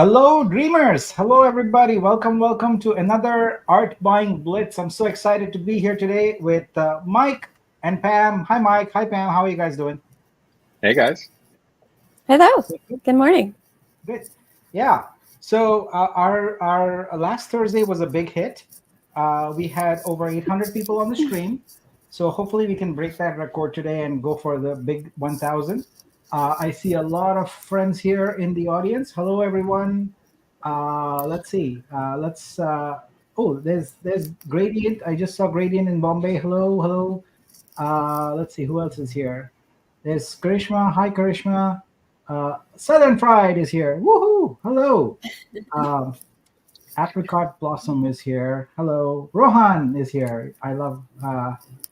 Hello, dreamers. Hello, everybody. Welcome to another Art Buying Blitz. I'm so excited to be here today with Mike and Pam. Hi, Mike. Hi, Pam. How are you guys doing? Hey guys. Hello. Good morning. Good. Yeah. So our last Thursday was a big hit. We had over 800 people on the stream. So hopefully we can break that record today and go for the big 1,000. I see a lot of friends here in the audience. Hello, everyone. Let's see. Let's. Oh, there's Gradient. I just saw Gradient in Bombay. Hello, hello. Let's see who else is here. There's Karishma. Hi, Karishma. Southern Fried is here. Woohoo! Hello. Um, Apricot Blossom is here. Hello. Rohan is here. I love.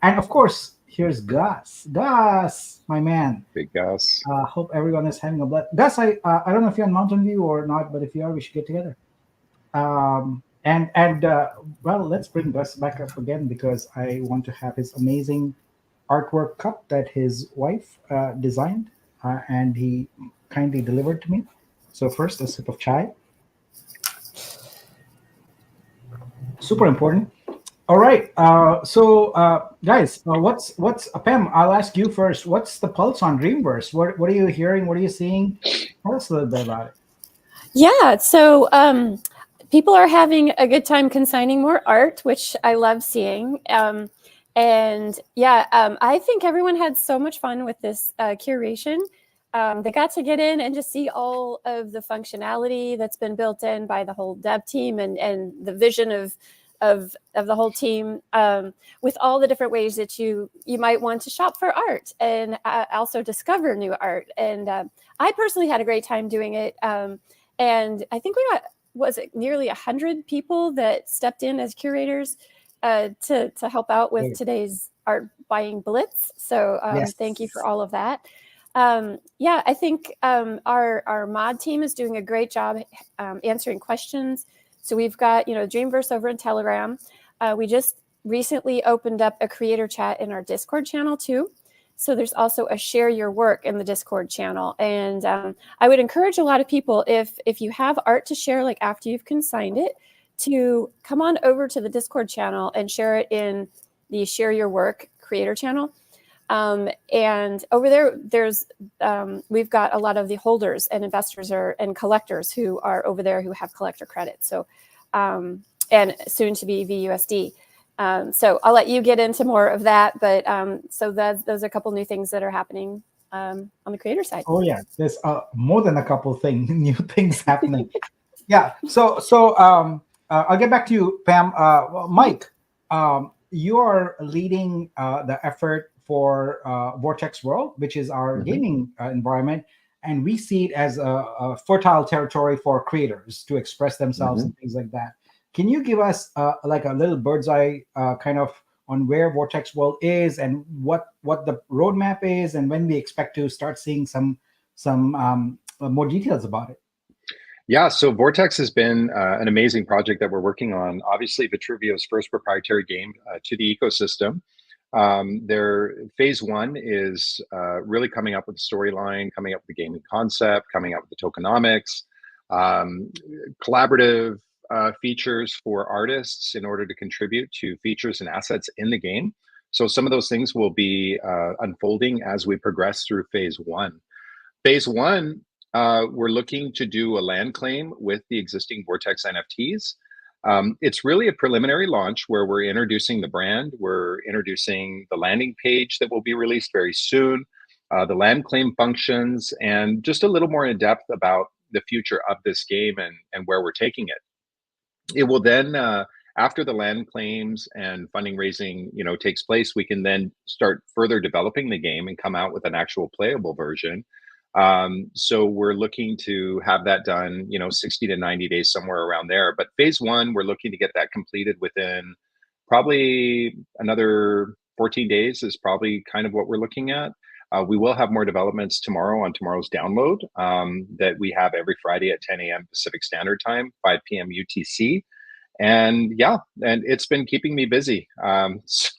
And of course, here's Gus. Gus, my man. Big Gus. Hope everyone is having a blast. Gus, I don't know if you're on Mountain View or not, but if you are, we should get together. And well, let's bring Gus back up again because I want to have his amazing artwork cup that his wife designed and he kindly delivered to me. So first, a sip of chai. Super important. All right. Guys, what's Pam? I'll ask you first. What's the pulse on Dreamverse? What are you hearing? What are you seeing? Tell us a little bit about it. Yeah. So people are having a good time consigning more art, which I love seeing. I think everyone had so much fun with this curation. They got to get in and just see all of the functionality that's been built in by the whole dev team and the vision of the whole team with all the different ways that you might want to shop for art and also discover new art. And I personally had a great time doing it. And I think we got, was it nearly 100 people that stepped in as curators to help out with today's Art Buying Blitz. So Yes. Thank you for all of that. I think our mod team is doing a great job answering questions. So we've got, Dreamverse over in Telegram. We just recently opened up a creator chat in our Discord channel too. So there's also a share your work in the Discord channel. And I would encourage a lot of people, if you have art to share, like after you've consigned it, to come on over to the Discord channel and share it in the Share Your Work creator channel. And over there, we've got a lot of the holders and investors and collectors who are over there who have collector credits. So, and soon to be VUSD. So I'll let you get into more of that. But so those are a couple new things that are happening on the creator side. Oh yeah, there's more than a couple new things happening. Yeah. So I'll get back to you, Pam. Mike, you are leading the effort for Vortex World, which is our gaming environment, and we see it as a fertile territory for creators to express themselves and things like that. Can you give us like a little bird's eye kind of on where Vortex World is and what the roadmap is, and when we expect to start seeing some more details about it? Yeah, so Vortex has been an amazing project that we're working on. Obviously, Vitruvio's first proprietary game to the ecosystem. Their phase one is really coming up with the storyline, coming up with the gaming concept, coming up with the tokenomics, collaborative features for artists in order to contribute to features and assets in the game. So some of those things will be unfolding as we progress through phase one. Phase one, we're looking to do a land claim with the existing Vortex NFTs. It's really a preliminary launch where we're introducing the brand. We're introducing the landing page that will be released very soon, the land claim functions, and just a little more in depth about the future of this game and where we're taking it. It will then, after the land claims and funding raising, takes place, we can then start further developing the game and come out with an actual playable version. So we're looking to have that done, 60 to 90 days, somewhere around there. But phase one, we're looking to get that completed within probably another 14 days is probably kind of what we're looking at. We will have more developments tomorrow on tomorrow's download that we have every Friday at 10 a.m. Pacific Standard Time, 5 p.m. UTC. And it's been keeping me busy. So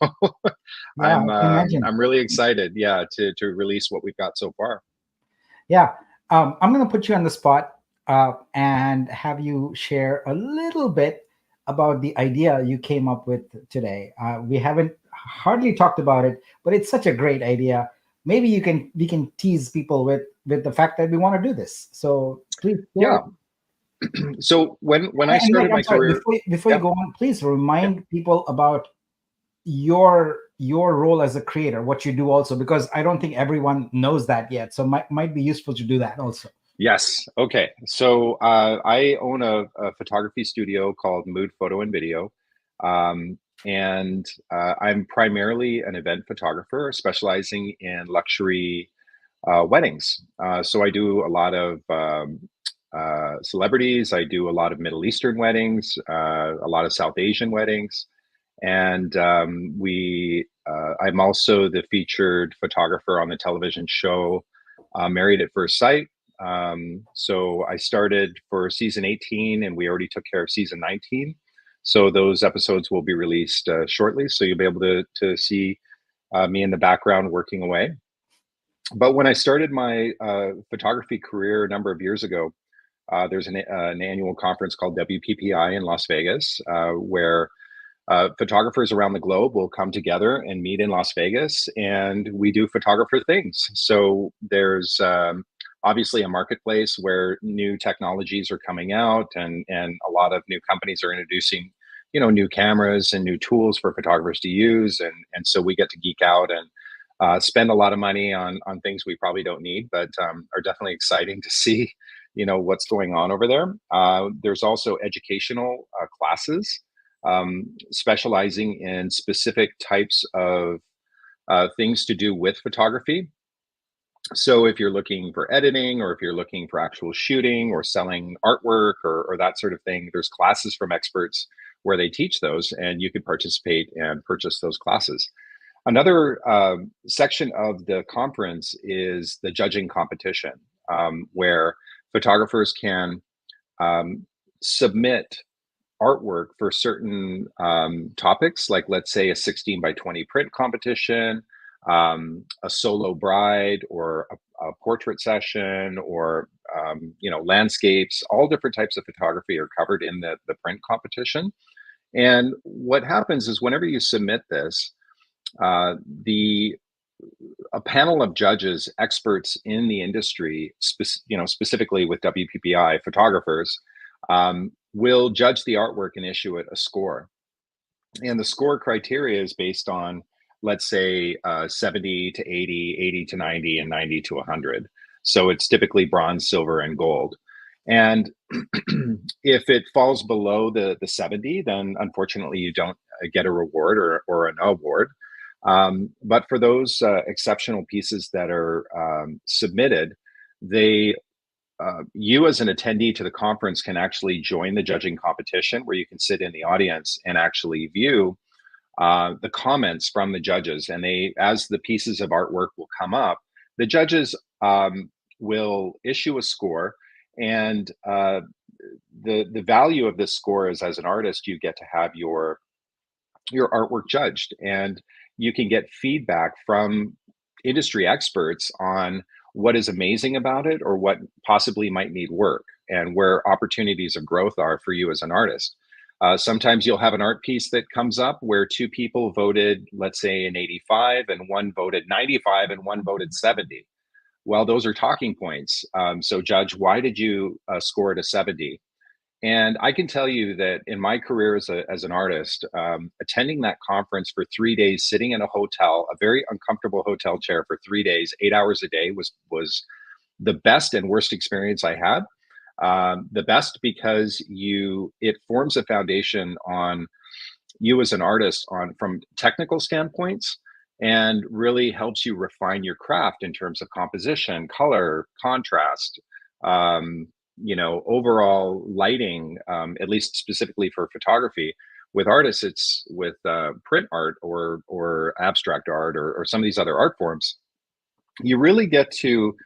I'm really excited, to release what we've got so far. Yeah, I'm going to put you on the spot. and have you share a little bit about the idea you came up with today. We haven't hardly talked about it, but it's such a great idea. Maybe we can tease people with the fact that we want to do this. So please share. Yeah. So when I And Mike, started I'm my sorry. career, Before you yeah, go on, please yeah. remind people about your role as a creator, what you do also, because I don't think everyone knows that yet. So might be useful to do that also. Yes. Okay. So I own a photography studio called Mood Photo and Video. Um, and I'm primarily an event photographer specializing in luxury weddings. So I do a lot of celebrities. I do a lot of Middle Eastern weddings, a lot of South Asian weddings. And I'm also the featured photographer on the television show Married at First Sight. So I started for season 18 and we already took care of season 19. So those episodes will be released shortly. So you'll be able to see me in the background working away. But when I started my photography career a number of years ago, there's an annual conference called WPPI in Las Vegas, where photographers around the globe will come together and meet in Las Vegas, and we do photographer things. So there's obviously a marketplace where new technologies are coming out, and a lot of new companies are introducing, new cameras and new tools for photographers to use, and so we get to geek out and spend a lot of money on things we probably don't need, but are definitely exciting to see, what's going on over there. There's also educational classes specializing in specific types of things to do with photography. So if you're looking for editing, or if you're looking for actual shooting or selling artwork, or that sort of thing, there's classes from experts where they teach those, and you could participate and purchase those classes. Another section of the conference is the judging competition, where photographers can submit artwork for certain topics, like let's say a 16 by 20 print competition, a solo bride, or a portrait session, or landscapes. All different types of photography are covered in the print competition. And what happens is whenever you submit this, the a panel of judges, experts in the industry, specifically with WPPI photographers, will judge the artwork and issue it a score. And the score criteria is based on, let's say, 70 to 80, 80 to 90, and 90 to 100. So it's typically bronze, silver, and gold. And if it falls below the 70, then unfortunately you don't get a reward or an award. But for those exceptional pieces that are submitted, they you as an attendee to the conference can actually join the judging competition, where you can sit in the audience and actually view the comments from the judges. And as the pieces of artwork will come up, the judges will issue a score, and the value of this score is, as an artist, you get to have your artwork judged, and you can get feedback from industry experts on what is amazing about it, or what possibly might need work, and where opportunities of growth are for you as an artist. Sometimes you'll have an art piece that comes up where two people voted, let's say, an 85, and one voted 95, and one voted 70. Well, those are talking points. So judge, why did you score it a 70? And I can tell you that in my career as an artist, attending that conference for 3 days, sitting in a hotel, a very uncomfortable hotel chair for 3 days, 8 hours a day, was the best and worst experience I had. The best because it forms a foundation on you as an artist from technical standpoints, and really helps you refine your craft in terms of composition, color, contrast, um, overall lighting, at least specifically for photography. With artists, it's with print art, or abstract art, or some of these other art forms. You really get to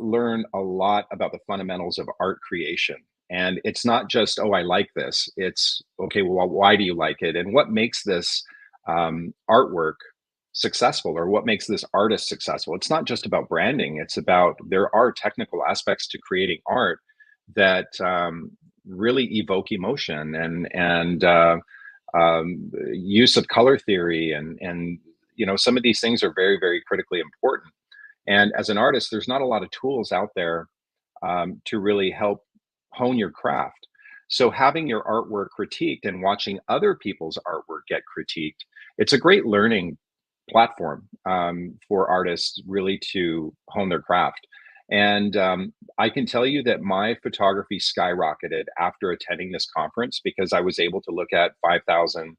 learn a lot about the fundamentals of art creation. And it's not just, oh, I like this. It's, okay, well, why do you like it? And what makes this artwork successful, or what makes this artist successful? It's not just about branding. It's about, there are technical aspects to creating art that really evoke emotion and use of color theory and some of these things are very, very critically important. And as an artist, there's not a lot of tools out there to really help hone your craft. So having your artwork critiqued and watching other people's artwork get critiqued, it's a great learning platform for artists really to hone their craft. And I can tell you that my photography skyrocketed after attending this conference because I was able to look at 5,000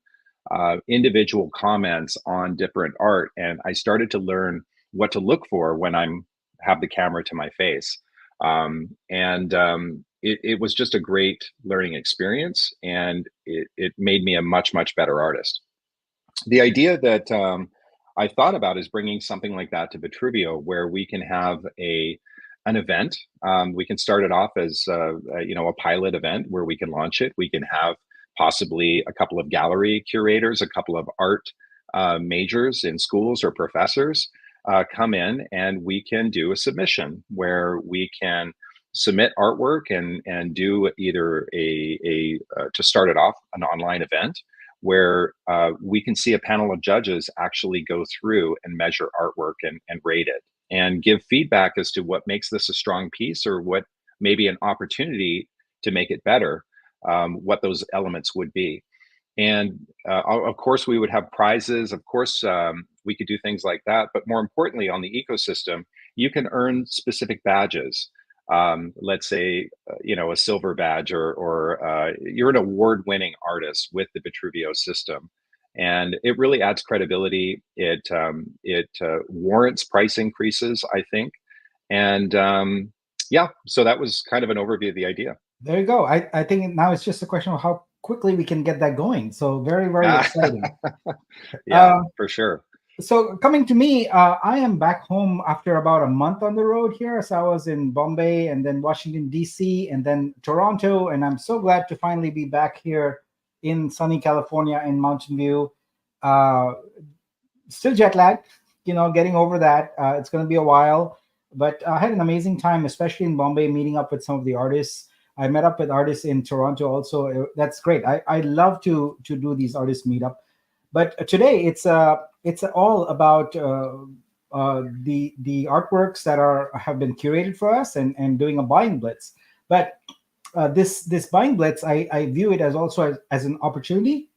individual comments on different art, and I started to learn what to look for when I'm have the camera to my face. It was just a great learning experience, and it made me a much, much better artist. The idea that I thought about is bringing something like that to Vitruvio, where we can have an event. We can start it off as a pilot event where we can launch it. We can have possibly a couple of gallery curators, a couple of art majors in schools or professors come in, and we can do a submission where we can submit artwork and do either a to start it off an online event where we can see a panel of judges actually go through and measure artwork and rate it and give feedback as to what makes this a strong piece or what maybe an opportunity to make it better, what those elements would be. And of course, we would have prizes. Of course, we could do things like that. But more importantly, on the ecosystem, you can earn specific badges. Let's say, a silver badge, or you're an award-winning artist with the Vitruvio system, and it really adds credibility. It warrants price increases, I think, and yeah. So that was kind of an overview of the idea. There you go. I think now it's just a question of how quickly we can get that going. So very, very exciting. Yeah, for sure. So coming to me, I am back home after about a month on the road here. So I was in Bombay and then Washington, D.C., and then Toronto. And I'm so glad to finally be back here in sunny California in Mountain View. Still jet lagged, getting over that. It's going to be a while. But I had an amazing time, especially in Bombay, meeting up with some of the artists. I met up with artists in Toronto also. That's great. I love to do these artist meetup. But today it's all about the artworks that have been curated for us and doing a buying blitz. But this buying blitz, I view it as also as an opportunity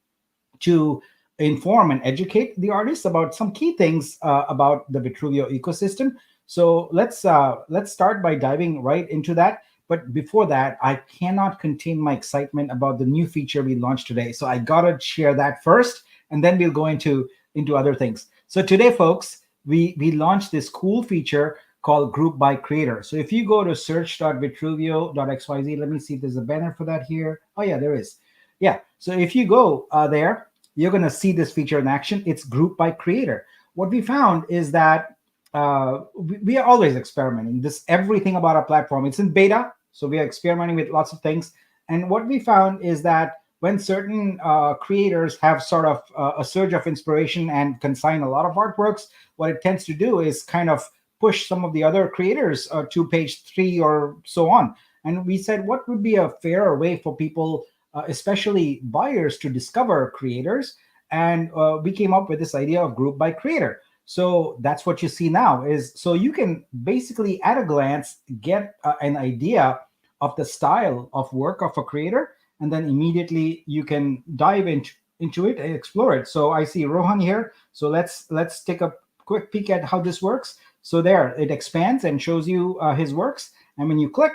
to inform and educate the artists about some key things about the Vitruvio ecosystem. So let's start by diving right into that. But before that, I cannot contain my excitement about the new feature we launched today. So I gotta share that first, and then we'll go into other things. So today, folks, we launched this cool feature called Group by Creator. So if you go to search.vitruvio.xyz, let me see if there's a banner for that here. Oh yeah, there is. Yeah. So if you go there, you're gonna see this feature in action. It's Group by Creator. What we found is that we are always experimenting. Everything about our platform, it's in beta, so we are experimenting with lots of things. And what we found is that when certain creators have sort of a surge of inspiration and consign a lot of artworks, what it tends to do is kind of push some of the other creators to page 3 or so on. And we said, what would be a fairer way for people, especially buyers, to discover creators? And we came up with this idea of Group by Creator. So that's what you see now is, so you can basically at a glance get an idea of the style of work of a creator, and then immediately you can dive into it and explore it. So I see Rohan here. So let's take a quick peek at how this works. So there, it expands and shows you his works. And when you click,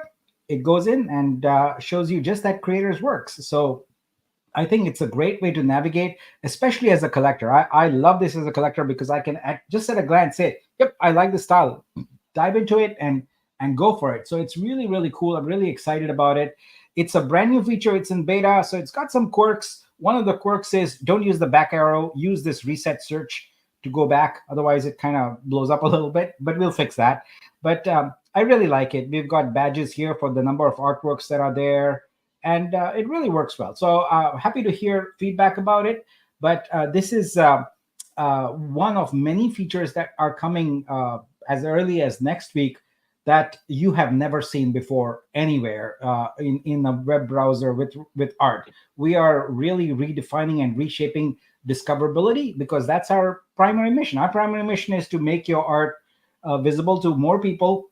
it goes in and shows you just that creator's works. So I think it's a great way to navigate, especially as a collector. I love this as a collector because I can just at a glance say, yep, I like the style, dive into it and go for it. So it's really, really cool. I'm really excited about it. It's a brand new feature. It's in beta, so it's got some quirks. One of the quirks is don't use the back arrow. Use this reset search to go back. Otherwise, it kind of blows up a little bit, but we'll fix that. But I really like it. We've got badges here for the number of artworks that are there. And it really works well. So happy to hear feedback about it. But this is one of many features that are coming as early as next week that you have never seen before anywhere in a web browser with art. We are really redefining and reshaping discoverability because that's our primary mission. Our primary mission is to make your art visible to more people,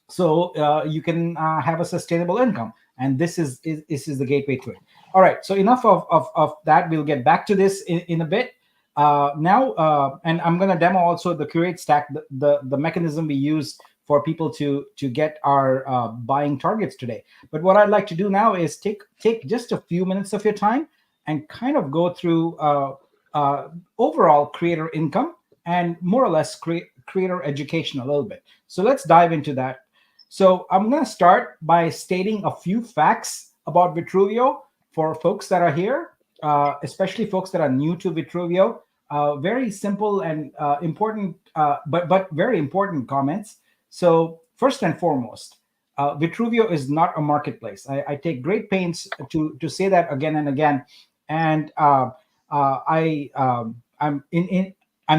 so you can have a sustainable income, and this is the gateway to it. All right, so enough of that. We'll get back to this in a bit. Now and I'm going to demo also the curate stack, the mechanism we use for people to get our buying targets today. But what I'd like to do now is take just a few minutes of your time and kind of go through overall creator income and more or less creator education a little bit. So let's dive into that. So I'm going to start by stating a few facts about Vitruvio for folks that are here, especially folks that are new to Vitruvio. Very simple and important, but very important comments. So first and foremost, Vitruvio is not a marketplace. I take great pains to say that again and again. And I'm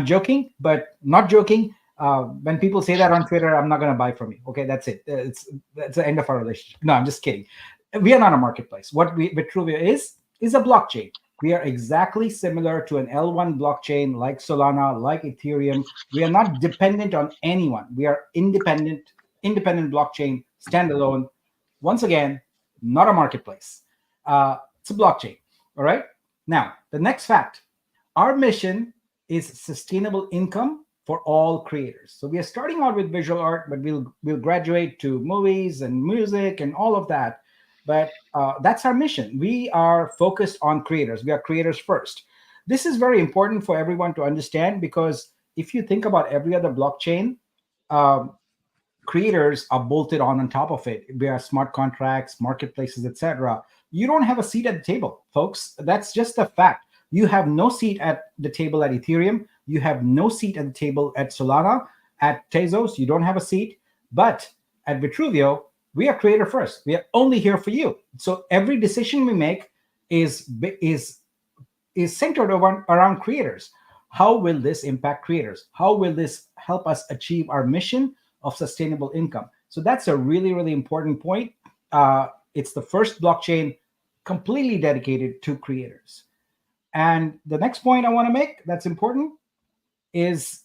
joking, but not joking. When people say that on Twitter, I'm not going to buy from you. Okay, that's it. That's the end of our relationship. No, I'm just kidding. We are not a marketplace. What Vitruvio is a blockchain. We are exactly similar to an L1 blockchain like Solana, like Ethereum. We are not dependent on anyone. We are independent blockchain, standalone. Once again, not a marketplace. It's a blockchain. All right. Now, the next fact: our mission is sustainable income for all creators. So we are starting out with visual art, but we'll graduate to movies and music and all of that. But that's our mission. We are focused on creators. We are creators first. This is very important for everyone to understand, because if you think about every other blockchain, creators are bolted on top of it. We are smart contracts, marketplaces, etc. You don't have a seat at the table, folks. That's just a fact. You have no seat at the table at Ethereum. You have no seat at the table at Solana. At Tezos, you don't have a seat. But at Vitruvio, we are creator first. We are only here for you. So every decision we make is centered around creators. How will this impact creators? How will this help us achieve our mission of sustainable income? So that's a really, really important point. It's the first blockchain completely dedicated to creators. And the next point I want to make that's important is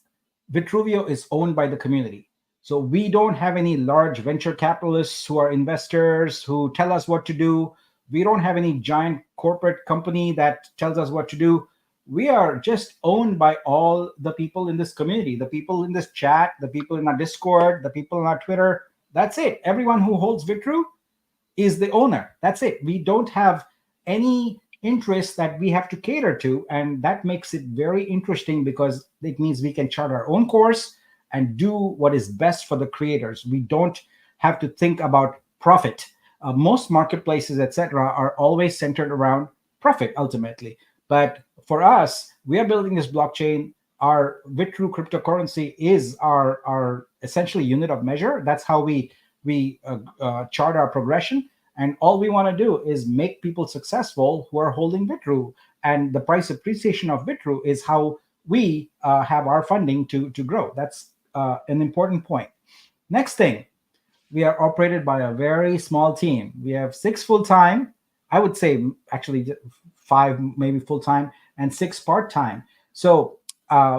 Vitruvio is owned by the community. So we don't have any large venture capitalists who are investors who tell us what to do. We don't have any giant corporate company that tells us what to do. We are just owned by all the people in this community, the people in this chat, the people in our Discord, the people in our Twitter. That's it. Everyone who holds Vitru is the owner. That's it. We don't have any interests that we have to cater to, and that makes it very interesting because it means we can chart our own course and do what is best for the creators. We don't have to think about profit. Most marketplaces, etc., are always centered around profit ultimately. But for us, we are building this blockchain. Our Vitru cryptocurrency is our essentially unit of measure. That's how we chart our progression. And all we want to do is make people successful who are holding Vitru. And the price appreciation of Vitru is how we have our funding to grow. That's an important point. Next thing, we are operated by a very small team. We have 6 full-time, I would say actually 5 maybe full-time, and 6 part-time. So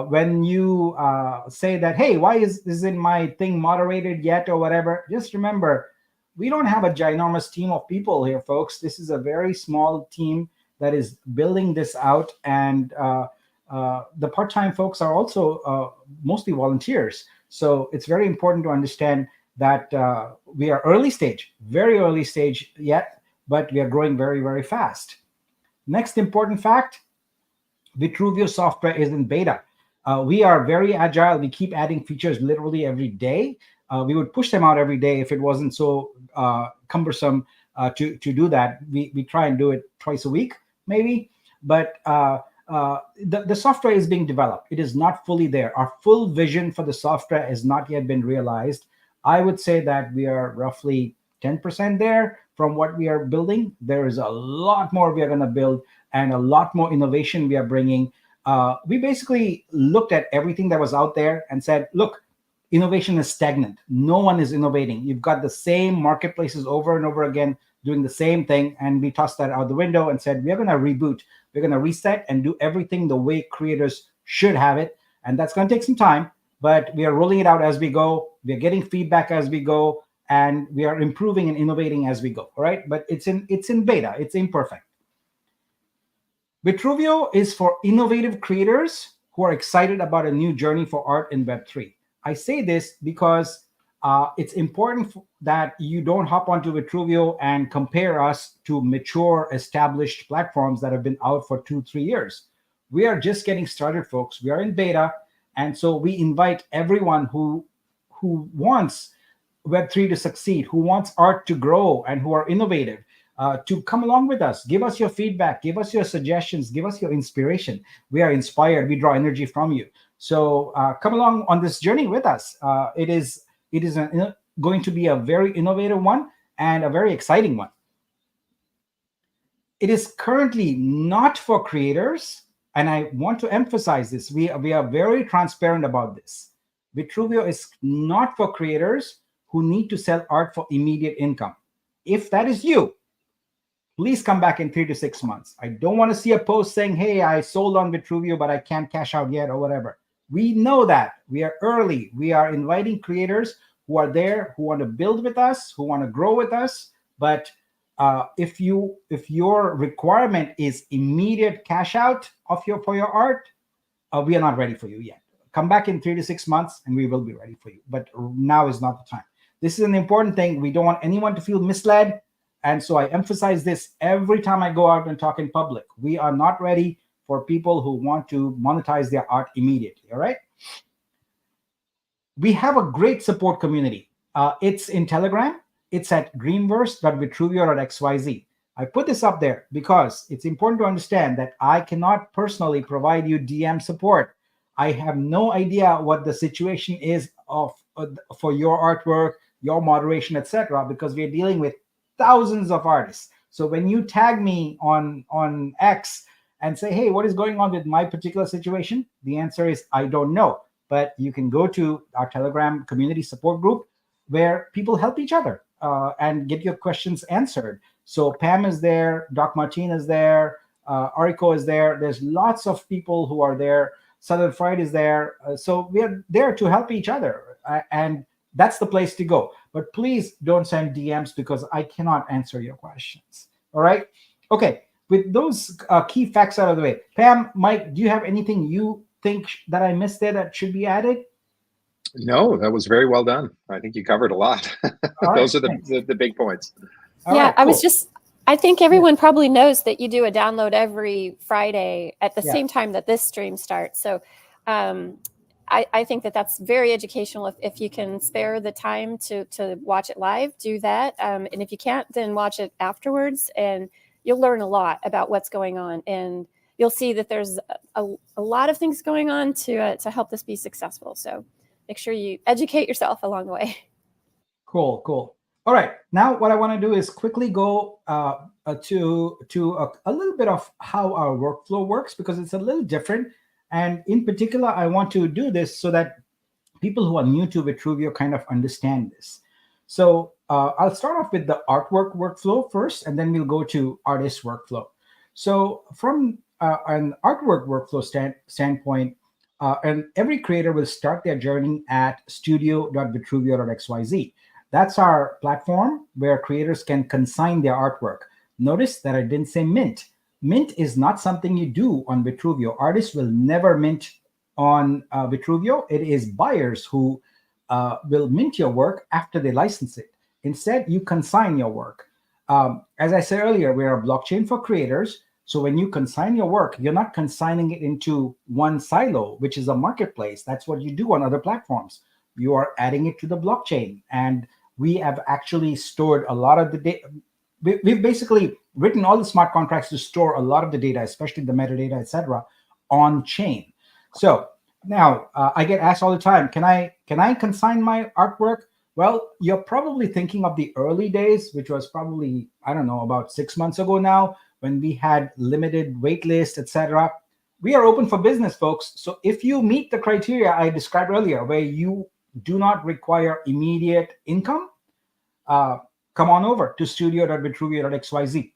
when you say that, hey, why isn't my thing moderated yet or whatever, just remember, we don't have a ginormous team of people here, folks. This is a very small team that is building this out. And the part-time folks are also mostly volunteers. So it's very important to understand that we are early stage, very early stage yet, but we are growing very, very fast. Next important fact, Vitruvio software is in beta. We are very agile. We keep adding features literally every day. We would push them out every day if it wasn't so cumbersome to do that. We try and do it twice a week, maybe. But the software is being developed. It is not fully there. Our full vision for the software has not yet been realized. I would say that we are roughly 10% there from what we are building. There is a lot more we are going to build and a lot more innovation we are bringing. We basically looked at everything that was out there and said, look, innovation is stagnant. No one is innovating. You've got the same marketplaces over and over again doing the same thing, and we tossed that out the window and said we're going to reboot, we're going to reset and do everything the way creators should have it. And that's going to take some time, but we are rolling it out as we go. We are getting feedback as we go, and we are improving and innovating as we go. All right, but it's in beta. It's imperfect. Vitruvio is for innovative creators who are excited about a new journey for art in Web3. I say this because it's important that you don't hop onto Vitruvio and compare us to mature, established platforms that have been out for 2-3 years. We are just getting started, folks. We are in beta, and so we invite everyone who wants Web3 to succeed, who wants art to grow, and who are innovative, to come along with us. Give us your feedback, give us your suggestions, give us your inspiration. We are inspired. We draw energy from you. So come along on this journey with us. It is going to be a very innovative one and a very exciting one. It is currently not for creators, and I want to emphasize this. We are very transparent about this. Vitruvio is not for creators who need to sell art for immediate income. If that is you, please come back in 3 to 6 months. I don't want to see a post saying, hey, I sold on Vitruvio, but I can't cash out yet or whatever. We know that. We are early. We are inviting creators who are there, who want to build with us, who want to grow with us. But if your requirement is immediate cash out for your art, we are not ready for you yet. Come back in 3 to 6 months and we will be ready for you. But now is not the time. This is an important thing. We don't want anyone to feel misled. And so I emphasize this every time I go out and talk in public. We are not ready for people who want to monetize their art immediately. All right. We have a great support community. It's in Telegram. It's at greenverse.vitruvio.xyz. I put this up there because it's important to understand that I cannot personally provide you DM support. I have no idea what the situation is for your artwork, your moderation, etc., because we're dealing with thousands of artists. So when you tag me on X and say, hey, what is going on with my particular situation? The answer is, I don't know. But you can go to our Telegram community support group where people help each other and get your questions answered. So Pam is there, Doc Martin is there, Ariko is there. There's lots of people who are there. Southern Fried is there. So we are there to help each other. And that's the place to go. But please don't send DMs because I cannot answer your questions. All right? Okay. With those key facts out of the way, Pam, Mike, do you have anything you think that I missed there that should be added? No, that was very well done. I think you covered a lot. Those are the big points. All right, cool. I think everyone probably knows that you do a download every Friday at the same time that this stream starts. So I think that's very educational. If you can spare the time to watch it live, do that. And if you can't, then watch it afterwards, and you'll learn a lot about what's going on. And you'll see that there's a lot of things going on to help this be successful. So make sure you educate yourself along the way. Cool. All right. Now what I want to do is quickly go to a little bit of how our workflow works, because it's a little different. And in particular, I want to do this so that people who are new to Vitruvio kind of understand this. So I'll start off with the artwork workflow first, and then we'll go to artist workflow. So from an artwork workflow standpoint, and every creator will start their journey at studio.vitruvio.xyz. That's our platform where creators can consign their artwork. Notice that I didn't say mint. Mint is not something you do on Vitruvio. Artists will never mint on Vitruvio. It is buyers who will mint your work after they license it. Instead, you consign your work. As I said earlier, we're a blockchain for creators. So when you consign your work, you're not consigning it into one silo, which is a marketplace. That's what you do on other platforms. You are adding it to the blockchain. And we have actually stored a lot of the data. We've basically written all the smart contracts to store a lot of the data, especially the metadata, etc., on chain. So now I get asked all the time, can I consign my artwork? Well, you're probably thinking of the early days, which was probably, I don't know, about 6 months ago now, when we had limited wait list, etc. We are open for business, folks. So if you meet the criteria I described earlier, where you do not require immediate income, uh, come on over to studio.vitruvio.xyz.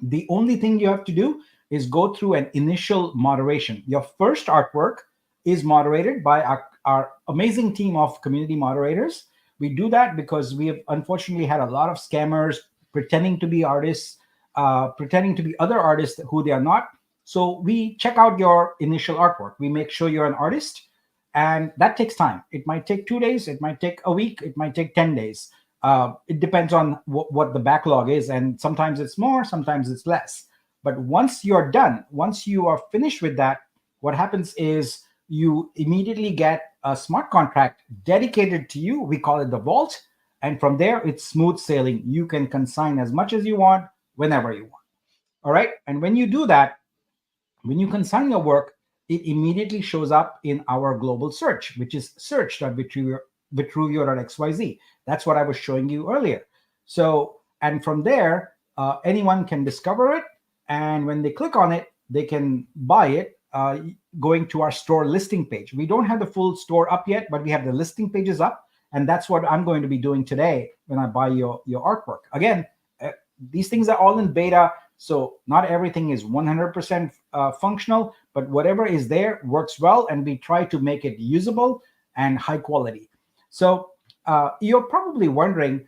The only thing you have to do is go through an initial moderation. Your first artwork is moderated by our amazing team of community moderators. We do that because we have unfortunately had a lot of scammers pretending to be artists, pretending to be other artists who they are not. So we check out your initial artwork. We make sure you're an artist, and that takes time. It might take 2 days, it might take a week, it might take 10 days. It depends on what the backlog is, and sometimes it's more, sometimes it's less. But once you're done, once you are finished with that, what happens is you immediately get a smart contract dedicated to you. We call it the vault. And from there, it's smooth sailing. You can consign as much as you want, whenever you want. All right. And when you do that, when you consign your work, it immediately shows up in our global search, which is search.vitruvio.xyz. That's what I was showing you earlier. So, and from there, anyone can discover it. And when they click on it, they can buy it going to our store listing page. We don't have the full store up yet, but we have the listing pages up. And that's what I'm going to be doing today when I buy your artwork. Again, these things are all in beta. So not everything is 100% functional, but whatever is there works well. And we try to make it usable and high quality. So you're probably wondering,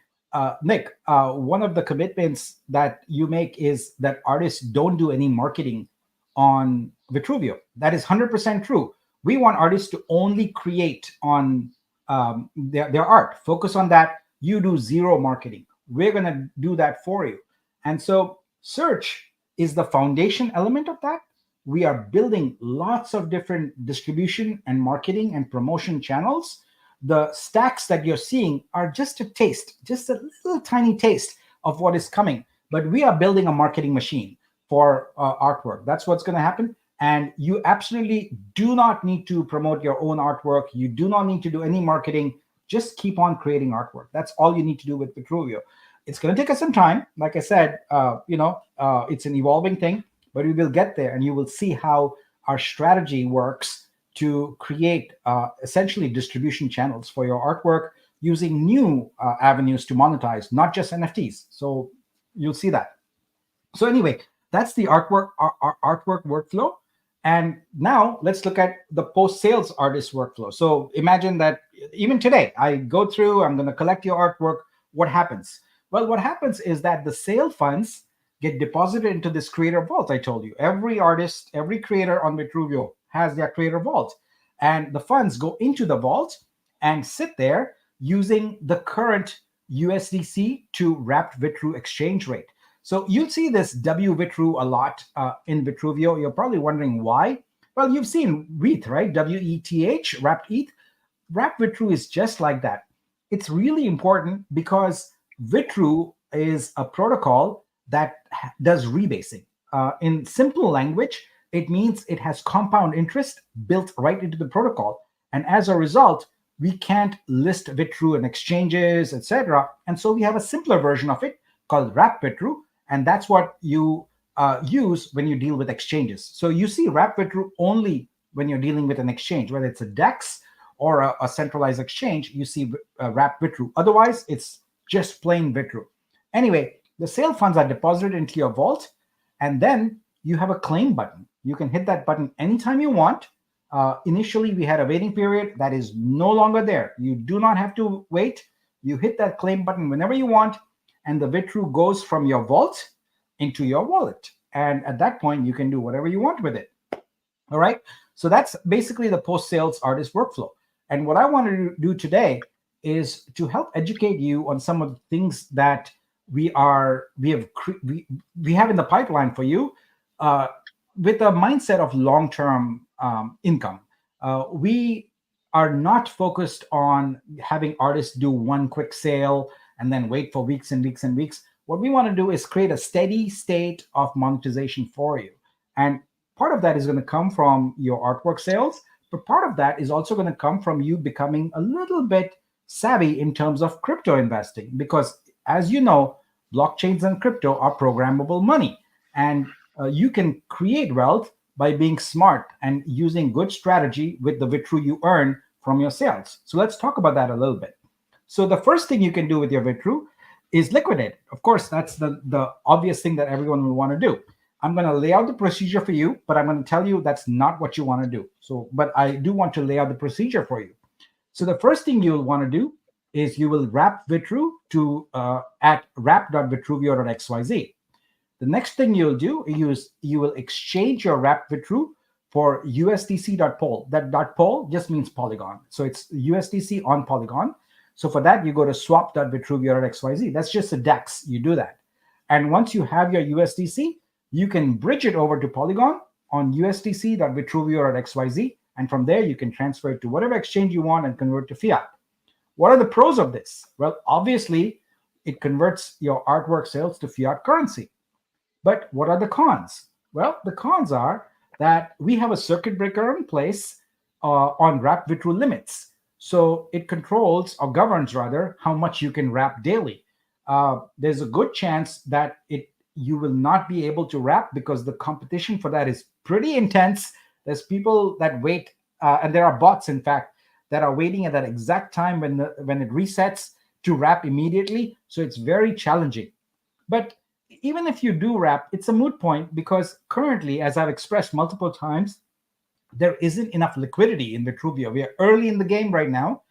Nick, one of the commitments that you make is that artists don't do any marketing on Vitruvio. That is 100% true. We want artists to only create on their art. Focus on that. You do zero marketing. We're going to do that for you. And so search is the foundation element of that. We are building lots of different distribution and marketing and promotion channels. The stacks that you're seeing are just a taste, just a little tiny taste of what is coming. But we are building a marketing machine for artwork. That's what's going to happen. And you absolutely do not need to promote your own artwork. You do not need to do any marketing. Just keep on creating artwork. That's all you need to do with Vitruvio. It's going to take us some time. Like I said, it's an evolving thing, but we will get there, and you will see how our strategy works to create essentially distribution channels for your artwork using new avenues to monetize, not just NFTs. So you'll see that. So anyway, that's the artwork workflow. And now let's look at the post-sales artist workflow. So imagine that even today, I go through, I'm going to collect your artwork. What happens? Well, what happens is that the sale funds get deposited into this creator vault. I told you, every artist, every creator on Vitruvio has their creator vault. And the funds go into the vault and sit there using the current USDC to wrapped Vitru exchange rate. So you'll see this WVitru a lot in Vitruvio. You're probably wondering why. Well, you've seen WETH, right? WETH, wrapped ETH. Wrapped Vitru is just like that. It's really important because Vitru is a protocol that does rebasing. In simple language, it means it has compound interest built right into the protocol. And as a result, we can't list Vitru in exchanges, etc. And so we have a simpler version of it called wrapped Vitru. And that's what you use when you deal with exchanges. So you see wrapped Vitru only when you're dealing with an exchange, whether it's a DEX or a centralized exchange, you see wrapped Vitru. Otherwise, it's just plain Vitru. Anyway, the sale funds are deposited into your vault, and then you have a claim button. You can hit that button anytime you want. Initially, we had a waiting period that is no longer there. You do not have to wait. You hit that claim button whenever you want, and the Vitru goes from your vault into your wallet. And at that point, you can do whatever you want with it. All right. So that's basically the post-sales artist workflow. And what I want to do today is to help educate you on some of the things that we have in the pipeline for you with a mindset of long-term income. We are not focused on having artists do one quick sale and then wait for weeks and weeks and weeks. What we want to do is create a steady state of monetization for you. And part of that is going to come from your artwork sales, but part of that is also going to come from you becoming a little bit savvy in terms of crypto investing. Because as you know, blockchains and crypto are programmable money. And you can create wealth by being smart and using good strategy with the Vitru you earn from your sales. So let's talk about that a little bit. So the first thing you can do with your Vitru is liquidate. Of course, that's the obvious thing that everyone will want to do. I'm going to lay out the procedure for you, but I'm going to tell you that's not what you want to do. So, but I do want to lay out the procedure for you. So the first thing you'll want to do is you will wrap Vitru to at wrap.vitruvio.xyz. The next thing you'll do is you will exchange your wrapped Vitru for USDC.pol. That .pol just means Polygon. So it's USDC on Polygon. So for that, you go to swap.vitruvio.xyz. That's just a DEX. You do that. And once you have your USDC, you can bridge it over to Polygon on USDC.vitruvio.xyz. And from there, you can transfer it to whatever exchange you want and convert to fiat. What are the pros of this? Well, obviously, it converts your artwork sales to fiat currency. But what are the cons? Well, the cons are that we have a circuit breaker in place on wrap Vitru limits. So it controls or governs rather how much you can wrap daily. There's a good chance that you will not be able to wrap because the competition for that is pretty intense. There's people that wait, and there are bots, in fact, that are waiting at that exact time when it resets to wrap immediately. So it's very challenging. But even if you do wrap, it's a moot point because currently, as I've expressed multiple times, there isn't enough liquidity in Vitruvio. We are early in the game right now,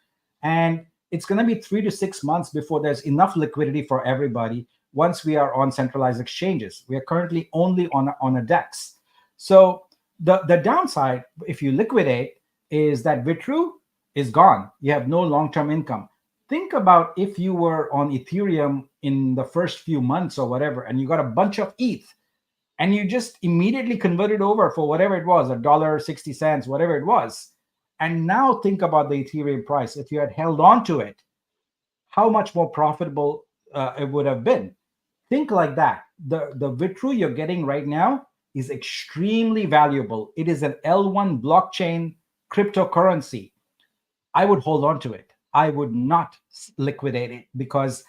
and it's going to be 3 to 6 months before there's enough liquidity for everybody once we are on centralized exchanges. We are currently only on a DEX. So the downside, if you liquidate, is that Vitru is gone. You have no long-term income. Think about if you were on Ethereum in the first few months or whatever, and you got a bunch of ETH, and you just immediately converted over for whatever it was, $1.60, whatever it was. And now think about the Ethereum price. If you had held on to it, how much more profitable it would have been. Think like that. The Vitru you're getting right now is extremely valuable. It is an L1 blockchain cryptocurrency. I would hold on to it. I would not liquidate it because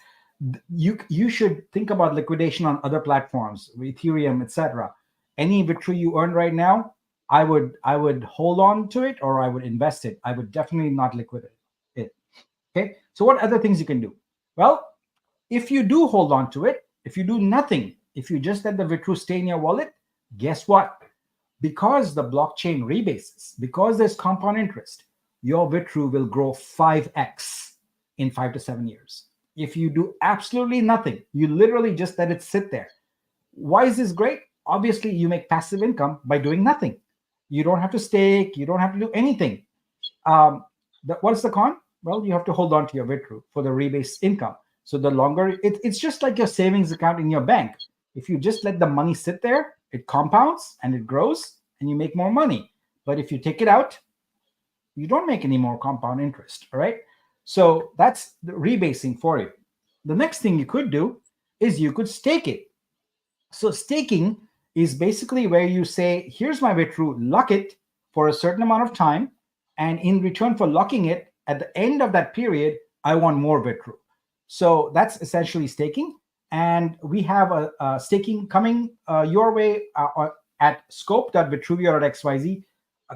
you should think about liquidation on other platforms, Ethereum, etc. Any Vitru you earn right now, I would hold on to it or I would invest it. I would definitely not liquidate it. Okay. So what other things you can do? Well, if you do hold on to it, if you do nothing, if you just let the Vitru stay in your wallet, guess what? Because the blockchain rebases, because there's compound interest, your Vitru will grow 5x in 5 to 7 years. If you do absolutely nothing, you literally just let it sit there. Why is this great? Obviously, you make passive income by doing nothing. You don't have to stake. You don't have to do anything. What's the con? Well, you have to hold on to your Vitru for the rebase income. So the longer, it's just like your savings account in your bank. If you just let the money sit there, it compounds and it grows and you make more money. But if you take it out, you don't make any more compound interest, all right? So that's the rebasing for you. The next thing you could do is you could stake it. So staking is basically where you say, here's my Vitru, lock it for a certain amount of time. And in return for locking it, at the end of that period, I want more Vitru. So that's essentially staking. And we have a staking coming your way at scope.vitruvio.xyz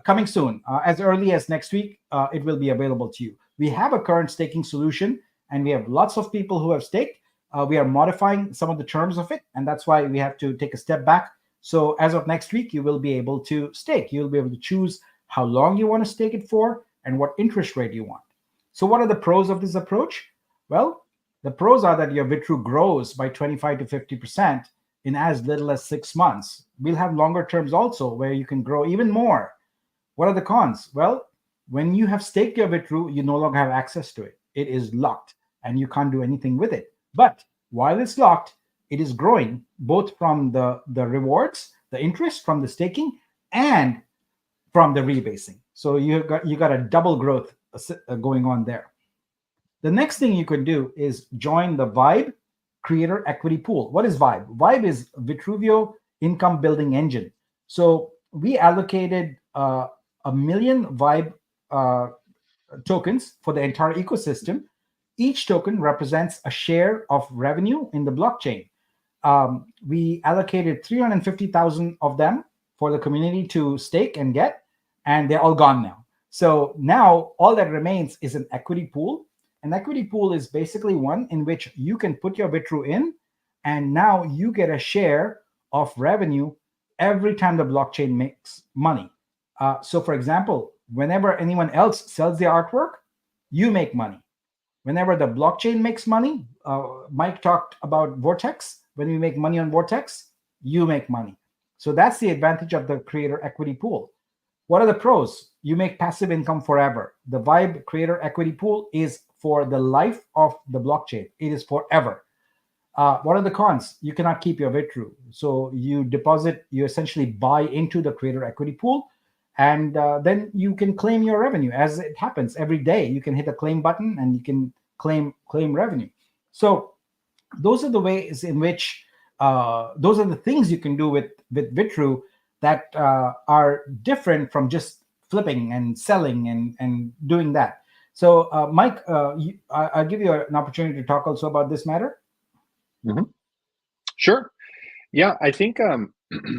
coming soon. As early as next week, it will be available to you. We have a current staking solution, and we have lots of people who have staked. We are modifying some of the terms of it, and that's why we have to take a step back. So as of next week, you will be able to stake. You'll be able to choose how long you want to stake it for and what interest rate you want. So what are the pros of this approach? Well, the pros are that your Vitru grows by 25 to 50% in as little as 6 months. We'll have longer terms also where you can grow even more. What are the cons? Well, when you have staked your Vitru, you no longer have access to it. It is locked and you can't do anything with it. But while it's locked, it is growing both from the rewards, the interest from the staking, and from the rebasing. So you got a double growth going on there. The next thing you could do is join the Vibe Creator Equity Pool. What is Vibe? Vibe is Vitruvio Income Building Engine. So we allocated 1 million Vibe tokens for the entire ecosystem. Each token represents a share of revenue in the blockchain. We allocated 350,000 of them for the community to stake and get, and they're all gone now. So now all that remains is an equity pool. An equity pool is basically one in which you can put your Vitru in, and now you get a share of revenue every time the blockchain makes money. So, for example, whenever anyone else sells their artwork, you make money. Whenever the blockchain makes money, Mike talked about Vortex. When we make money on Vortex, you make money. So that's the advantage of the creator equity pool. What are the pros? You make passive income forever. The Vibe creator equity pool is for the life of the blockchain. It is forever. What are the cons? You cannot keep your Vitru. So you deposit, you essentially buy into the creator equity pool, and then you can claim your revenue as it happens every day. You can hit a claim button and you can claim revenue. So those are the ways in which those are the things you can do with Vitru that are different from just flipping and selling and doing that. So Mike, I'll give you an opportunity to talk also about this matter. Mm-hmm. Sure. Yeah, I think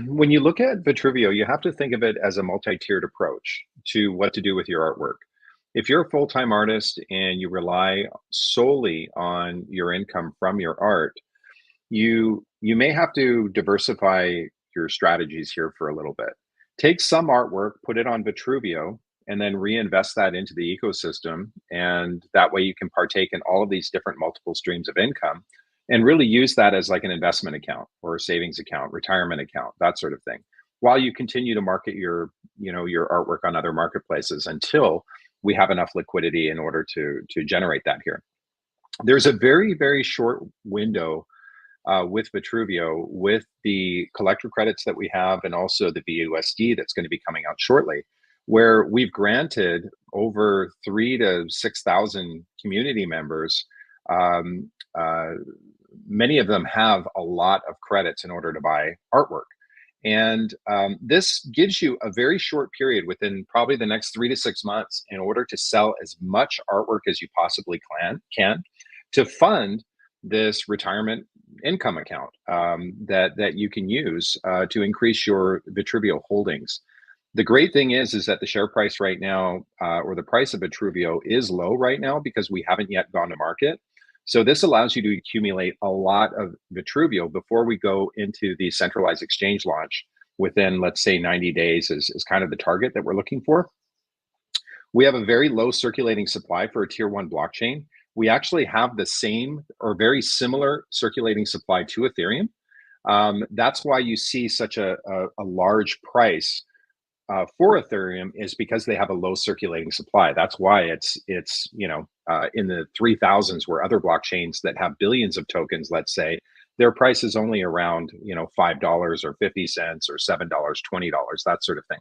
when you look at Vitruvio, you have to think of it as a multi-tiered approach to what to do with your artwork. If you're a full-time artist and you rely solely on your income from your art, you may have to diversify your strategies here for a little bit. Take some artwork, put it on Vitruvio, and then reinvest that into the ecosystem. And that way you can partake in all of these different multiple streams of income and really use that as like an investment account or a savings account, retirement account, that sort of thing, while you continue to market your artwork on other marketplaces until we have enough liquidity in order to generate that here. There's a very, very short window with Vitruvio, with the collector credits that we have, and also the VUSD that's going to be coming out shortly, where we've granted over 3,000 to 6,000 community members. Many of them have a lot of credits in order to buy artwork. And this gives you a very short period within probably the next 3 to 6 months in order to sell as much artwork as you possibly can to fund this retirement income account that you can use to increase your Vitruvio holdings. The great thing is that the share price right now, or the price of Vitruvio, is low right now because we haven't yet gone to market. So this allows you to accumulate a lot of Vitruvio before we go into the centralized exchange launch within, let's say, 90 days is kind of the target that we're looking for. We have a very low circulating supply for a tier 1 blockchain. We actually have the same or very similar circulating supply to Ethereum. That's why you see such a large price for Ethereum, is because they have a low circulating supply. That's why it's in the 3,000s, where other blockchains that have billions of tokens, let's say, their price is only around $5 or 50 cents or $7, $20, that sort of thing.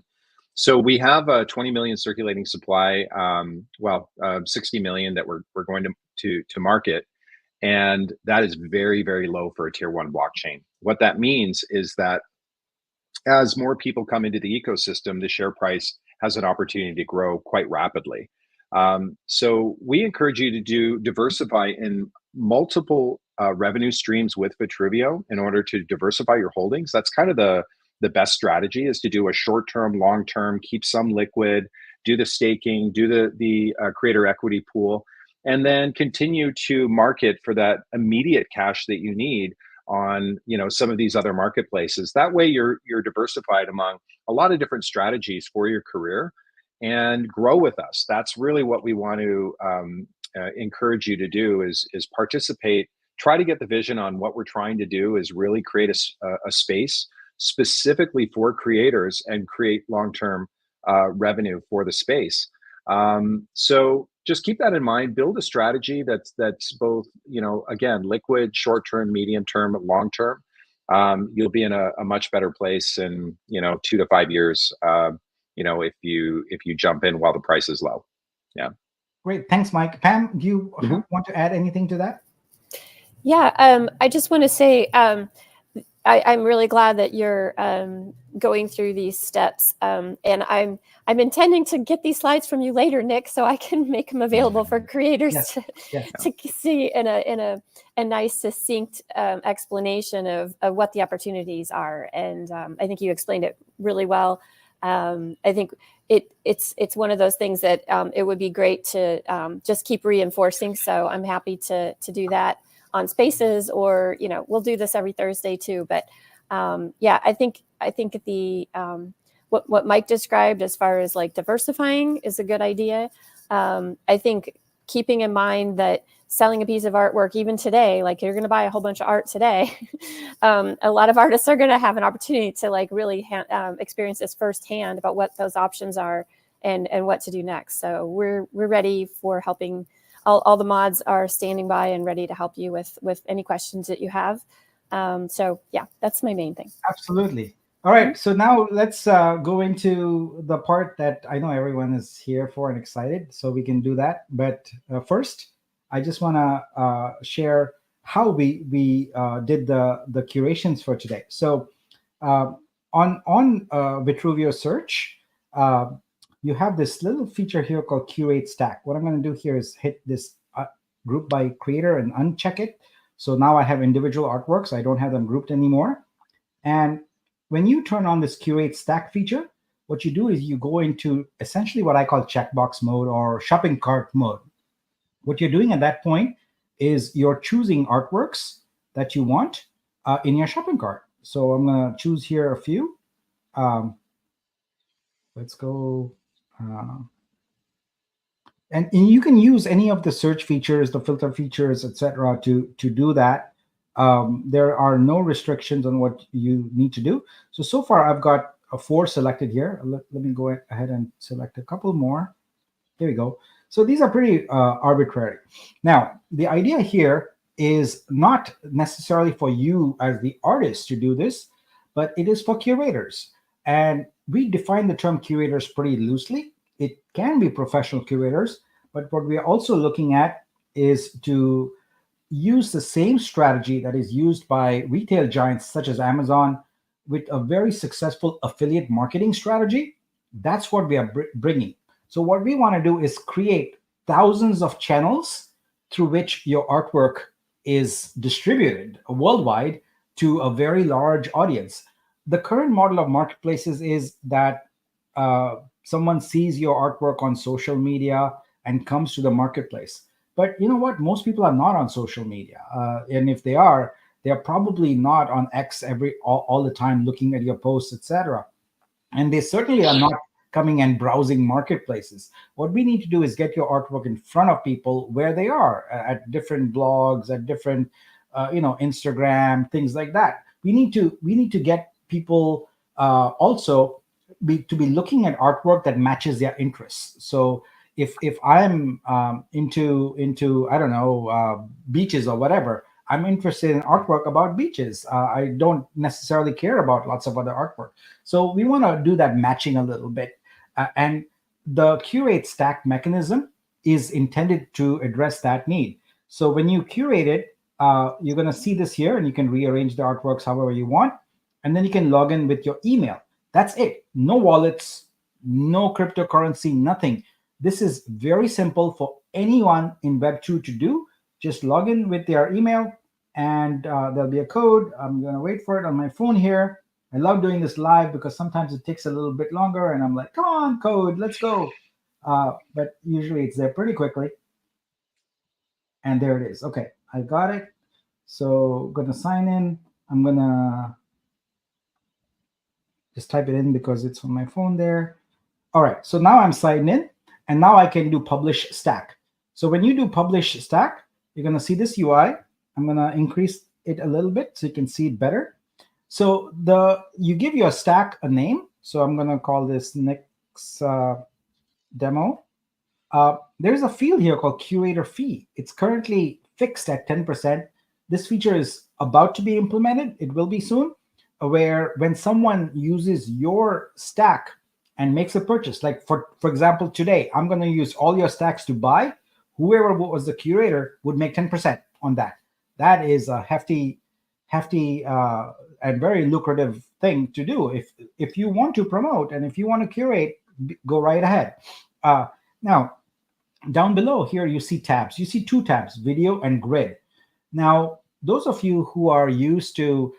So we have a 20 million circulating supply, 60 million that we're going to market, and that is very, very low for a tier 1 blockchain. What that means is that as more people come into the ecosystem, the share price has an opportunity to grow quite rapidly. So we encourage you to diversify in multiple revenue streams with Vitruvio in order to diversify your holdings. That's kind of the best strategy, is to do a short-term, long-term, keep some liquid, do the staking, do the creator equity pool, and then continue to market for that immediate cash that you need on some of these other marketplaces. That way you're diversified among a lot of different strategies for your career, and grow with us. That's really what we want to encourage you to do, is participate, try to get the vision on what we're trying to do, is really create a space specifically for creators and create long-term revenue for the space. So just keep that in mind. Build a strategy that's both, again, liquid, short-term, medium-term, long-term. You'll be in a much better place in 2 to 5 years. If you jump in while the price is low. Yeah. Great. Thanks, Mike. Pam, do you want to add anything to that? Yeah. I just want to say, I'm really glad that you're going through these steps, and I'm intending to get these slides from you later, Nick, so I can make them available for creators to see in a nice, succinct explanation of what the opportunities are. And I think you explained it really well. I think it's one of those things that it would be great to just keep reinforcing. So I'm happy to do that on Spaces, or we'll do this every Thursday too. But yeah, I think the what Mike described as far as like diversifying is a good idea. I think keeping in mind that selling a piece of artwork, even today, like you're going to buy a whole bunch of art today, a lot of artists are going to have an opportunity to like really experience this firsthand about what those options are and what to do next. So we're ready for helping. All the mods are standing by and ready to help you with any questions that you have. So yeah, that's my main thing. Absolutely. All right. So now let's go into the part that I know everyone is here for and excited. So we can do that. But first, I just want to share how we did the curations for today. So on Vitruvio Search, you have this little feature here called Curate Stack. What I'm going to do here is hit this group by creator and uncheck it. So now I have individual artworks. I don't have them grouped anymore. And when you turn on this Curate Stack feature, what you do is you go into essentially what I call checkbox mode or shopping cart mode. What you're doing at that point is you're choosing artworks that you want in your shopping cart. So I'm going to choose here a few. Let's go. And you can use any of the search features, the filter features, etc., to do that. There are no restrictions on what you need to do. So far, I've got 4 selected here. Let me go ahead and select a couple more. There we go. So these are pretty arbitrary. Now, the idea here is not necessarily for you as the artist to do this, but it is for curators. And we define the term curators pretty loosely. It can be professional curators, but what we are also looking at is to use the same strategy that is used by retail giants such as Amazon with a very successful affiliate marketing strategy. That's what we are bringing. So what we want to do is create thousands of channels through which your artwork is distributed worldwide to a very large audience. The current model of marketplaces is that someone sees your artwork on social media and comes to the marketplace. But you know what? Most people are not on social media. And if they're probably not on X all the time looking at your posts, etc. And they certainly are not coming and browsing marketplaces. What we need to do is get your artwork in front of people where they are, at different blogs, at different Instagram, things like that. We need to get people also to be looking at artwork that matches their interests. So if I'm into I don't know, beaches or whatever, I'm interested in artwork about beaches. I don't necessarily care about lots of other artwork. So we want to do that matching a little bit. And the Curate Stack mechanism is intended to address that need. So when you curate it, you're going to see this here, and you can rearrange the artworks however you want. And then you can log in with your email. That's it. No wallets, no cryptocurrency, nothing. This is very simple for anyone in Web2 to do. Just log in with their email, and there'll be a code. I'm going to wait for it on my phone here. I love doing this live because sometimes it takes a little bit longer, and I'm like, come on, code, let's go. But usually it's there pretty quickly. And there it is. Okay, I got it. So I'm going to sign in. I'm going to just type it in because it's on my phone there. All right, so now I'm signed in, and now I can do publish stack. So when you do publish stack, you're going to see this UI. I'm going to increase it a little bit so you can see it better. So you give your stack a name. So I'm going to call this next demo. There's a field here called curator fee. It's currently fixed at 10%. This feature is about to be implemented. It will be soon, where when someone uses your stack and makes a purchase, like for example, today, I'm going to use all your stacks to buy. Whoever was the curator would make 10% on that. That is a hefty and very lucrative thing to do. If you want to promote and if you want to curate, go right ahead. Now, down below here, you see tabs. You see 2 tabs, video and grid. Now, those of you who are used to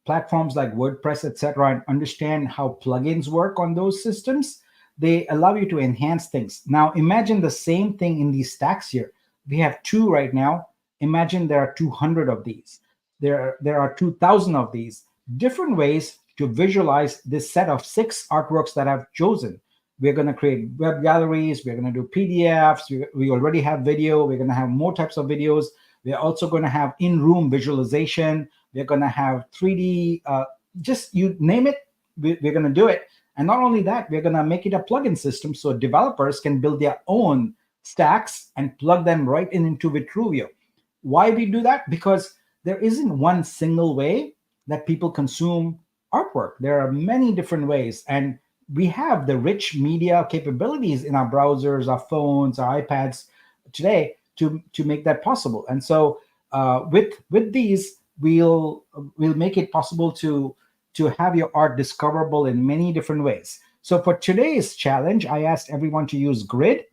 platforms like WordPress, etc., and understand how plugins work on those systems, they allow you to enhance things. Now, imagine the same thing in these stacks here. We have 2 right now. Imagine there are 200 of these. There are 2,000 of these. Different ways to visualize this set of 6 artworks that I've chosen. We're going to create web galleries. We're going to do PDFs. We already have video. We're going to have more types of videos. We're also going to have in-room visualization. We're going to have 3D, just you name it, we're going to do it. And not only that, we're going to make it a plugin system so developers can build their own stacks and plug them right into Vitruvio. Why we do that? Because there isn't one single way that people consume artwork. There are many different ways. And we have the rich media capabilities in our browsers, our phones, our iPads today to make that possible. And so with these, we'll make it possible to have your art discoverable in many different ways. So for today's challenge, I asked everyone to use grid,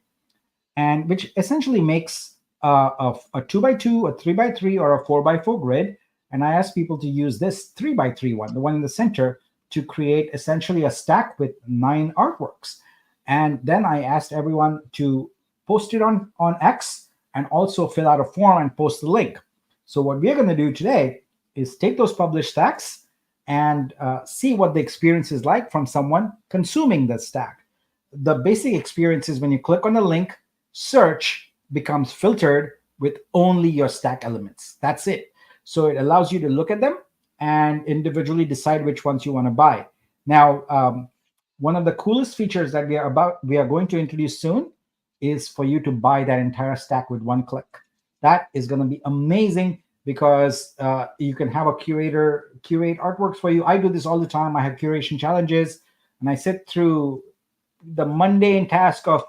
and which essentially makes a 2x2, a 3x3, or a 4x4 grid. And I asked people to use this 3x3 one, the one in the center, to create essentially a stack with 9 artworks. And then I asked everyone to post it on X and also fill out a form and post the link. So what we're going to do today is take those published stacks and see what the experience is like from someone consuming the stack. The basic experience is when you click on the link, search becomes filtered with only your stack elements. That's it. So it allows you to look at them and individually decide which ones you want to buy. Now, one of the coolest features that we are going to introduce soon is for you to buy that entire stack with one click. That is going to be amazing because you can have a curator curate artworks for you. I do this all the time. I have curation challenges, and I sit through the mundane task of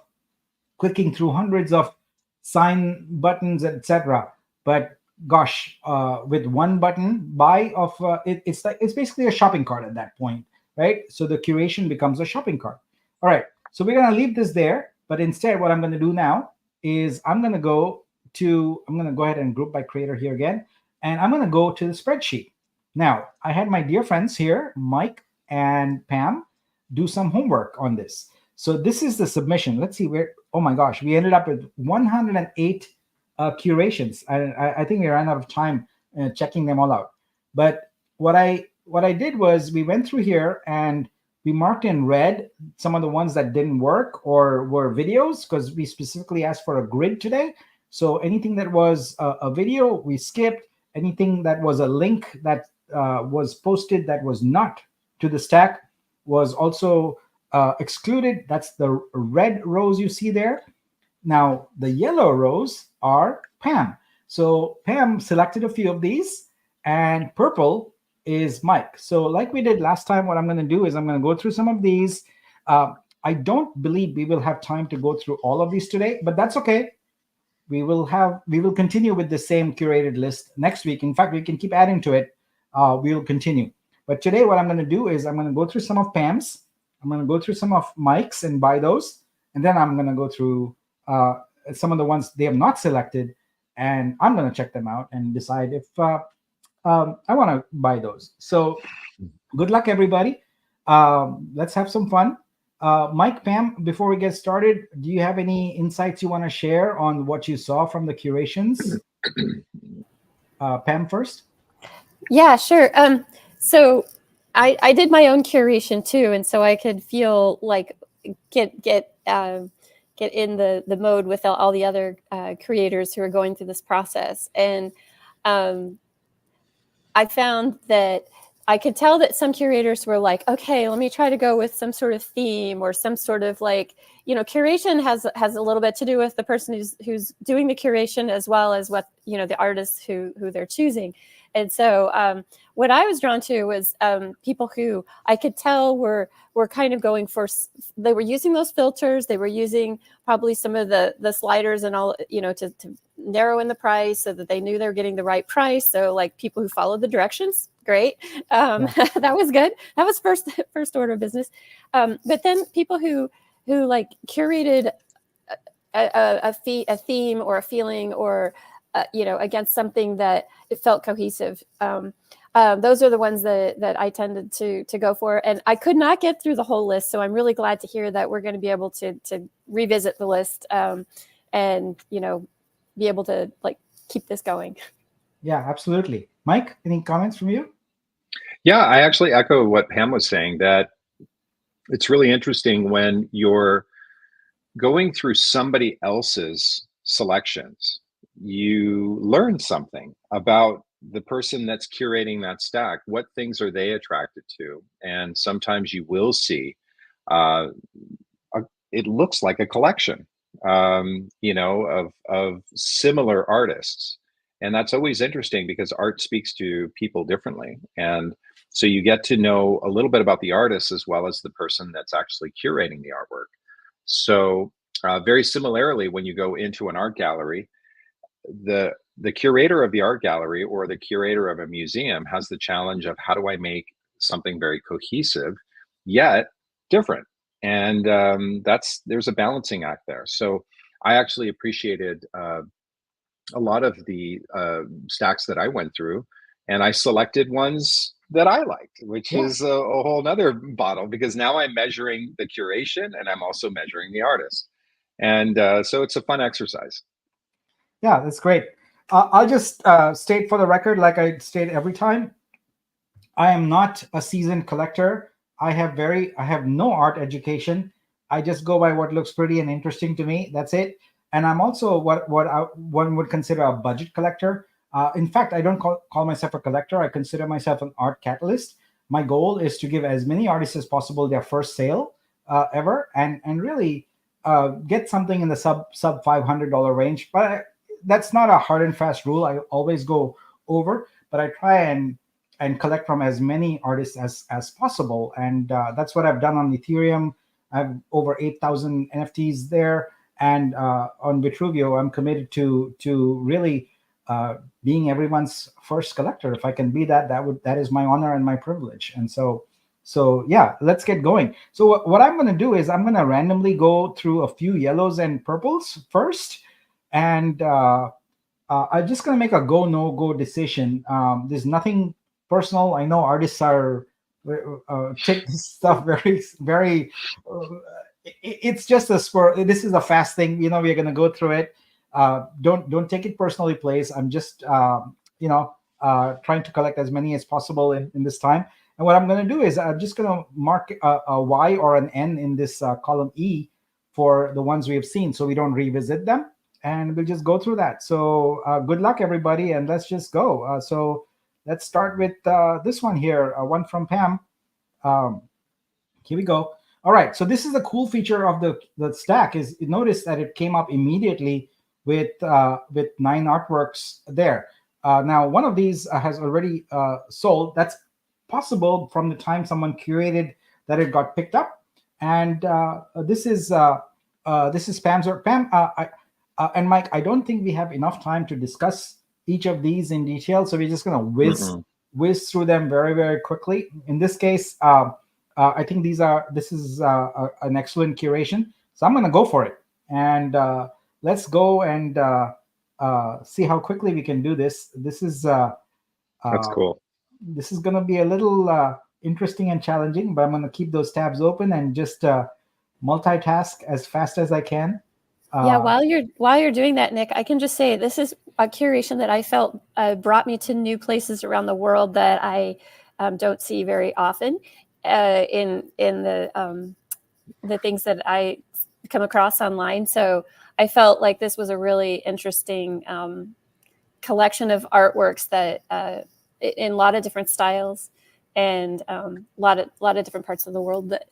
clicking through hundreds of sign buttons, etc. But gosh, with one button buy of it's basically a shopping cart at that point, right? So the curation becomes a shopping cart. All right, so we're gonna leave this there, but instead what I'm gonna do now is I'm gonna go ahead and group by creator here again, and I'm gonna go to the spreadsheet. Now, I had my dear friends here, Mike and Pam, do some homework on this. So this is the submission. Let's see where, oh my gosh, we ended up with 108 curations. I think we ran out of time checking them all out. But what I did was we went through here and we marked in red some of the ones that didn't work or were videos, because we specifically asked for a grid today. So anything that was a video, we skipped. Anything that was a link that was posted that was not to the stack was also excluded. That's the red rows you see there. Now, the yellow rows are Pam. So Pam selected a few of these, and purple is Mike. So like we did last time, what I'm going to do is I'm going to go through some of these. I don't believe we will have time to go through all of these today, but that's okay. We will continue with the same curated list next week. In fact, we can keep adding to it. We will continue. But today, what I'm going to do is I'm going to go through some of Pam's. I'm going to go through some of Mike's and buy those. And then I'm going to go through some of the ones they have not selected. And I'm going to check them out and decide if I want to buy those. So good luck, everybody. Let's have some fun. Mike, Pam, before we get started, do you have any insights you want to share on what you saw from the curations? Pam first. Yeah, sure. So I did my own curation too, and so I could feel like get in the mode with all the other creators who are going through this process. And I found that I could tell that some curators were like, okay, let me try to go with some sort of theme or some sort of like, curation has a little bit to do with the person who's doing the curation as well as what, the artists who they're choosing. And so what I was drawn to was people who I could tell were kind of going for, they were using those filters. They were using probably some of the sliders and all, to narrow in the price so that they knew they were getting the right price. So like people who followed the directions, great. That was good. That was first order of business. But then people who like curated a theme or a feeling or against something that it felt cohesive. those are the ones that I tended to go for. And I could not get through the whole list, so I'm really glad to hear that we're going to be able to revisit the list, and be able to like keep this going. Yeah, absolutely. Mike, any comments from you? Yeah, I actually echo what Pam was saying, that it's really interesting when you're going through somebody else's selections, you learn something about the person that's curating that stack. What things are they attracted to? And sometimes you will see uh, it looks like a collection, of similar artists. And that's always interesting because art speaks to people differently. And so you get to know a little bit about the artist as well as the person that's actually curating the artwork. So very similarly, when you go into an art gallery, the curator of the art gallery or the curator of a museum has the challenge of, how do I make something very cohesive yet different? And there's a balancing act there. So I actually appreciated a lot of the stacks that I went through, and I selected ones that I liked, which is a whole nother bottle, because now I'm measuring the curation and I'm also measuring the artist. And so it's a fun exercise. Yeah, that's great. I'll just state for the record, like I state every time, I am not a seasoned collector. I have no art education. I just go by what looks pretty and interesting to me. That's it. And I'm also what one would consider a budget collector. In fact, I don't call myself a collector. I consider myself an art catalyst. My goal is to give as many artists as possible their first sale ever, and really get something in the sub $500 range. But that's not a hard and fast rule. I always go over, but I try and collect from as many artists as possible. And that's what I've done on Ethereum. I have over 8,000 NFTs there. And on Vitruvio, I'm committed to really being everyone's first collector. If I can be that, that is my honor and my privilege. And so yeah, let's get going. So what I'm going to do is I'm going to randomly go through a few yellows and purples first. And I'm just going to make a go, no go decision. There's nothing personal. I know artists are take this stuff very, very. It's just a spur. This is a fast thing. We're going to go through it. Don't take it personally, please. I'm just trying to collect as many as possible in this time. And what I'm going to do is I'm just going to mark a Y or an N in this column E for the ones we have seen, so we don't revisit them. And we'll just go through that. So good luck, everybody, and let's just go. So let's start with this one here, one from Pam. Here we go. All right, so this is the cool feature of the stack. Is you notice that it came up immediately with 9 artworks there. Now, one of these has already sold. That's possible from the time someone curated that it got picked up. And this is Pam's work. Pam, and Mike, I don't think we have enough time to discuss each of these in detail, so we're just going to whiz through them very, very quickly. In this case, I think this is an excellent curation, so I'm going to go for it. And let's go and see how quickly we can do this. This is that's cool. This is going to be a little interesting and challenging, but I'm going to keep those tabs open and just multitask as fast as I can. Yeah, while you're doing that, Nick, I can just say this is a curation that I felt brought me to new places around the world that I don't see very often in the things that I come across online. So I felt like this was a really interesting collection of artworks that in a lot of different styles and a lot of different parts of the world that,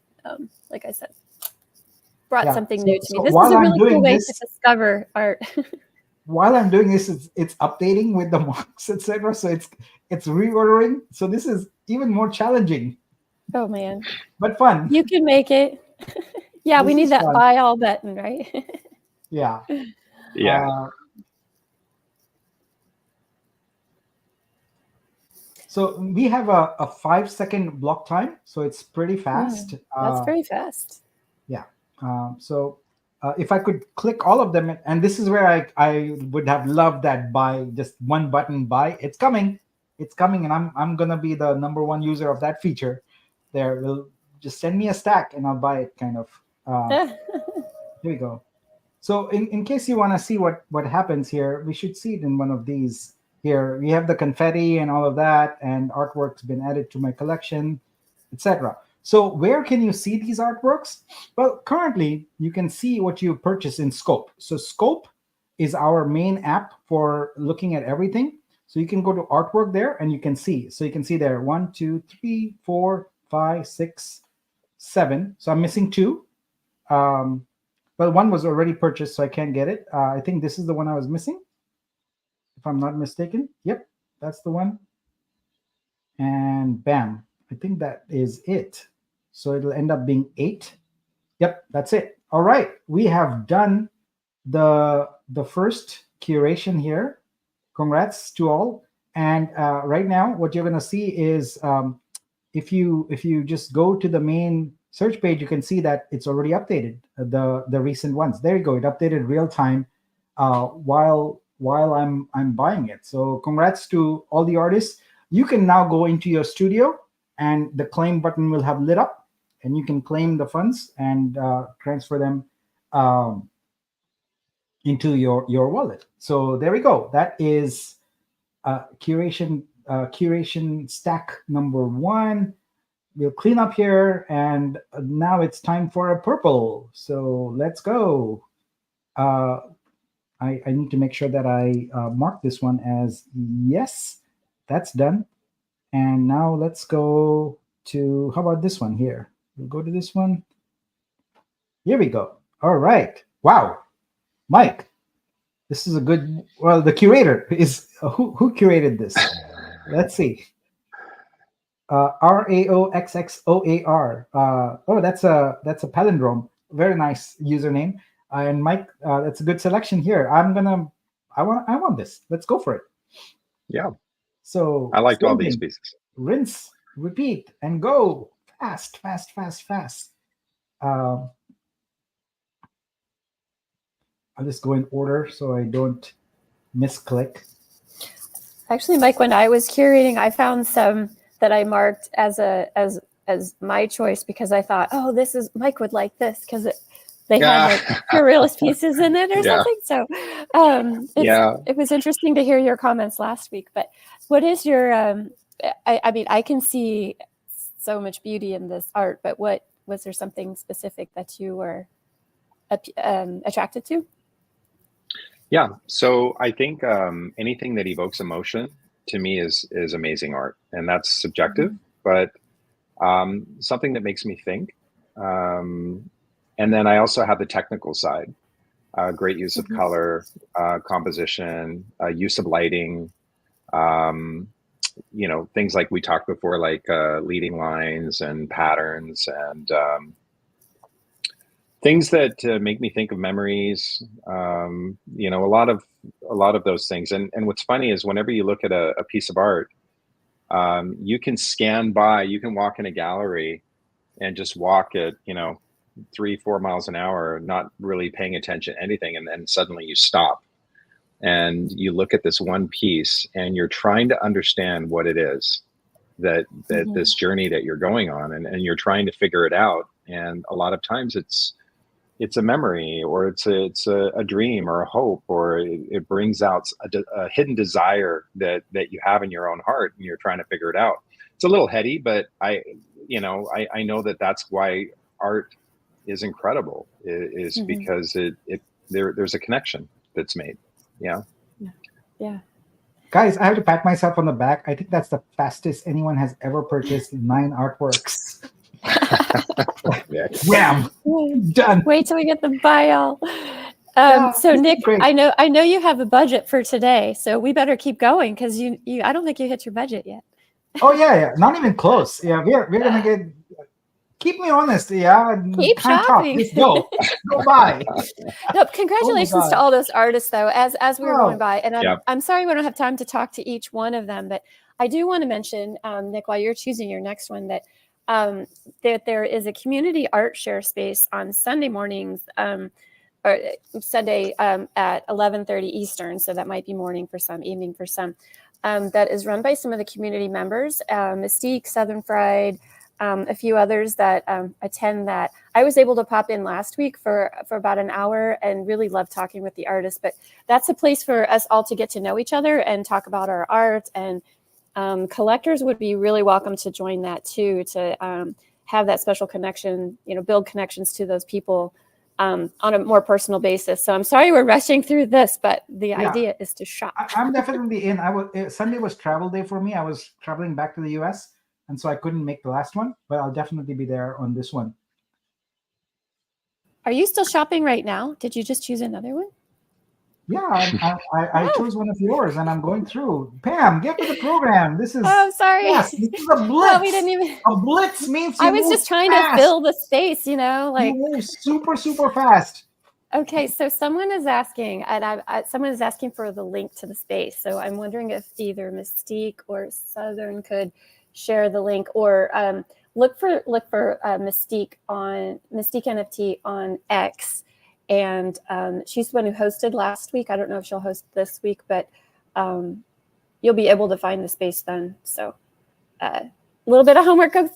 like I said, brought something new to me. This is a really cool way to discover art. While I'm doing this, it's updating with the marks, etc. So it's reordering. So this is even more challenging. Oh man! But fun. You can make it. Yeah, we need that fun. Buy all button, right? Yeah. Yeah. So we have a 5-second block time, so it's pretty fast. That's very fast. Yeah. So if I could click all of them, and this is where I would have loved that buy, just one button buy. It's coming. It's coming, and I'm gonna be the number one user of that feature. There, will just send me a stack, and I'll buy it. Kind of. Here we go. So in case you want to see what happens here, we should see it in one of these. Here we have the confetti and all of that, and artwork's been added to my collection, etc. So where can you see these artworks? Well, currently you can see what you purchase in Scope. So Scope is our main app for looking at everything. So you can go to artwork there and you can see. So you can see there 1, 2, 3, 4, 5, 6, 7. So I'm missing 2. Well, one was already purchased, so I can't get it. I think this is the one I was missing, if I'm not mistaken. Yep, that's the one. And bam, I think that is it. So it'll end up being 8. Yep, that's it. All right, we have done the first curation here. Congrats to all. And right now, what you're going to see is if you just go to the main search page, you can see that it's already updated the recent ones. There you go. It updated real time while I'm buying it. So congrats to all the artists. You can now go into your studio, and the claim button will have lit up, and you can claim the funds and transfer them into your wallet. So there we go. That is curation stack number 1. We'll clean up here, and now it's time for a purple. So let's go. I need to make sure that I mark this one as yes. That's done. And now let's go to, how about this one here? We'll go to this one. Here we go. All right. Wow. Mike, this is a good, well, the curator is, who curated this? Let's see. RAOXXOAR. Oh, that's a palindrome. Very nice username. And Mike, that's a good selection here. I want this. Let's go for it. Yeah. So I liked all these pieces. Rinse, repeat, and go. Fast, fast, fast, fast. I'll just go in order so I don't misclick. Actually, Mike, when I was curating, I found some that I marked as my choice because I thought, oh, this is Mike would like this because they had like surrealist pieces in it or something. So it was interesting to hear your comments last week. But what is your? I mean, I can see so much beauty in this art, but was there something specific that you were attracted to? Yeah, so I think anything that evokes emotion to me is amazing art, and that's subjective, but something that makes me think. And then I also have the technical side, great use of color, composition, use of lighting, things like we talked before, like leading lines and patterns and things that make me think of memories, a lot of those things. And what's funny is whenever you look at a piece of art, you can scan by, you can walk in a gallery and just walk at, 3-4 miles an hour, not really paying attention to anything. And then suddenly you stop and you look at this one piece and you're trying to understand what it is that this journey that you're going on, and you're trying to figure it out. And a lot of times it's a memory, or it's a dream or a hope, or it brings out a hidden desire that you have in your own heart, and you're trying to figure it out. It's a little heady, but I know that that's why art is incredible, is because there's a connection that's made. Yeah. Guys, I have to pat myself on the back. I think that's the fastest anyone has ever purchased 9 artworks. Wham! Done. Wait till we get the bio. So Nick, I know you have a budget for today, so we better keep going because you I don't think you hit your budget yet. Oh yeah, not even close. Yeah, we're gonna get. Keep me honest, yeah. Keep shopping. Just go by. No, congratulations to all those artists, though. As we were going by, and I'm sorry we don't have time to talk to each one of them, but I do want to mention, Nick, while you're choosing your next one, that there is a community art share space on Sunday mornings, or Sunday at 11:30 Eastern. So that might be morning for some, evening for some. that is run by some of the community members, Mystique, Southern Fried, a few others that attend that. I was able to pop in last week for about an hour and really love talking with the artists. But that's a place for us all to get to know each other and talk about our art. And collectors would be really welcome to join that too, to have that special connection, build connections to those people on a more personal basis. So I'm sorry we're rushing through this, but the idea is to shop. I'm definitely in. Sunday was travel day for me. I was traveling back to the US, and so I couldn't make the last one, but I'll definitely be there on this one. Are you still shopping right now? Did you just choose another one? Yeah, I chose one of yours, and I'm going through. Pam, get with the program. This is. Oh, sorry. Yes, this is a blitz. Oh, we didn't even. A blitz means you I was just trying to fill the space, like. You move super fast. Okay, so someone is asking, and someone is asking for the link to the space. So I'm wondering if either Mystique or Southern could share the link, or look for Mystique NFT on X. And she's the one who hosted last week. I don't know if she'll host this week, but you'll be able to find the space then. So a little bit of homework, go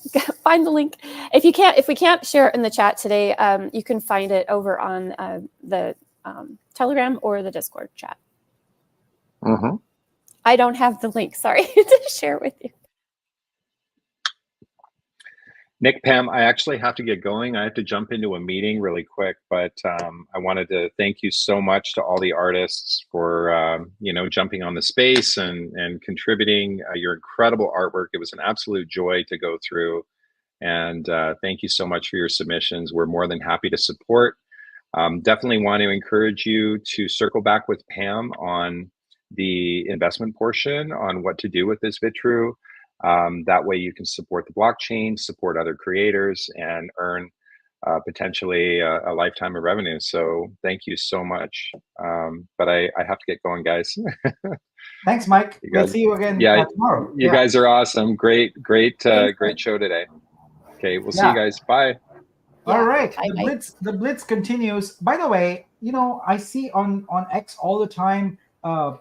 find the link. If we can't share it in the chat today, you can find it over on the Telegram or the Discord chat. Mm-hmm. I don't have the link, sorry, to share with you. Nick, Pam, I actually have to get going. I have to jump into a meeting really quick, but I wanted to thank you so much to all the artists for jumping on the space and contributing your incredible artwork. It was an absolute joy to go through, and thank you so much for your submissions. We're more than happy to support. Definitely want to encourage you to circle back with Pam on the investment portion on what to do with this Vitru. That way you can support the blockchain, support other creators, and earn potentially a lifetime of revenue. So thank you so much. But I have to get going, guys. Thanks, Mike. We'll see you again tomorrow. You guys are awesome. Great show today. Okay, we'll see you guys. Bye. All right. The Blitz continues. By the way, I see on X all the time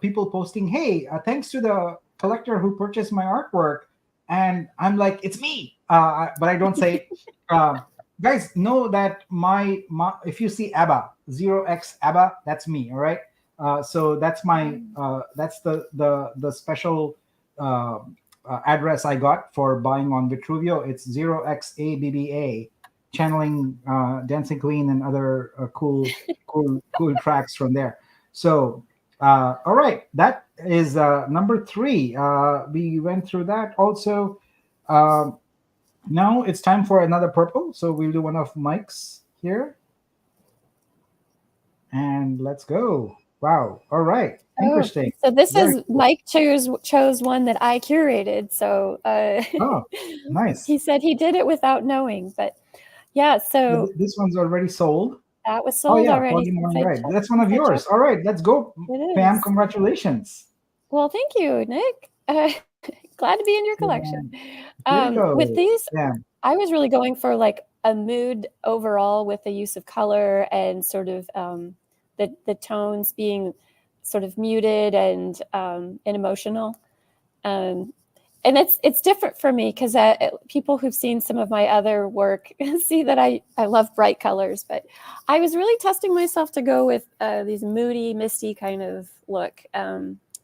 people posting, hey, thanks to the collector who purchased my artwork. And I'm like, it's me. But I don't say, guys, know that my if you see ABBA, 0x ABBA, that's me. All right. So that's my that's the special address I got for buying on Vitruvio. It's 0xABBA, channeling Dancing Queen and other cool tracks from there. So all right, that is number 3. We went through that also. Now it's time for another purple. So we'll do one of Mike's here. And let's go. Wow. All right. Interesting. So this is Mike chose one that I curated. So oh, nice. He said he did it without knowing, but yeah. So this one's already sold. That was sold already. Right. That's one of yours. All right, let's go. Pam, congratulations. Well, thank you, Nick. Glad to be in your collection. With these, I was really going for like a mood overall with the use of color and sort of the tones being sort of muted and emotional. And it's different for me because people who've seen some of my other work see that I love bright colors, but I was really testing myself to go with these moody, misty kind of look.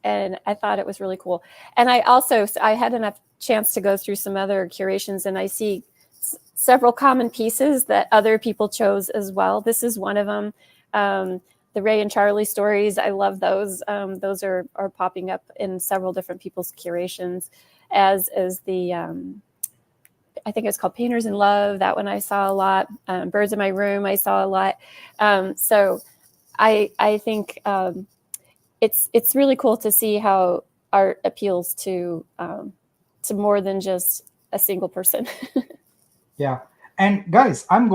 And I thought it was really cool. And I had enough chance to go through some other curations, and I see several common pieces that other people chose as well. This is one of them. The Ray and Charlie stories, I love those. Those are popping up in several different people's curations, as is the, I think it's called Painters in Love. That one I saw a lot. Birds in My Room, I saw a lot. So I think it's really cool to see how art appeals to more than just a single person. Yeah. And guys, I'm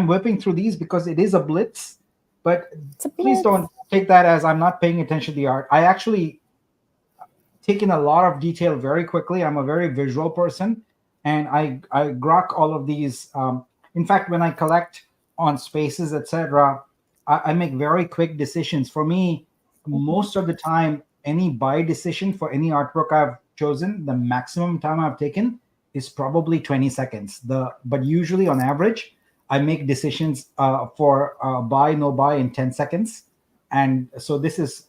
whipping through these because it is a blitz, but please don't take that as I'm not paying attention to the art. I actually take in a lot of detail very quickly. I'm a very visual person, and I grok all of these. In fact, when I collect on spaces, etc., I make very quick decisions. For me, most of the time, any buy decision for any artwork I've chosen, the maximum time I've taken is probably 20 seconds. But usually on average, I make decisions for buy, no buy in 10 seconds. And so this is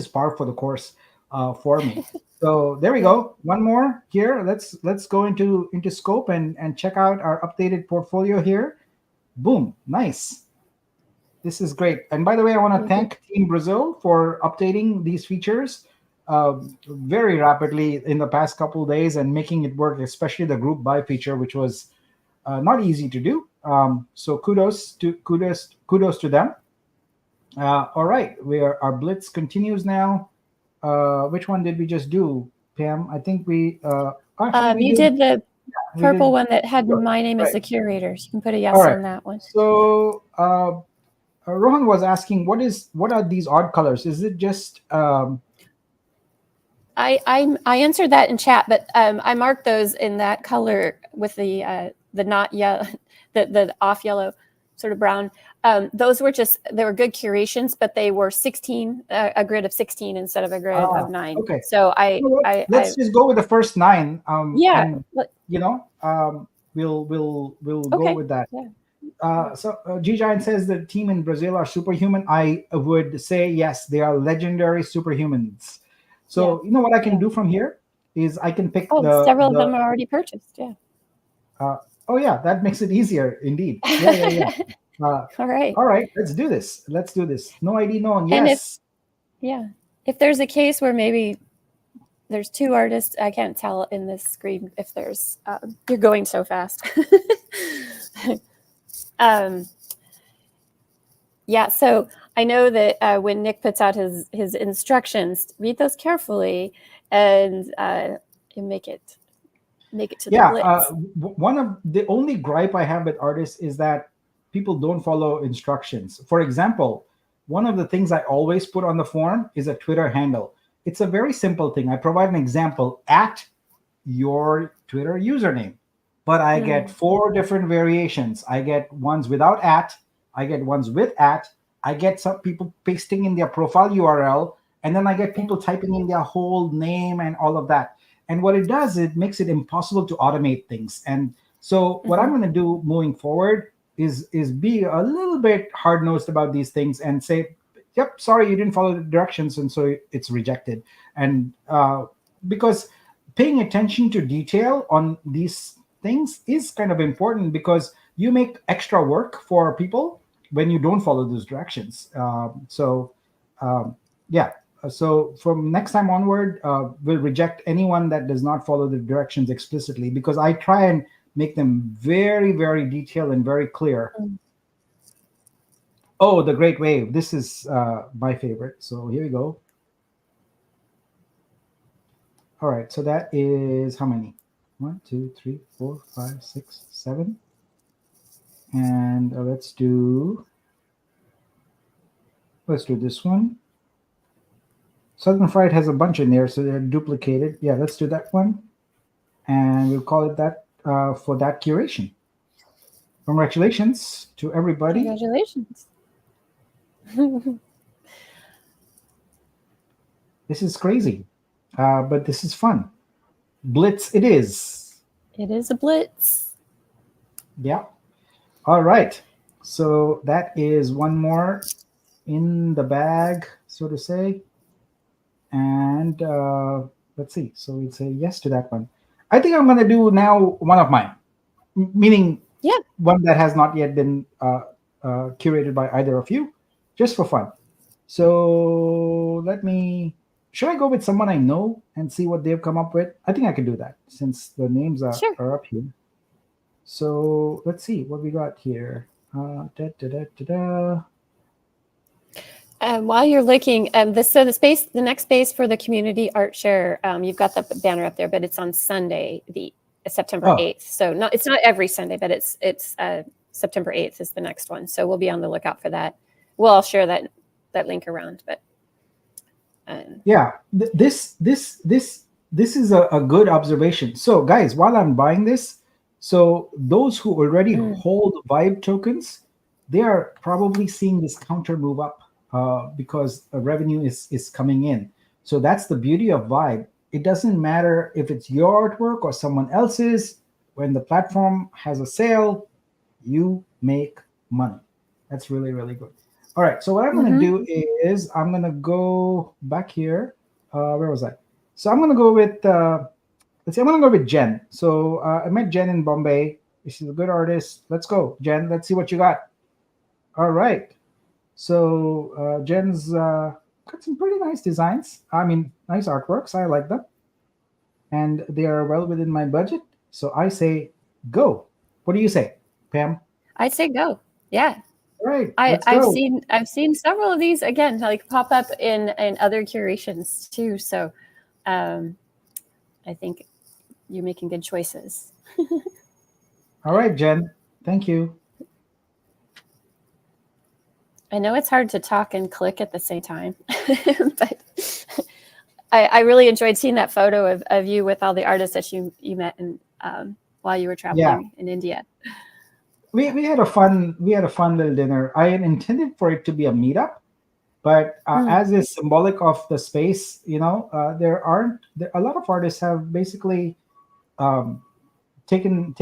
par for the course for me. So there we go. One more here. Let's go into scope and check out our updated portfolio here. Boom. Nice. This is great. And by the way, I want to thank Team Brazil for updating these features very rapidly in the past couple of days and making it work, especially the group buy feature, which was not easy to do. So kudos to them. All right, our Blitz continues now. Which one did we just do, Pam? I think we you did the purple one that had my name as the curator. So you can put a yes on that one. So Rohan was asking, what are these odd colors? Is it just I answered that in chat, but I marked those in that color with the not yellow, the off yellow, sort of brown. Those were they were good curations, but they were 16, a grid of 16 instead of a grid of 9. Okay. So let's just go with the first 9. Yeah. And, we'll go with that. Yeah. So G Giant says the team in Brazil are superhuman. I would say yes, they are legendary superhumans. So you know what I can do from here is I can pick several of them are already purchased. Yeah. Oh yeah, that makes it easier indeed. Yeah. All right. Let's do this. No ID known. Yes. If there's a case where maybe there's 2 artists, I can't tell in this screen if there's. You're going so fast. So I know that when Nick puts out his instructions, read those carefully and make it to the Blitz. One of the only gripe I have with artists is that people don't follow instructions. For example, one of the things I always put on the form is a Twitter handle. It's a very simple thing. I provide an example at your Twitter username, but I get 4 different variations. I get ones without at, I get ones with at, I get some people pasting in their profile URL, and then I get people typing in their whole name and all of that. And what it does, it makes it impossible to automate things. And so what I'm going to do moving forward is be a little bit hard-nosed about these things and say, yep, sorry, you didn't follow the directions, and so it's rejected. And because paying attention to detail on these things is kind of important, because you make extra work for people when you don't follow those directions. So from next time onward, we'll reject anyone that does not follow the directions explicitly, because I try and make them very, very detailed and very clear. Oh, the Great Wave. This is my favorite. So here we go. All right. So that is how many? 1, 2, 3, 4, 5, 6, 7. And let's do this one. Southern Fried has a bunch in there, so they're duplicated. Yeah, let's do that one. And we'll call it that for that curation. Congratulations to everybody. Congratulations. This is crazy, but this is fun. Blitz it is. It is a Blitz. Yeah. All right. So that is one more in the bag, so to say. And let's see. So we'd say yes to that one. I think I'm going to do now one of mine, meaning one that has not yet been curated by either of you, just for fun. So should I go with someone I know and see what they've come up with? I think I can do that since the names are up here. So let's see what we got here. While you're looking, the next space for the community art share, you've got the banner up there, but it's on Sunday, the September 8th. So it's not every Sunday, but it's September 8th is the next one. So we'll be on the lookout for that. We'll all share that link around. But this is a good observation. So guys, while I'm buying this, so those who already hold Vibe tokens, they are probably seeing this counter move up. Because revenue is coming in. So that's the beauty of Vibe. It doesn't matter if it's your artwork or someone else's. When the platform has a sale, you make money. That's really, really good. All right. So what I'm going to Mm-hmm. do is I'm going to go back here. Where was I? So I'm going to go with, let's see, I'm going to go with Jen. So I met Jen in Bombay. She's a good artist. Let's go, Jen. Let's see what you got. All right. So Jen's got some pretty nice designs. I mean, nice artworks. I like them, and they are well within my budget. So I say go. What do you say, Pam? I'd say go. Yeah. All right, I, let's I've go. seen I've seen several of these again, like pop up in other curations too. So um, I think you're making good choices. All right, Jen. Thank you. I know it's hard to talk and click at the same time, but I really enjoyed seeing that photo of you with all the artists that you met while you were Yeah, traveling in India. we had a fun little dinner. I had intended for it to be a meetup, but Mm, as is symbolic of the space, a lot of artists have basically um, taken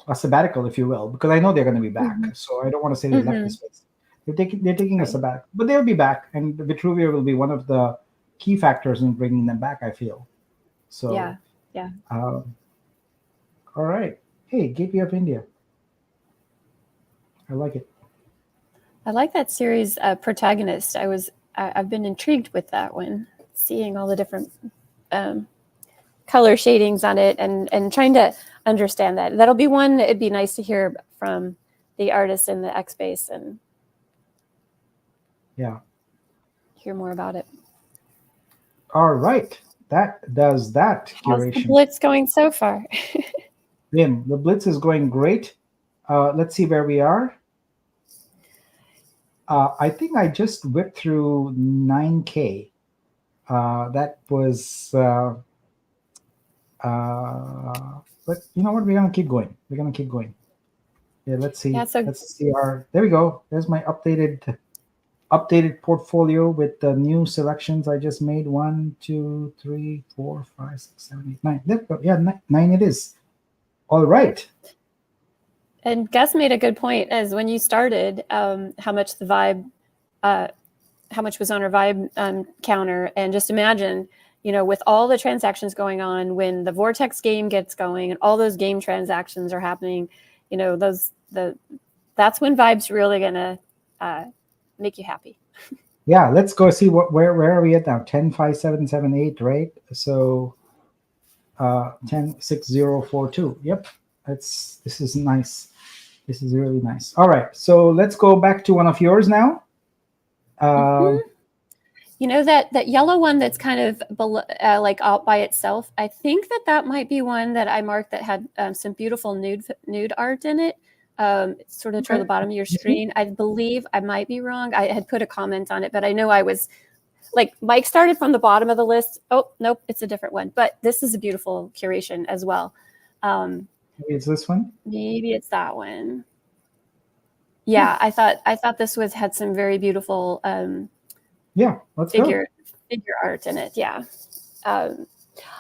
a sabbatical, if you will, because I know they're going to be back. mhm, So I don't want to say they left the mhm, space. They're taking a right. sabbatical, but they'll be back, and Vitruvia will be one of the key factors in bringing them back. I feel so. Yeah. Yeah. Um, all right. Hey, Gateway of India. I like it. I like that series protagonist. I've been intrigued with that one, seeing all the different um, color shadings on it and trying to understand that. That'll be one. It'd be nice to hear from the artist in the X Base and Yeah. hear more about it. All right. That does that How's the curation. Blitz going so far? Lim, the Blitz is going great. Let's see where we are. I think I just whipped through 9K. That was, but you know what? We're gonna keep going. We're gonna keep going. Yeah, let's Yeah, see. so Let's see our. There we go. There's my updated portfolio with the new selections I just made. 1, 2, 3, 4, 5, 6, 7, 8, 9. There we go. Yeah, nine it is. All right. and Gus made a good point as when you started, how much the vibe, uh, how much was on our vibe counter, and just imagine, with all the transactions going on, when the Vortex game gets going and all those game transactions are happening, that's when vibe's really gonna uh, make you happy. Yeah, let's go see where are we at now? 10, 5, 7, 7, 8, right? So 10, 6, 0, 4, 2. Yep. This is nice. This is really nice. All right. So let's go back to one of yours now. Mm-hmm. Um, That yellow one that's kind of like out by itself. I think that might be one that I marked that had some beautiful nude art in it. Sort of toward the okay. bottom of your You see? screen. I believe I might be wrong. I had put a comment on it, but I know I was like Mike started from the bottom of the list. Oh nope, it's a different one. But this is a beautiful curation as well. Maybe it's this one. Maybe it's that one. Yeah, I thought this had some very beautiful Yeah, let's go. figure art in it. Yeah. Um,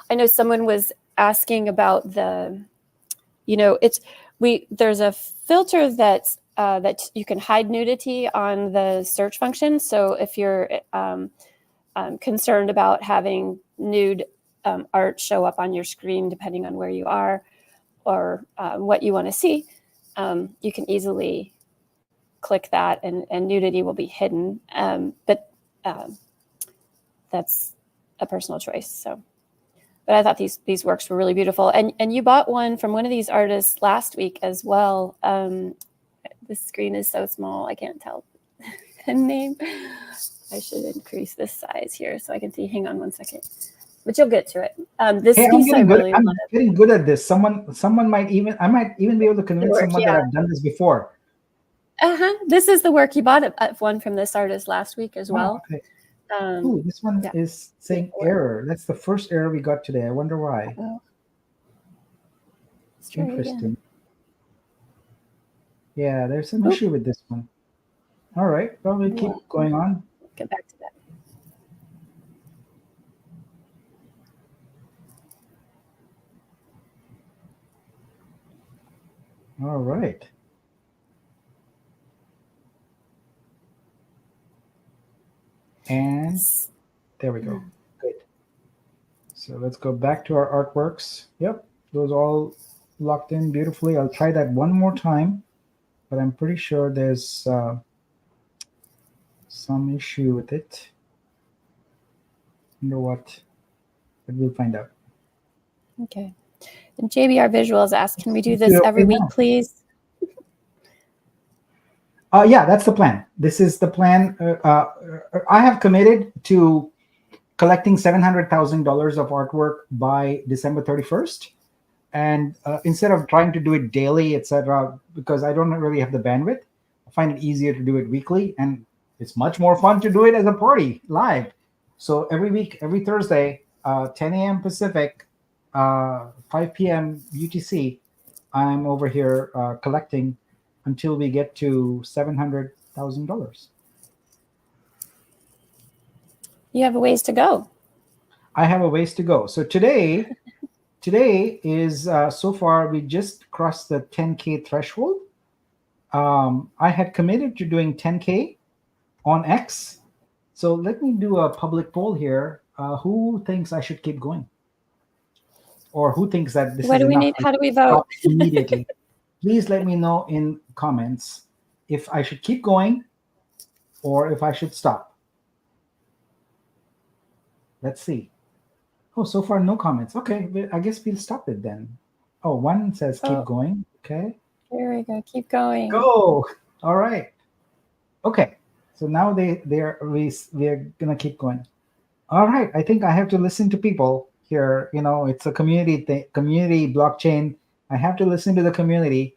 I know someone was asking about there's a filter that you can hide nudity on the search function. So if you're concerned about having nude art show up on your screen, depending on where you are or what you want to see, you can easily click that and nudity will be hidden. But um, that's a personal choice. So, but I thought these works were really beautiful. And you bought one from one of these artists last week as well. The screen is so small, I can't tell the name. I should increase this size here so I can see. Hang on one second. But you'll get to it. This Hey, piece I really I'm love. getting good at this. I might even be able to convince Work, someone that yeah. I've done this before. This is the work you bought one from this artist last week as Wow. well. Okay. Ooh, this one Yeah. is saying error. That's the first error we got today. I wonder why. Oh. Let's try it Interesting. again. Yeah, there's an issue with this one. All right. Well, we'll keep going on. Get back to that. All right. And there we go. Good. So let's go back to our artworks. Yep, those all locked in beautifully. I'll try that one more time, but I'm pretty sure there's some issue with it. Wonder what? But we'll find out. Okay. And JBR Visuals asked, can we do Is this it every okay week, now? please? Yeah, that's the plan. This is the plan. I have committed to collecting $700,000 of artwork by December 31st. And instead of trying to do it daily, etc., because I don't really have the bandwidth, I find it easier to do it weekly, and it's much more fun to do it as a party live. So every week, every Thursday, 10 a.m. Pacific, 5 p.m. UTC, I'm over here collecting until we get to $700,000. You have a ways to go. I have a ways to go. So today is so far we just crossed the 10K threshold. I had committed to doing 10K on X. So let me do a public poll here. Who thinks I should keep going? Or who thinks that this What is do we enough? need? How do we vote? Immediately. Please let me know in comments if I should keep going or if I should stop. Let's see. Oh, so far no comments. Okay, I guess we'll stop it then. Oh, one says keep Oh. going. Okay. Here we go. Keep going. Go. All right. Okay. So now we're gonna keep going. All right. I think I have to listen to people here. You know, it's a community thing, community blockchain. I have to listen to the community,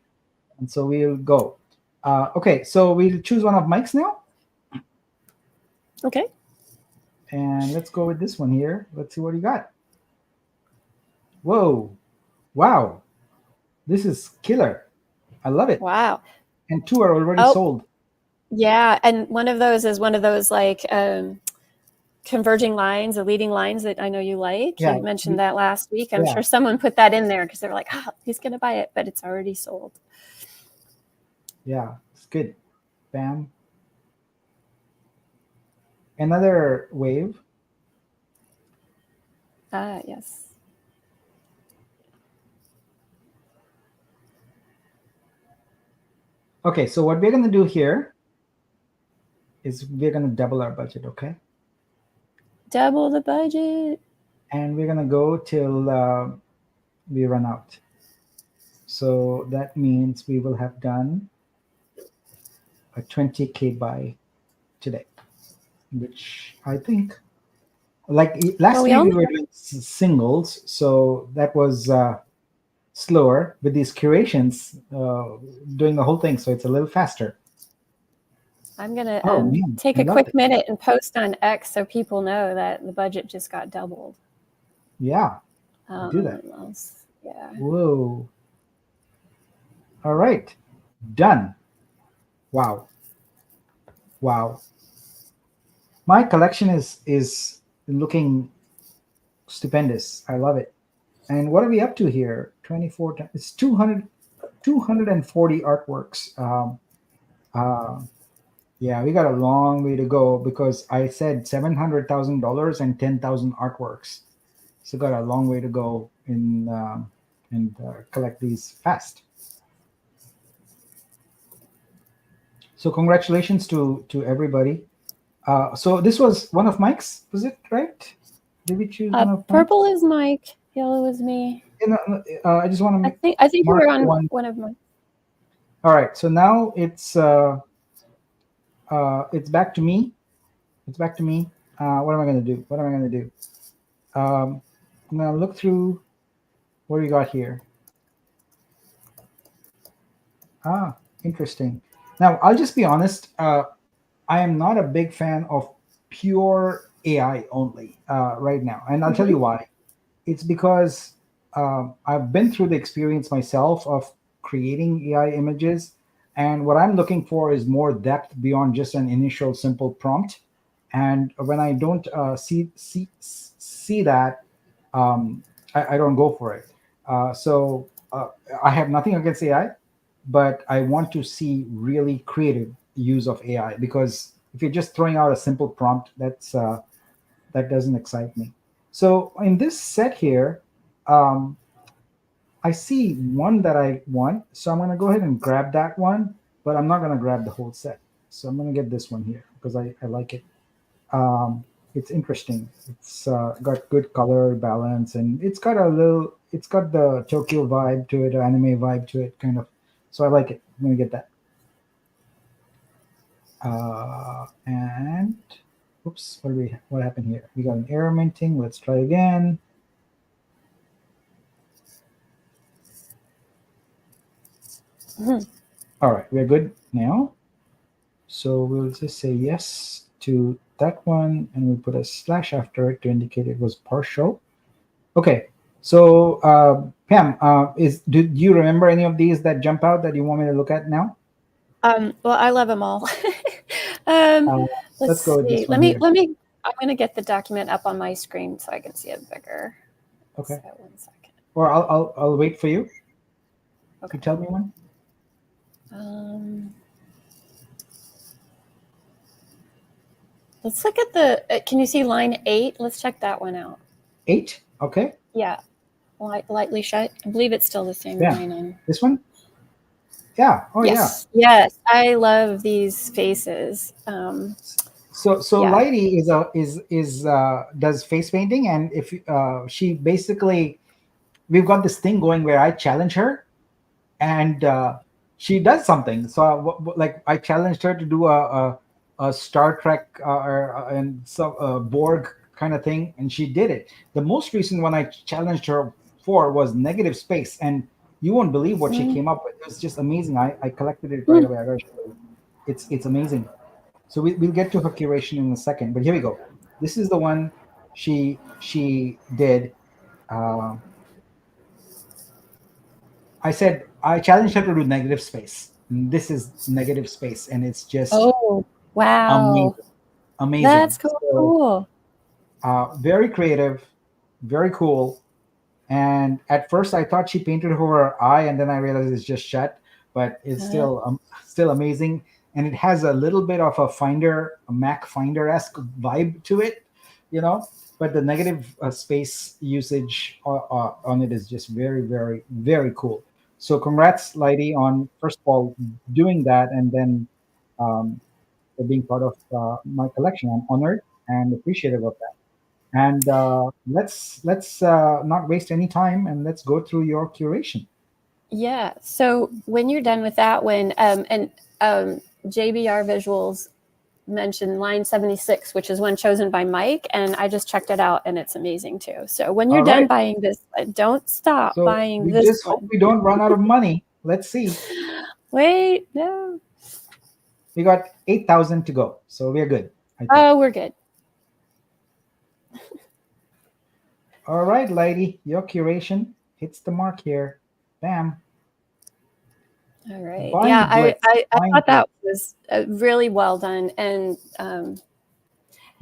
and so we'll go. Okay. So we'll choose one of Mike's now, Okay. and let's go with this one here. Let's see what you got. Whoa! Wow! This is killer. I love it. Wow. And two are already Oh. sold. Yeah. And one of those is one of those like converging lines, the leading lines that I know you like. Yeah. You mentioned that last week. I'm Yeah. sure someone put that in there because they were like, oh, he's going to buy it, but it's already sold. Yeah, it's good. Bam. Another wave. Yes. Okay, so what we're going to do here is we're going to double our budget, okay? Double the budget. And we're going to go till we run out. So that means we will have done a 20K buy today, which I think, like last week we were doing singles, so that was slower with these curations doing the whole thing, so it's a little faster. I'm going to take a quick minute and post on X so people know that the budget just got doubled. Yeah, do that. Yeah. Whoa. All right, done. Wow. Wow. My collection is looking stupendous. I love it. And what are we up to here? 24 times. It's 240 artworks. Yeah, we got a long way to go because I said $700,000 and 10,000 artworks. So got a long way to go in and collect these fast. So congratulations to everybody. So this was one of Mike's, was it right? Did we choose one of purple is Mike, yellow is me. I just want to. I think we're on one of mine. All right, so now it's back to me. It's back to me. What am I going to do? What am I going to do? I'm going to look through what we got here. Interesting. Now, I'll just be honest. I am not a big fan of pure AI only right now. And I'll tell you why. It's because I've been through the experience myself of creating AI images. And what I'm looking for is more depth beyond just an initial simple prompt. And when I don't see that, I don't go for it. So I have nothing against AI. but I want to see really creative use of AI, because if you're just throwing out a simple prompt, that doesn't excite me. So in this set here, um, I see one that I want, so I'm going to go ahead and grab that one, but I'm not going to grab the whole set. So I'm going to get this one here because I like it. It's interesting. It's got good color balance, and it's got the Tokyo vibe to it, anime vibe to it, kind of. So I like it. I'm going to get that. And oops, what happened here? We got an error minting. Let's try again. All right, we're good now. So we'll just say yes to that one, and we'll put a slash after it to indicate it was partial. Okay. So Pam, do you remember any of these that jump out that you want me to look at now? Well, I love them all. Let's Let's go with this see. one here. I'm going to get the document up on my screen so I can see it bigger. Okay. So 1 second. Or I'll wait for you. Okay. You tell me one. Let's look at the. Can you see line 8? Let's check that one out. 8. Okay. Yeah. Lightly shut. I believe it's still the same Yeah. line. And This one. Yeah. Oh yes. Yeah. Yes. I love these faces. So yeah. Lighty does face painting, and if she basically, we've got this thing going where I challenge her, and she does something. So like I challenged her to do a Star Trek and some Borg kind of thing, and she did it. The most recent one I challenged her for was negative space, and you won't believe what she came up with. It was just amazing. I collected it right away. I gotta show you. It's amazing. So we'll get to her curation in a second, but here we go. This is the one she did. I said I challenged her to do negative space. And this is negative space, and it's just wow, amazing. That's cool. So, very creative, very cool. And at first, I thought she painted her eye, and then I realized it's just shut. But it's still amazing, and it has a little bit of a Mac Finder-esque vibe to it, you know. But the negative space usage on it is just very, very, very cool. So congrats, Lighty, on first of all doing that, and then for being part of my collection. I'm honored and appreciative of that. And let's not waste any time, and let's go through your curation. Yeah. So when you're done with that one, and JBR Visuals mentioned line 76, which is one chosen by Mike, and I just checked it out, and it's amazing too. So when you're done buying this, don't stop buying this. We just hope we don't run out of money. Let's see. Wait, no. We got 8,000 to go, so we're good. Oh, we're good. All right, lady, your curation hits the mark here. Bam. All right. Yeah, I thought that was really well done, and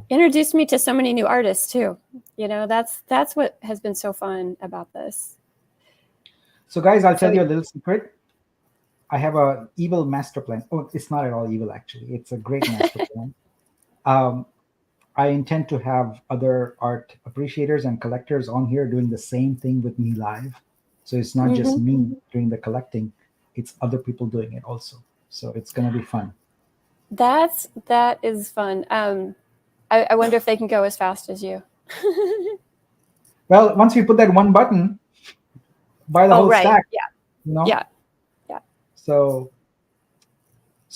introduced me to so many new artists too. You know, that's what has been so fun about this. So guys, I'll tell you a little secret. I have a evil master plan. Oh, it's not at all evil, actually. It's a great master plan. I intend to have other art appreciators and collectors on here doing the same thing with me live. So it's not just me doing the collecting, it's other people doing it also. So it's going to be fun. That is fun. I wonder if they can go as fast as you. Well, once we put that one button, buy the whole stack. Yeah. You know? Yeah. So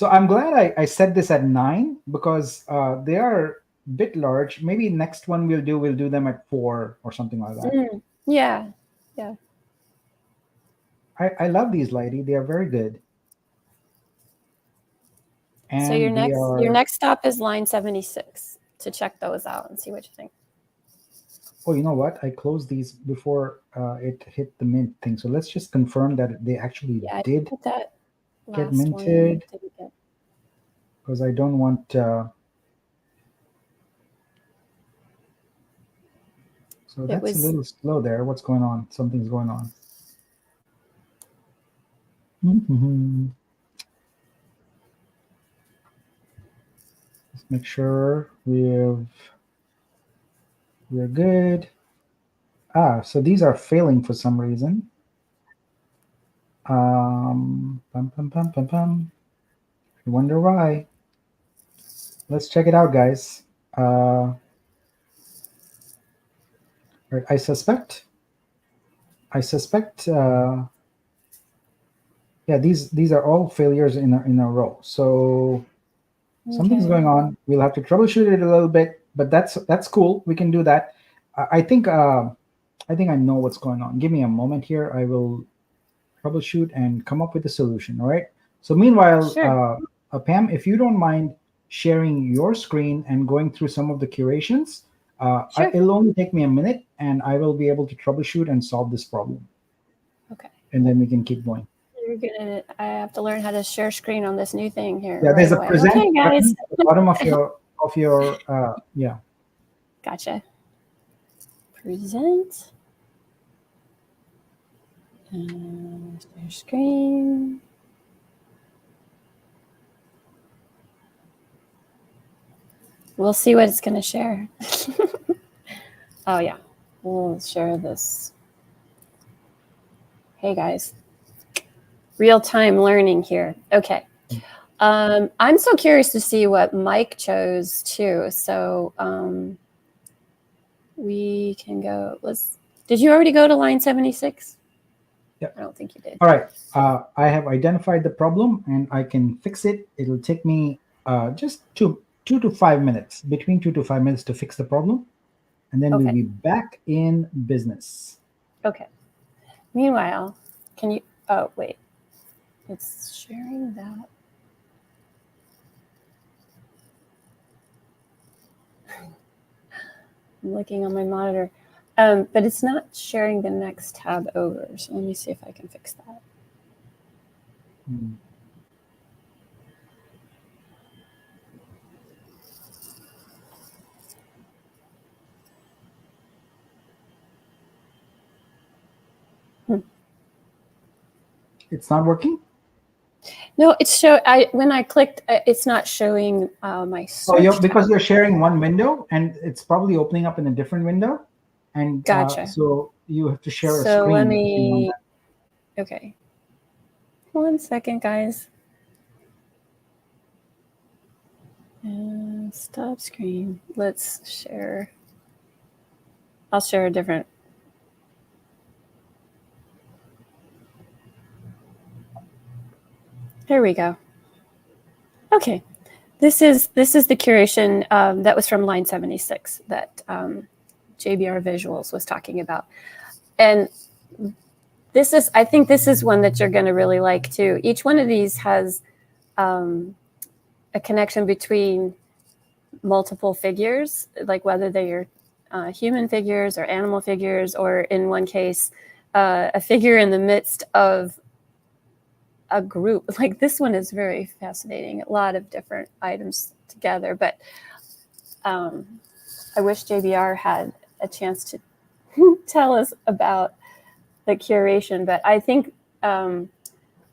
I'm glad I set this at 9 because they are a bit large. Maybe next one we'll do them at 4 or something like that. Yeah. I love these, lady. They are very good. And so your next stop is line 76 to check those out and see what you think. Oh, you know what? I closed these before it hit the mint thing. So let's just confirm that they actually did get minted. Because I don't want... So that's a little slow there. What's going on? Something's going on. Let's make sure we're good. So these are failing for some reason. Pum, pum, pum, pum, pum. I wonder why. Let's check it out, guys. Right, I suspect. Yeah, these are all failures in a row. So something's going on. We'll have to troubleshoot it a little bit, but that's cool. We can do that. I think I know what's going on. Give me a moment here. I will troubleshoot and come up with a solution. All right. So meanwhile, Sure. Pam, if you don't mind sharing your screen and going through some of the curations, Sure. it'll only take me a minute, and I will be able to troubleshoot and solve this problem. Okay. And then we can keep going. I have to learn how to share screen on this new thing here. Yeah, there's a away. present Okay, guys. button at the bottom of your yeah. Gotcha. Present. Share screen. We'll see what it's going to share. Oh, yeah. We'll share this. Hey, guys. Real-time learning here. Okay. I'm so curious to see what Mike chose, too. So we can go. Did you already go to line 76? Yeah. I don't think you did. All right. I have identified the problem, and I can fix it. It'll take me just 2 to 5 minutes, between 2 to 5 minutes to fix the problem. And then we'll be back in business. Okay. Meanwhile, can you, oh, wait. It's sharing that. I'm looking on my monitor. But it's not sharing the next tab over. So let me see if I can fix that. It's not working? No, when I clicked, it's not showing my search. Oh, because you're sharing one window, and it's probably opening up in a different window. And gotcha. So you have to share a screen. So let me, okay. 1 second, guys. And stop screen. Let's share. I'll share a different. There we go. Okay, this is the curation that was from line 76 that JBR Visuals was talking about, and I think this is one that you're going to really like too. Each one of these has a connection between multiple figures, like whether they are human figures or animal figures, or in one case, a figure in the midst of a group. Like this one is very fascinating. A lot of different items together, but I wish JBR had a chance to tell us about the curation, but I think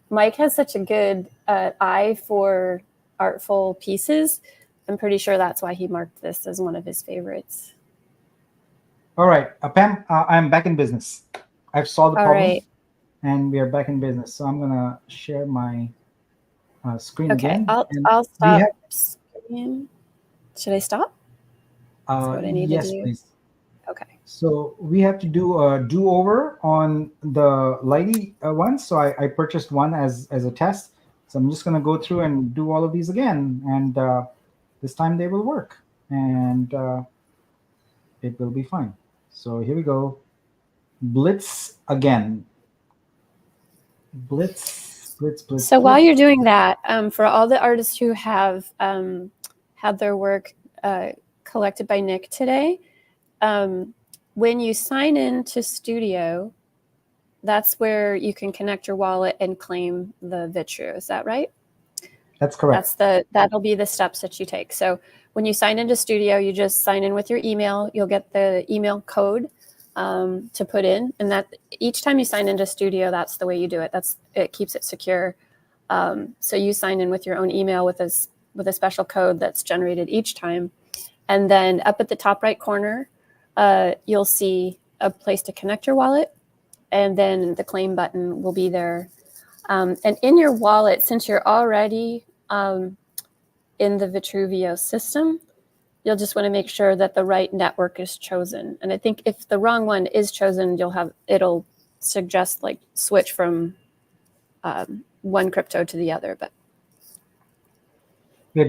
Mike has such a good eye for artful pieces. I'm pretty sure that's why he marked this as one of his favorites. All right, Pam, I'm back in business. I've solved the problem. Right. And we are back in business. So I'm gonna share my screen again. I'll stop screen. Should I stop? That's what I need yes, to do. please. Okay. So we have to do a do-over on the Lighty one. So I purchased one as a test. So I'm just gonna go through and do all of these again, and this time they will work, and it will be fine. So here we go. Blitz again. Blitz. So while you're doing that, for all the artists who have had their work collected by Nick today, when you sign in to Studio, that's where you can connect your wallet and claim the Vitru. Is that right? That's correct. That'll be the steps that you take. So when you sign into Studio, you just sign in with your email. You'll get the email code to put in, and that each time you sign into Studio, that's the way you do it. It keeps it secure. So you sign in with your own email with a special code that's generated each time, and then up at the top right corner, you'll see a place to connect your wallet, and then the claim button will be there. And in your wallet, since you're already in the Vitruvio system, you'll just want to make sure that the right network is chosen. And I think if the wrong one is chosen, it'll suggest like switch from one crypto to the other. But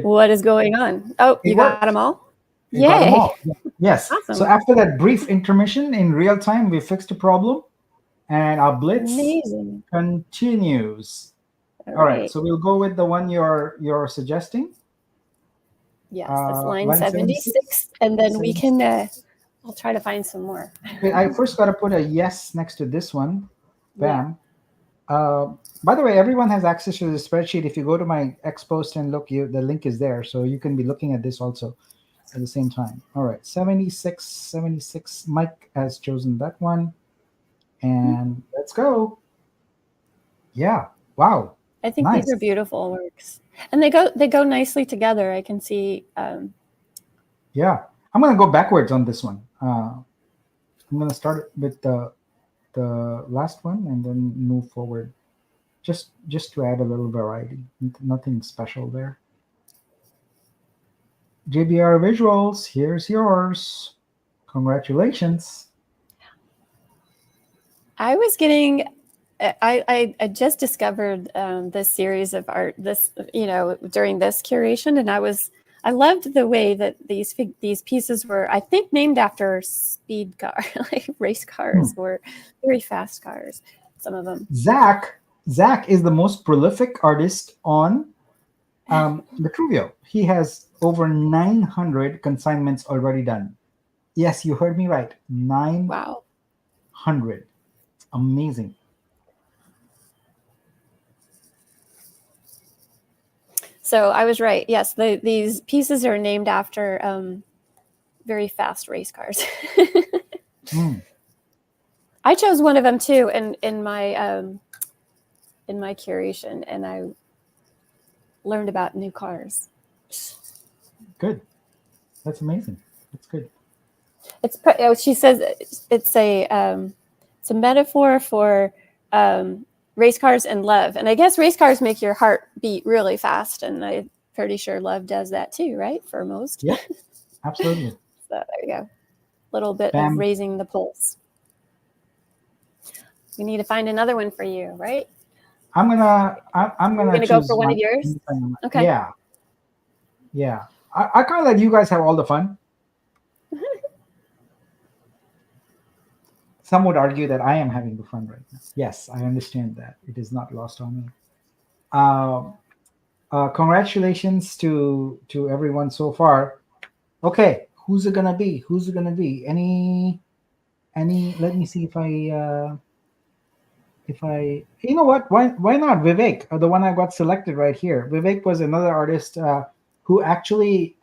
what is going on? Oh, you got them all? You got them Yay. all. Yes. Awesome. So after that brief intermission in real time, we fixed a problem, and our Blitz Amazing. continues. All right. So we'll go with the one you're suggesting. Yes, that's line 76. And then we can, I'll try to find some more. Okay, I first got to put a yes next to this one. Bam. Yeah. By the way, everyone has access to the spreadsheet. If you go to my X post and look, the link is there. So you can be looking at this also at the same time. All right, 76. Mike has chosen that one. And let's go. Yeah. Wow. I think these are beautiful works. And they go nicely together. I can see. Yeah, I'm gonna go backwards on this one. I'm gonna start with the last one and then move forward, just to add a little variety. Nothing special there. JBR Visuals, here's yours. Congratulations. I was getting. I just discovered this series of art during this curation, and I loved the way that these pieces were, I think, named after speed car, like race cars or very fast cars. Some of them. Zach is the most prolific artist on Vitruvio. He has over 900 consignments already done. Yes, you heard me right. 900. Wow. It's amazing. So I was right. Yes, these pieces are named after very fast race cars. I chose one of them too in my curation, and I learned about new cars. Good. That's amazing. That's good. She says it's a metaphor for race cars and love. And I guess race cars make your heart beat really fast. And I'm pretty sure love does that too, right? For most. Yeah, absolutely. So there you go. A little bit of raising the pulse. We need to find another one for you, right? I'm gonna go for one of yours. Okay. Yeah. I can't let you guys have all the fun. Some would argue that I am having the fun right now. Yes, I understand that. It is not lost on me. Congratulations to everyone so far. Okay, who's it gonna be? Any? Let me see if I. You know what? Why not Vivek? The one I got selected right here. Vivek was another artist who actually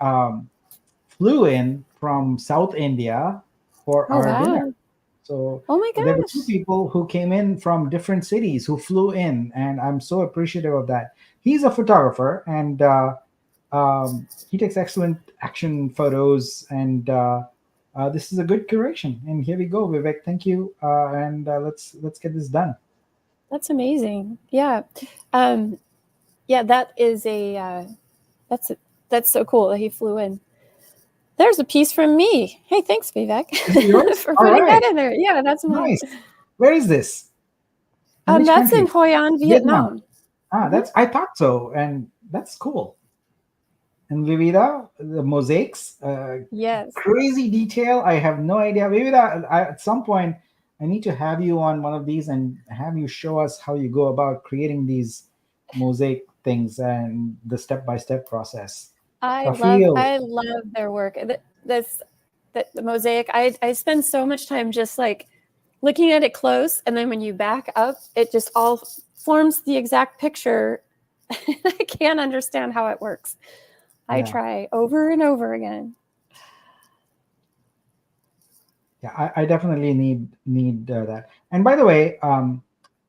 flew in from South India for our dinner. So there were two people who came in from different cities who flew in, and I'm so appreciative of that. He's a photographer, and he takes excellent action photos, and this is a good curation. And here we go, Vivek. Thank you, and let's get this done. That's amazing. Yeah, that is that's so cool that he flew in. There's a piece from me. Hey, thanks, Vivek, for putting that in there. Yeah, that's nice. Where is this? That's in Hoi An, Vietnam. I thought so, and that's cool. And Vivida, the mosaics. Yes. Crazy detail. I have no idea. Vivida, at some point, I need to have you on one of these and have you show us how you go about creating these mosaic things and the step-by-step process. I love their work. The mosaic. I spend so much time just like looking at it close, and then when you back up, it just all forms the exact picture. I can't understand how it works. I try over and over again. Yeah, I definitely need that. And by the way,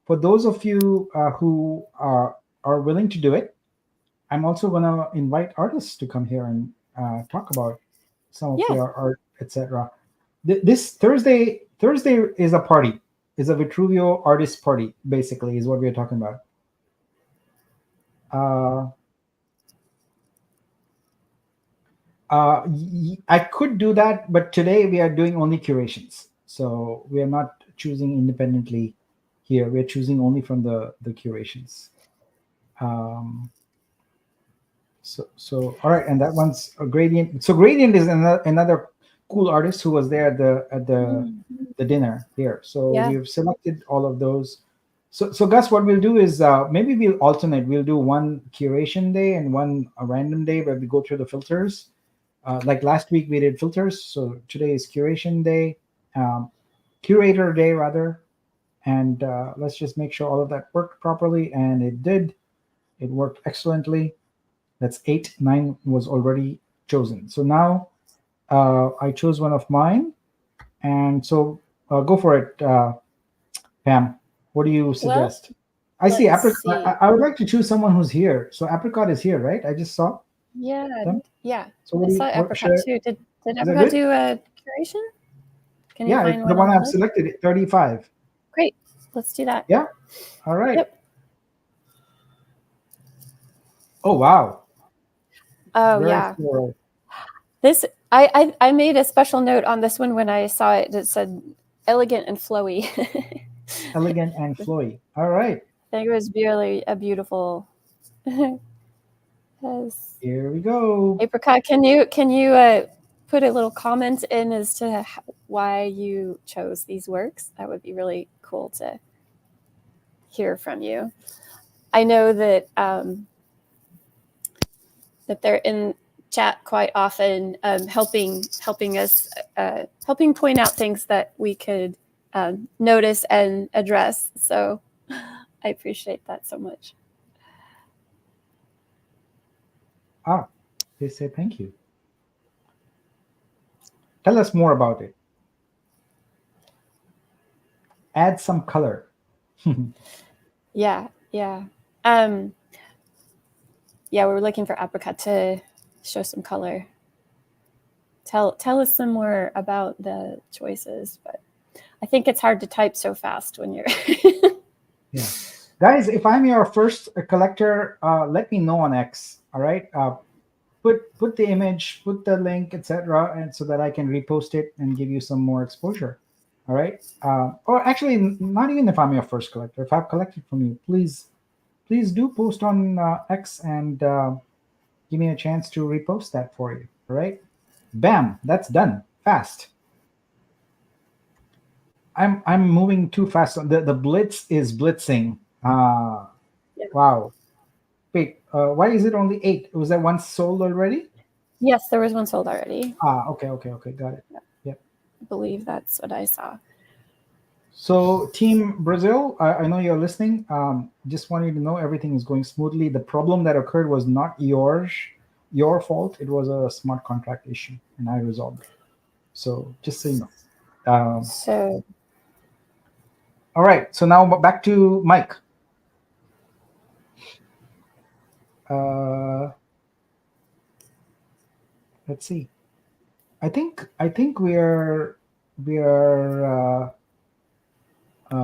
for those of you who are willing to do it, I'm also gonna invite artists to come here and talk about some of Yeah. their art, etc. This Thursday is a party, is a Vitruvio artist party. Basically, is what we're talking about. Uh, I could do that, but today we are doing only curations. So we are not choosing independently here. We're choosing only from the curations. Um, so all right, and that one's a Gradient. So Gradient is another cool artist who was there at the dinner here. So Yeah. we've selected all of those. So Gus, what we'll do is maybe we'll alternate. We'll do one curation day and one a random day where we go through the filters. Like last week we did filters, so today is curation day, curator day rather, and let's just make sure all of that worked properly, and it did. It worked excellently. That's 8. 9 was already chosen. So now I chose one of mine, and so go for it, Pam. What do you Well, suggest? I see let's apricot. see. I would like to choose someone who's here. So apricot is here, right? I just saw Yeah. them. Yeah. So I saw what Apricot should too. Did is that Apricot good? do a curation? Can you Yeah, find the one one on the I've list? selected, 35. Great. Let's do that. Yeah. All right. Yep. Oh wow. Oh Very yeah. floral. This I made a special note on this one when I saw it. It said elegant and flowy. Elegant and flowy. All right. I think it was really a beautiful. Yes. Here we go. Apricot, can you put a little comment in as to why you chose these works? That would be really cool to hear from you. I know that that they're in chat quite often, helping us, helping point out things that we could notice and address. So I appreciate that so much. Ah, they say thank you. Tell us more about it. Add some color. Yeah, yeah. Yeah, we were looking for Apricot to show some color. Tell us some more about the choices, but I think it's hard to type so fast when you're. Yeah, guys, if I'm your first collector, let me know on X. All right, put the image, put the link, etc., and so that I can repost it and give you some more exposure. All right, or actually, not even if I'm your first collector. If I've collected from you, please do post on X and give me a chance to repost that for you. All right, bam, that's done fast. I'm moving too fast. The Blitz is blitzing. Yeah. Wow. Wait, why is it only 8? Was that one sold already? Yes, there was one sold already. Okay, got it. Yep. I believe that's what I saw. So, Team Brazil, I know you're listening. Just want you to know everything is going smoothly. The problem that occurred was not your fault. It was a smart contract issue, and I resolved it. So, just so you know. So, all right. So now back to Mike. Let's see. I think we are I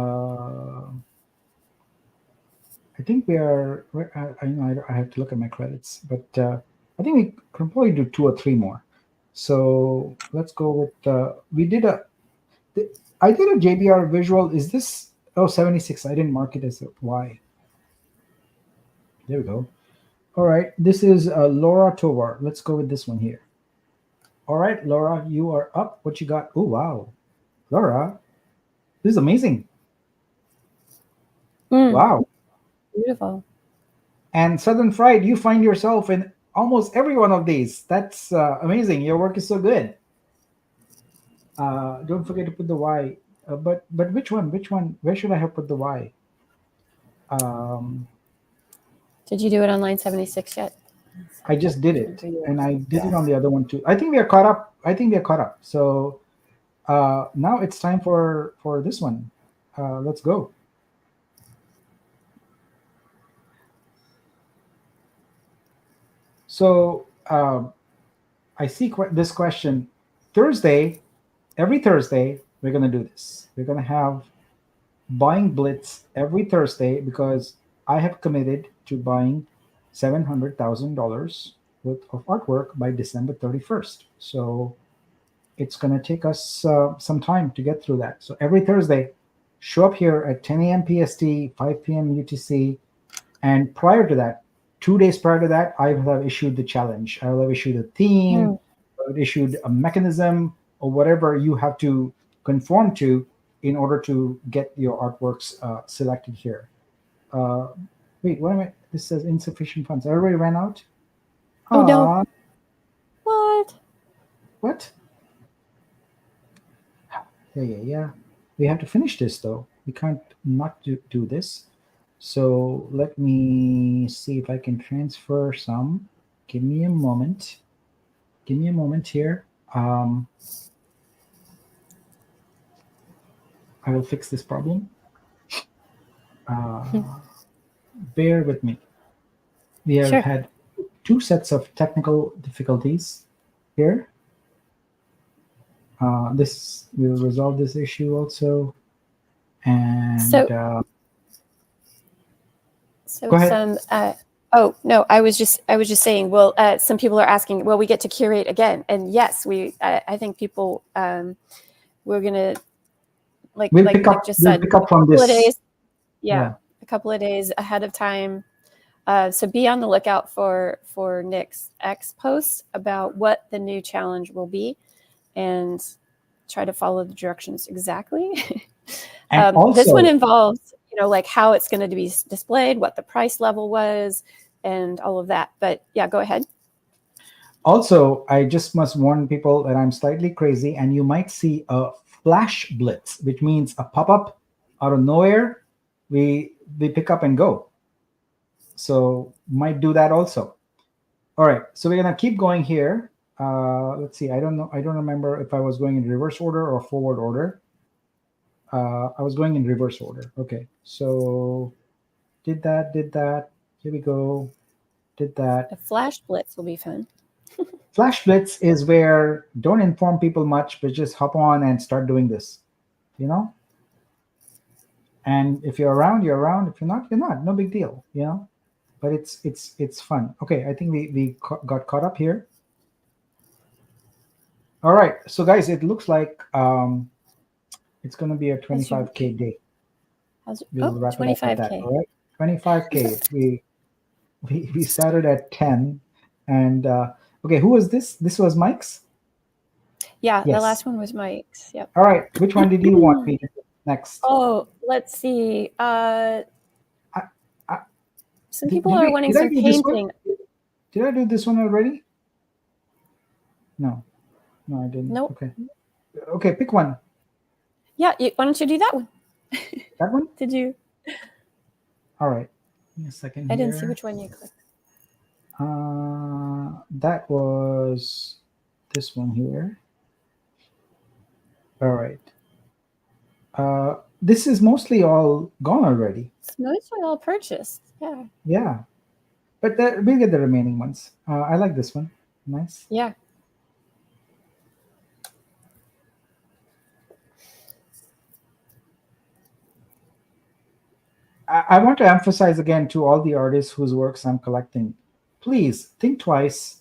think we are. I know I have to look at my credits, but I think we can probably do 2 or 3 more. So let's go with. I did a JBR visual. Is this 76? I didn't mark it as a Y. There we go. All right. This is Laura Tovar. Let's go with this one here. All right, Laura, you are up. What you got? Oh wow, Laura, this is amazing. Wow. Beautiful. And Southern Fried, you find yourself in almost every one of these. That's amazing. Your work is so good. Don't forget to put the Y. But which one? Which one? Where should I have put the Y? Did you do it on line 76 yet? I just did it, and I did it on the other one too. I think we are caught up. So Now it's time for this one. Let's go. So I see this question. Thursday, every Thursday, we're gonna do this. We're gonna have buying Blitz every Thursday because I have committed to buying $700,000 worth of artwork by December 31st. So it's going to take us some time to get through that. So every Thursday, show up here at 10 a.m. PST, 5 p.m. UTC. And prior to that, 2 days prior to that, I will have issued the challenge. I will have issued a theme, I will have issued a mechanism, or whatever you have to conform to in order to get your artworks selected here. Uh, wait, what am I? This says insufficient funds. I already ran out. Oh no! What? What? Yeah. We have to finish this though. We can't not do this. So let me see if I can transfer some. Give me a moment. Give me a moment here. I will fix this problem. Bear with me. We have had 2 sets of technical difficulties here. This will resolve this issue also. And so go ahead. Oh no, I was just saying. Well, some people are asking. Well, we get to curate again, and yes, I think people. We're gonna we'll pick up from this. Days, yeah, a couple of days ahead of time. So be on the lookout for Nick's X post about what the new challenge will be, and try to follow the directions exactly. And also, this one involves, like how it's going to be displayed, what the price level was, and all of that. But yeah, go ahead. Also, I just must warn people that I'm slightly crazy, and you might see a flash blitz, which means a pop-up out of nowhere. We pick up and go. So might do that also. All right, so we're gonna keep going here. Let's see. I don't know. I don't remember if I was going in reverse order or forward order. I was going in reverse order. Okay, so did that. Here we go. Did that. The flash blitz will be fun. Flash blitz is where don't inform people much, but just hop on and start doing this. And if you're around, you're around. If you're not, you're not. No big deal. But it's fun. Okay, I think we got caught up here. All right, so guys, it looks like it's going to be a 25K day. We'll wrap 25K. It up with that, all right, 25K. we started at 10, and okay, who was this? This was Mike's. Yeah, yes. The last one was Mike's. Yep. All right, which one did you want me to do next? Oh, let's see. Some people are wanting some painting. Did I do this one already? No, I didn't. Nope. Okay, pick one. Yeah, why don't you do that one? That one? Did you? All right. Give me a second. I didn't see which one you clicked. That was this one here. All right. This is mostly all gone already. It's mostly all purchased. Yeah. Yeah, but we'll get the remaining ones. I like this one. Nice. Yeah. I want to emphasize again to all the artists whose works I'm collecting, please think twice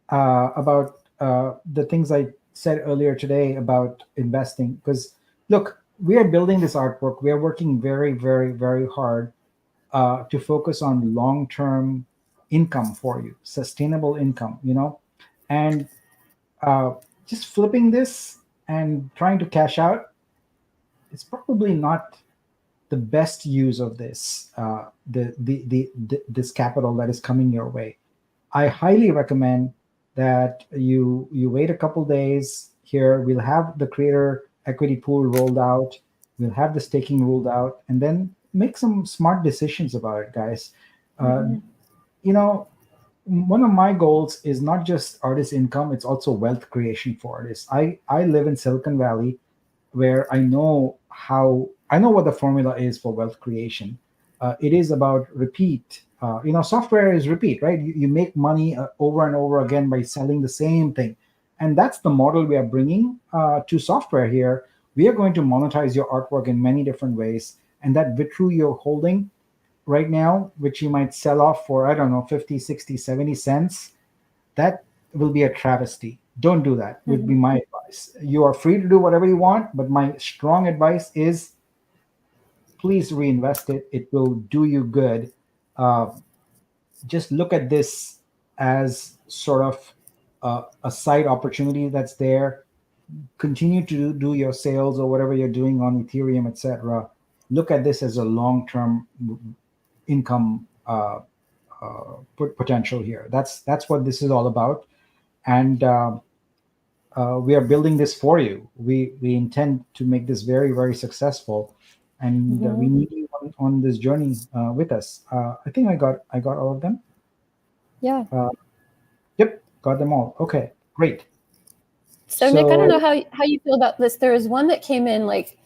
about the things I said earlier today about investing. Because look, we are building this artwork. We are working very, very, very hard to focus on long-term income for you, sustainable income, and just flipping this and trying to cash out, it's probably not the best use of this this capital that is coming your way. I highly recommend that you wait a couple days. Here we'll have the creator equity pool rolled out, we'll have the staking ruled out, and then make some smart decisions about it, guys. one of my goals is not just artist income, it's also wealth creation for artists. I live in Silicon Valley, where I know what the formula is for wealth creation. It is about repeat. Software is repeat, right? You make money over and over again by selling the same thing, and that's the model we are bringing to software here. We are going to monetize your artwork in many different ways, and that Vitru you're holding right now, which you might sell off for, I don't know, 50, 60, 70 cents, that will be a travesty. Don't do that, would be Mhm. my advice. You are free to do whatever you want, but my strong advice is please reinvest it. It will do you good. Uh, just look at this as sort of a side opportunity that's there. Continue to do your sales or whatever you're doing on Ethereum, etc. Look at this as a long-term income potential here. That's what this is all about, and we are building this for you. We intend to make this very, very successful, and we Mhm. need you on this journey with us. I think I got all of them. Yeah. Uh, yep, got them all. Okay, great. So Nick, I don't know So how you feel about this. There was one that came in like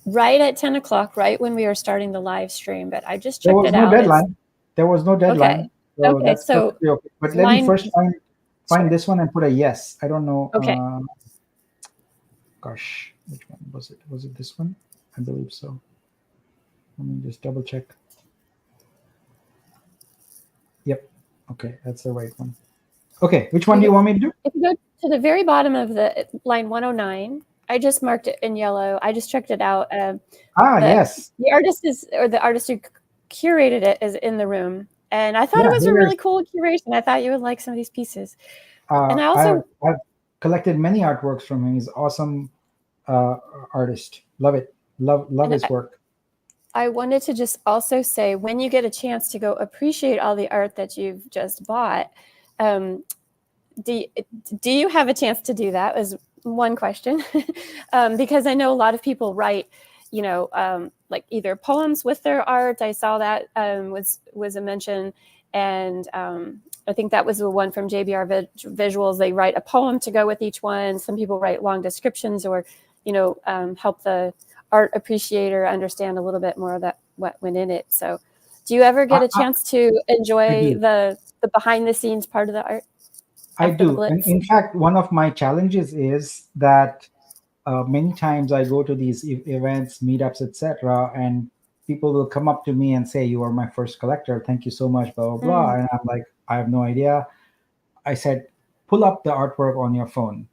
right at 10 o'clock, right when we were starting the live stream, but I just there checked was it no out. It's deadline. There was no okay. deadline, so Okay. that's So perfectly okay. But let me line, first find sure. this one and put a yes. I don't know. Okay. Gosh, which one was it? Was it this one? I believe so. Let me just double check. Yep. Okay, that's the right one. Okay, which one do you want me to do? If you go to the very bottom of the line 109, I just marked it in yellow. I just checked it out. The Yes. the artist is, or the artist who curated it is in the room, and I thought it Yeah, was a here's really cool curation. I thought you would like some of these pieces, and uh, I I've also I've collected many artworks from him. He's an awesome uh, artist. Love it. Love and his work. I wanted to just also say, when you get a chance to go appreciate all the art that you've just bought, um, do, do you have a chance to do that? Was one question. Because I know a lot of people write, like either poems with their art. I saw that was a mention, and I think that was the one from JBR Visuals. They write a poem to go with each one. Some people write long descriptions, or help the art appreciator understand a little bit more of that what went in it. So, do you ever I, get a I, chance to I enjoy do. the behind the scenes part of the art I after the do. And Blitz? in fact, one of my challenges is that many times I go to these events, meetups, etc., and people will come up to me and say, "You are my first collector. Thank you so much." Blah blah blah. Mm, And I'm like, I have no idea. I said, pull up the artwork on your phone.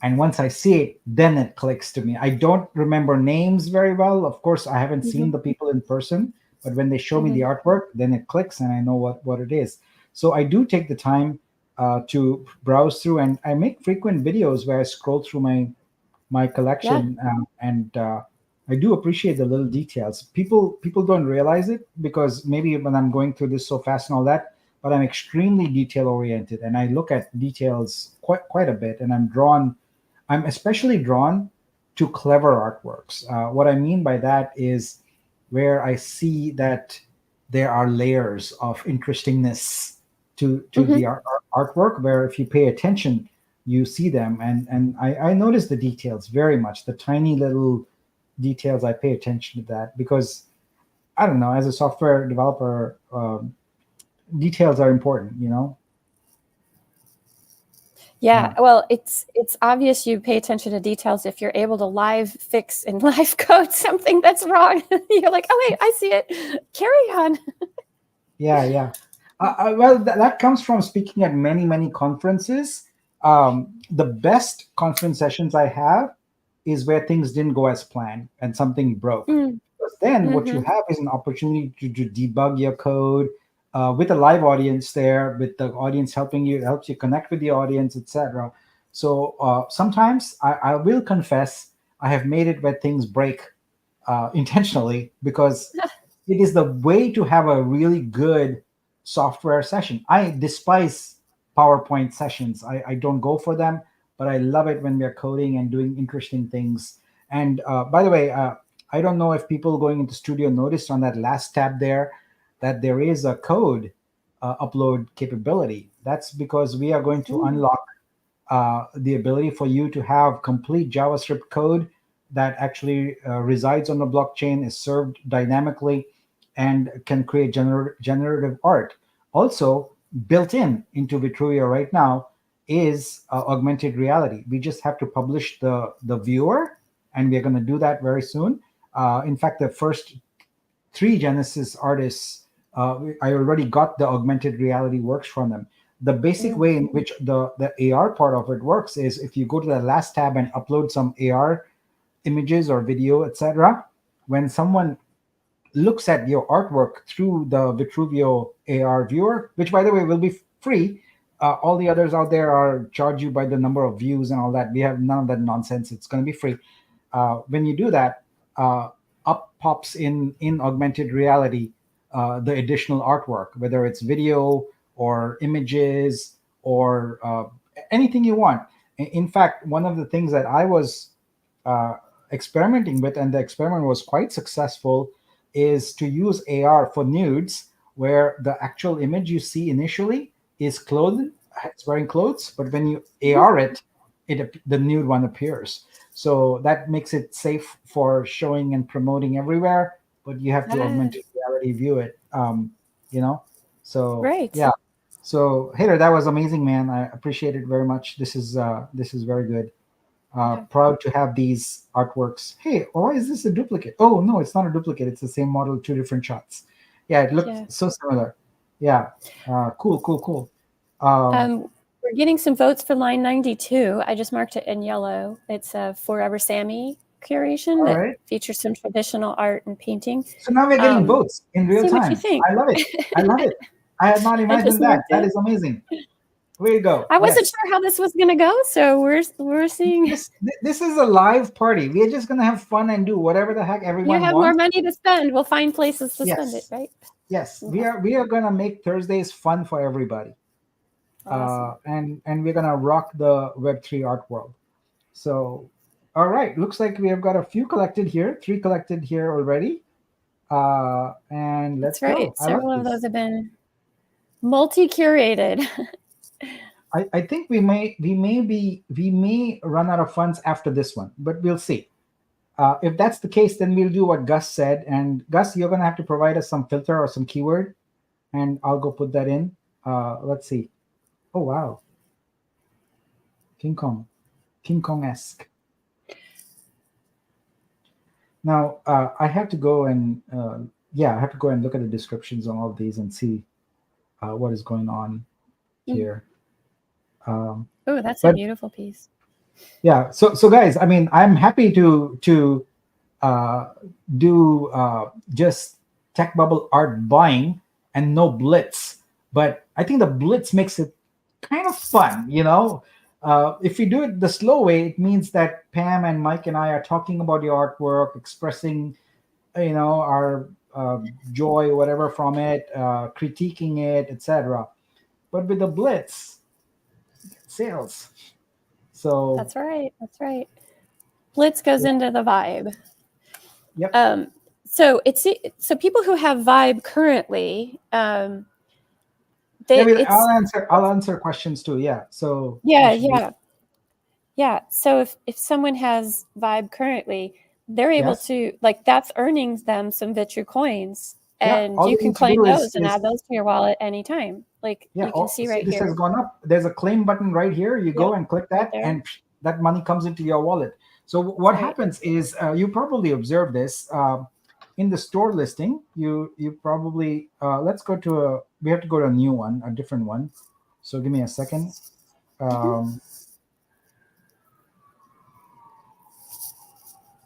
And once I see it, then it clicks to me. I don't remember names very well. Of course, I haven't mhm, seen the people in person, but when they show me the mhm. artwork, then it clicks and I know what it is. So I do take the time to browse through, and I make frequent videos where I scroll through my Yeah. collection, and I do appreciate the little details. People don't realize it because maybe when I'm going through this so fast and all that, but I'm extremely detail oriented, and I look at details quite a bit, and I'm especially drawn to clever artworks. What I mean by that is where I see that there are layers of interestingness to Mhm. the artwork, where if you pay attention, you see them, and I notice the details very much, the tiny little details. I pay attention to that because I don't know, as a software developer, details are important. Yeah, Yeah. well, it's obvious you pay attention to details if you're able to live fix and live code something that's wrong. You're like, oh wait, I see it. Carry on. Yeah. Well, that comes from speaking at many, many conferences. The best conference sessions I have is where things didn't go as planned and something broke. Mm, Because then what you mhm. have is an opportunity to debug your code with a live audience there, with the audience helping you, helps you connect with the audience, etc. So sometimes I will confess I have made it where things break intentionally because it is the way to have a really good software session. I despise PowerPoint sessions. I don't go for them, but I love it when we're coding and doing interesting things. And by the way, I don't know if people going into studio noticed on that last tab there that there is a code upload capability. That's because we are going to unlock the ability for you to have complete JavaScript code that actually resides on the blockchain, is served dynamically, and can create generative art. Also, built into Vitruvio right now is augmented reality. We just have to publish the viewer, and we're going to do that very soon. In fact, the first 3 Genesis artists, I already got the augmented reality works from them. The basic way in which the AR part of it works is if you go to the last tab and upload some AR images or video, etc., when someone looks at your artwork through the Vitruvio AR viewer, which by the way will be free. All the others out there are charge you by the number of views and all that. We have none of that nonsense. It's going to be free. When you do that, up pops in augmented reality the additional artwork, whether it's video or images or anything you want. In fact, one of the things that I was experimenting with, and the experiment was quite successful, is to use AR for nudes, where the actual image you see initially is clothed, it's wearing clothes, but when you AR it, the nude one appears. So that makes it safe for showing and promoting everywhere, but you have to augmented reality view it. So Right. yeah. So Hader, that was amazing, man. I appreciate it very much. This is very good. Proud to have these artworks. Hey, why is this a duplicate? Oh no, it's not a duplicate. It's the same model, 2 different shots. Yeah, it looked so similar. Yeah, cool. We're getting some votes for line 92. I just marked it in yellow. It's a Forever Sammy curation that features some traditional art and painting. So now we're getting votes in real time. What you think. I love it. I had not imagined that. That is amazing. Way to go. I wasn't sure how this was going to go, so we're seeing. This is a live party. We're just going to have fun and do whatever the heck everyone wants. You have more money to spend. We'll find places to spend it, right? Yes, we are going to make Thursdays fun for everybody. Awesome. And we're going to rock the Web3 art world. So, all right. Looks like we have got a few collected here, 3 collected here already. And let's go. Several of those have been multi-curated. I think we may run out of funds after this one, but we'll see. If that's the case, then we'll do what Gus said. And Gus, you're going to have to provide us some filter or some keyword, and I'll go put that in. Let's see. Oh, wow. King Kong-esque. Now, I have to go and, I have to go and look at the descriptions on all of these and see what is going on here. Oh, that's a beautiful piece. Yeah. So guys, I mean, I'm happy to do just Techbubble art buying and no Blitz, but I think the Blitz makes it kind of fun. If we do it the slow way, it means that Pam and Mike and I are talking about the artwork, expressing, our joy, whatever from it, critiquing it, etc. But with the Blitz, sales. So that's right. Blitz goes into the vibe. Yep. So people who have Vibe currently, I'll answer questions too. Yeah. So yeah. So if someone has Vibe currently, they're able to, like, that's earning them some Vitru coins, and you can claim those and add those to your wallet anytime. Like you can see right here. This has gone up. There's a claim button right here. You go and click that, and that money comes into your wallet. So what happens is, you probably observed this in the store listing. You probably let's go to we have to go to a new one, a different one. So give me a second.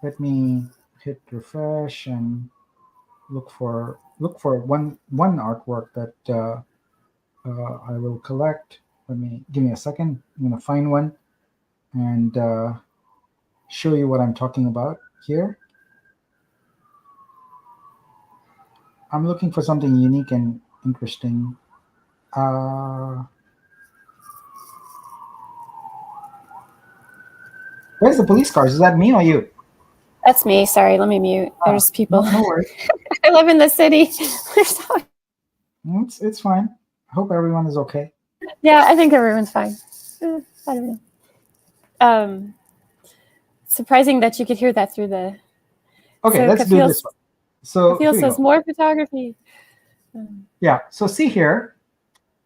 Let me hit refresh and look for one artwork that I will collect. Give me a second. I'm going to find one and show you what I'm talking about here. I'm looking for something unique and interesting. Where's the police cars? Is that me or you? That's me. Sorry, let me mute. There's people. No worries. I live in the city. It's fine. I hope everyone is okay. Yeah, I think everyone's fine. I don't know. Surprising that you could hear that through the. Okay, So let's do Kafil, this one. So Kafil here we says go. more photography. Yeah. So see here,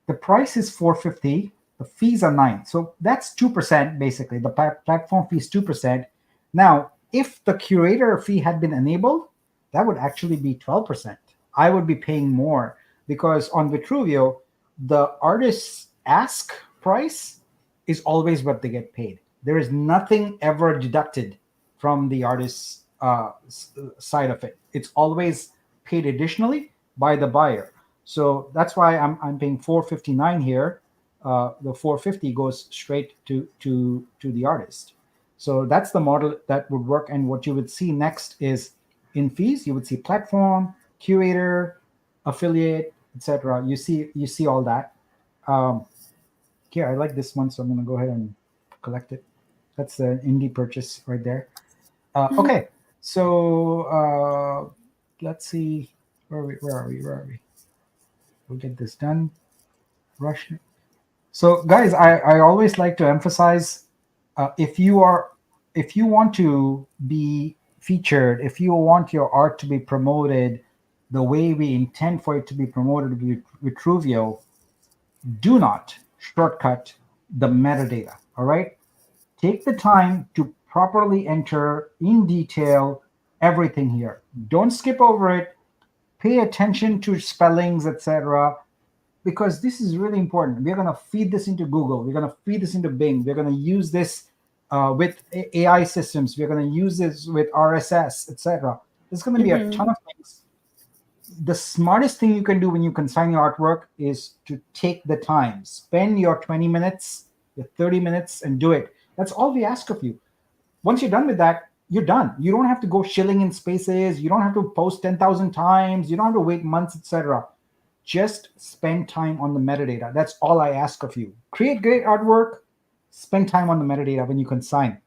the price is 450. The fees are 9. So that's 2% basically. The platform fee is 2%. Now, if the curator fee had been enabled, that would actually be 12%. I would be paying more because on Vitruvio, the artist's ask price is always what they get paid. There is nothing ever deducted from the artist's side of it. It's always paid additionally by the buyer. So that's why I'm paying 459 here. The 450 goes straight to the artist. So that's the model that would work. And what you would see next is in fees, you would see platform, curator, affiliate, etc. You see all that. Here, I like this one, so I'm going to go ahead and collect it. That's an indie purchase right there. Okay, so let's see. Where are we? We'll get this done. Rush. So, guys, I always like to emphasize if you want to be featured, if you want your art to be promoted the way we intend for it to be promoted with Truvio, do not shortcut the metadata. All right, take the time to properly enter in detail everything here. Don't skip over it. Pay attention to spellings, etc., because this is really important. We're going to feed this into Google. We're going to feed this into Bing. We're going to use this with AI systems. We're going to use this with RSS, etc. There's going to be a ton of things. The smartest thing you can do when you consign your artwork is to take the time. Spend your 20 minutes, your 30 minutes, and do it. That's all we ask of you. Once you're done with that, you're done. You don't have to go shilling in spaces. You don't have to post 10,000 times. You don't have to wait months, etc. Just spend time on the metadata. That's all I ask of you. Create great artwork, spend time on the metadata when you consign.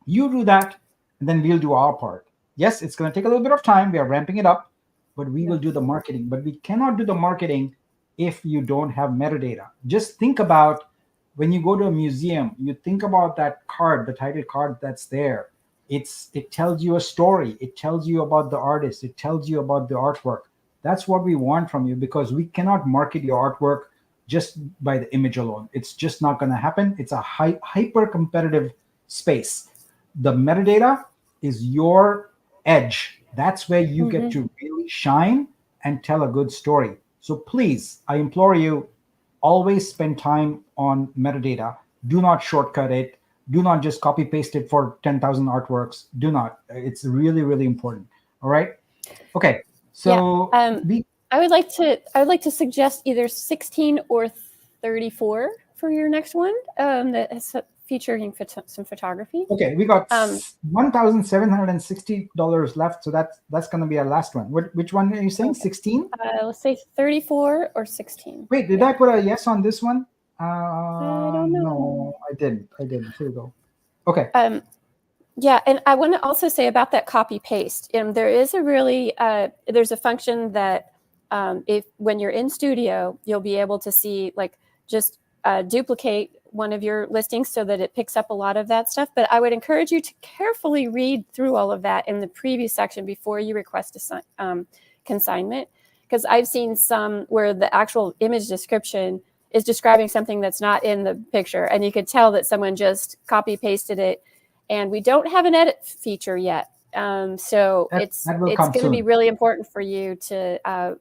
You do that, and then we'll do our part. Yes, it's going to take a little bit of time. We are ramping it up, but we will do the marketing. But we cannot do the marketing if you don't have metadata. Just think about when you go to a museum, you think about that card, the title card that's there. It tells you a story. It tells you about the artist. It tells you about the artwork. That's what we want from you, because we cannot market your artwork just by the image alone. It's just not going to happen. It's a hyper competitive space. The metadata is your edge. That's where you get to really shine and tell a good story. So please, I implore you, always spend time on metadata. Do not shortcut it. Do not just copy paste it for 10,000 artworks. Do not. It's really, really important. All right. Okay. So I would like to suggest either 16 or 34 for your next one. That is featuring some photography. Okay, we got $1,760 left, so that's going to be our last one. Which one are you saying? 16? Let's say 34 or 16. Wait, did I put a yes on this one? I don't know. No, I didn't. Here we go. Okay. Yeah, and I want to also say about that copy paste. There is a really there's a function that if when you're in Studio, you'll be able to see just duplicate one of your listings so that it picks up a lot of that stuff. But I would encourage you to carefully read through all of that in the preview section before you request a consignment, because I've seen some where the actual image description is describing something that's not in the picture, and you could tell that someone just copy pasted it. And we don't have an edit feature yet, so it's going to be really important for you to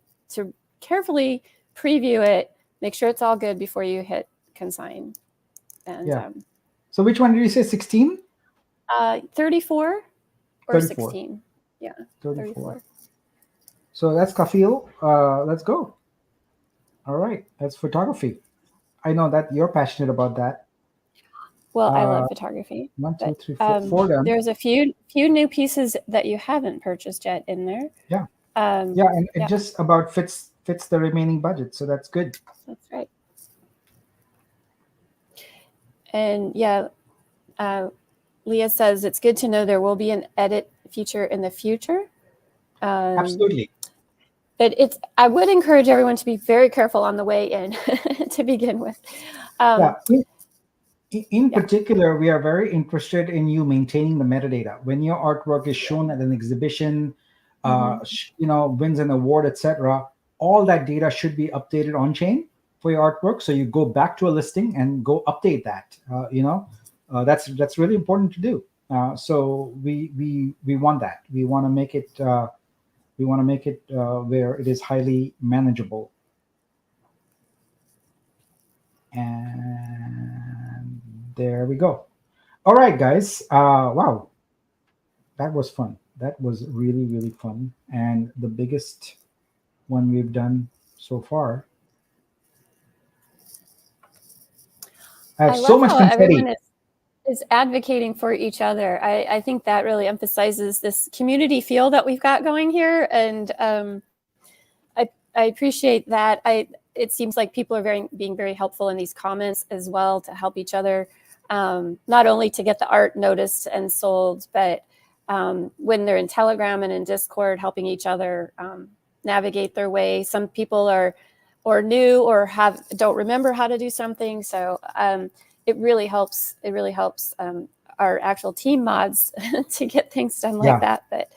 carefully preview it, make sure it's all good before you hit consign. And so which one did you say? 16? 34 or 16? Yeah, 34. So that's Kafil. Let's go. All right, that's photography. I know that you're passionate about that. Well, I love photography. 1, 2, 3, 4 done. There's a few new pieces that you haven't purchased yet in there. Yeah. And it just about fits the remaining budget, so that's good. That's right. And Leah says it's good to know there will be an edit feature in the future. Absolutely. I would encourage everyone to be very careful on the way in to begin with. Yeah. In particular, we are very interested in you maintaining the metadata. When your artwork is shown at an exhibition, wins an award, etc., all that data should be updated on chain for your artwork. So you go back to a listing and go update that. That's really important to do. So we want that. We want to make it. Where it is highly manageable. And there we go. All right, guys. Wow, that was fun. That was really, really fun, and the biggest one we've done so far. I have so much confetti. Everyone is advocating for each other. I think that really emphasizes this community feel that we've got going here, and I appreciate that. It seems like people are being very helpful in these comments as well to help each other, not only to get the art noticed and sold, but when they're in Telegram and in Discord, helping each other navigate their way. Some people are new or don't remember how to do something, so it really helps. It really helps our actual team mods to get things done like that. But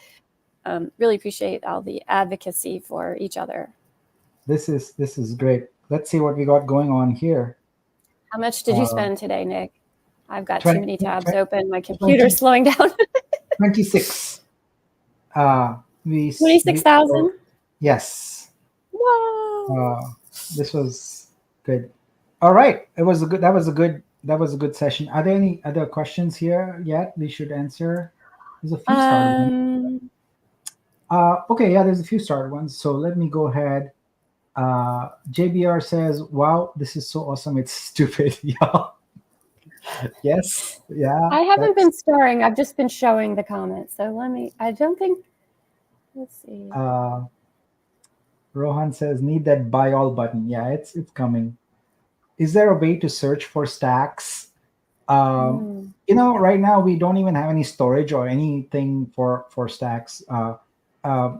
really appreciate all the advocacy for each other. This is great. Let's see what we got going on here. How much did you spend today, Nick? I've got too many tabs open. My computer's slowing down. 26. 26,000. Yes. Whoa. This was good. All right. That was a good session. Are there any other questions here yet we should answer? There's a few started ones. Okay, yeah, there's a few started ones. So let me go ahead. JBR says, wow, this is so awesome. It's stupid. Yeah. Yes. Yeah. I haven't been starring. I've just been showing the comments. So let's see. Rohan says, need that buy all button. Yeah, it's coming. Is there a way to search for stacks? Right now we don't even have any storage or anything for stacks.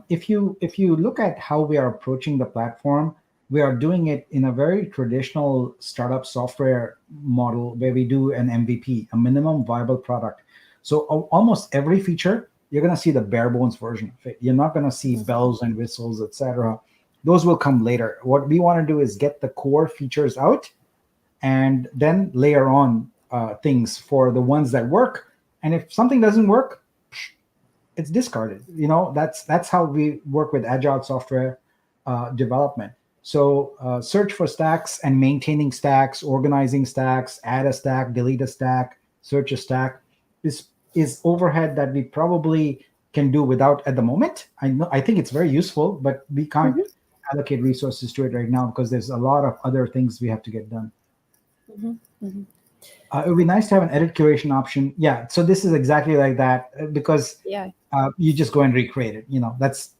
If you look at how we are approaching the platform, we are doing it in a very traditional startup software model where we do an MVP, a minimum viable product. So almost every feature, you're going to see the bare bones version of it. You're not going to see bells and whistles, etc. Those will come later. What we want to do is get the core features out and then layer on things for the ones that work. And if something doesn't work, it's discarded. That's how we work with agile software development. So search for stacks and maintaining stacks, organizing stacks, add a stack, delete a stack, search a stack is overhead that we probably can do without at the moment. I think it's very useful, but we can't allocate resources to it right now because there's a lot of other things we have to get done. It would be nice to have an edit curation option. Yeah, so this is exactly like that because you just go and recreate it. That's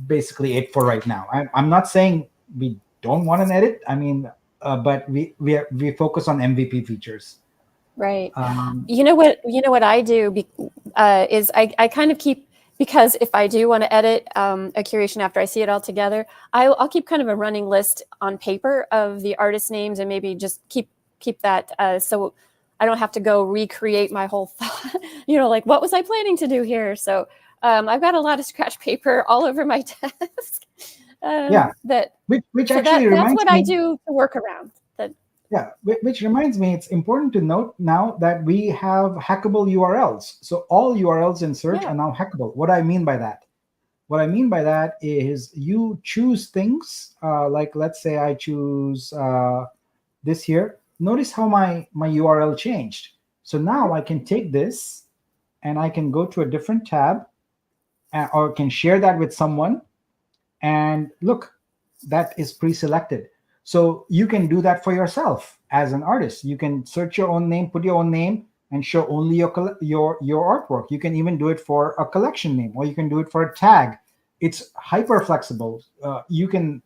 basically it for right now. I'm not saying we don't want an edit. I mean, but we focus on MVP features. Right. You know what I do is I kind of keep, because if I do want to edit a curation after I see it all together, I'll keep kind of a running list on paper of the artist names and maybe just keep that so I don't have to go recreate my whole thought, like what was I planning to do here? So I've got a lot of scratch paper all over my desk. Which actually reminds me, that's what I do to work around that. Yeah, which reminds me, it's important to note now that we have hackable URLs. So all URLs in search are now hackable. What I mean by that is you choose things like, let's say I choose this here. Notice how my URL changed. So now I can take this and I can go to a different tab or can share that with someone. And look, that is pre-selected. So you can do that for yourself as an artist. You can search your own name, put your own name, and show only your artwork. You can even do it for a collection name, or you can do it for a tag. It's hyper flexible. You can.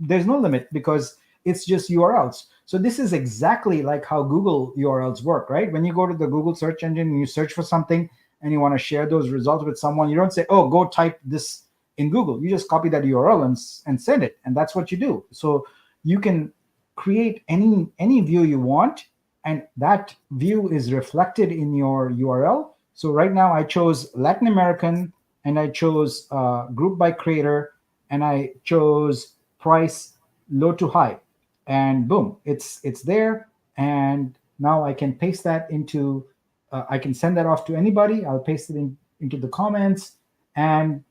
There's no limit because it's just URLs. So this is exactly like how Google URLs work, right? When you go to the Google search engine and you search for something and you want to share those results with someone, you don't say, "Oh, go type this in Google. You just copy that URL and send it, and that's what you do. So you can create any view you want, and that view is reflected in your URL. So right now I chose Latin American, and I chose group by creator, and I chose price low to high, and boom, it's there. And now I can paste that into I can send that off to anybody. I'll paste it into the comments, and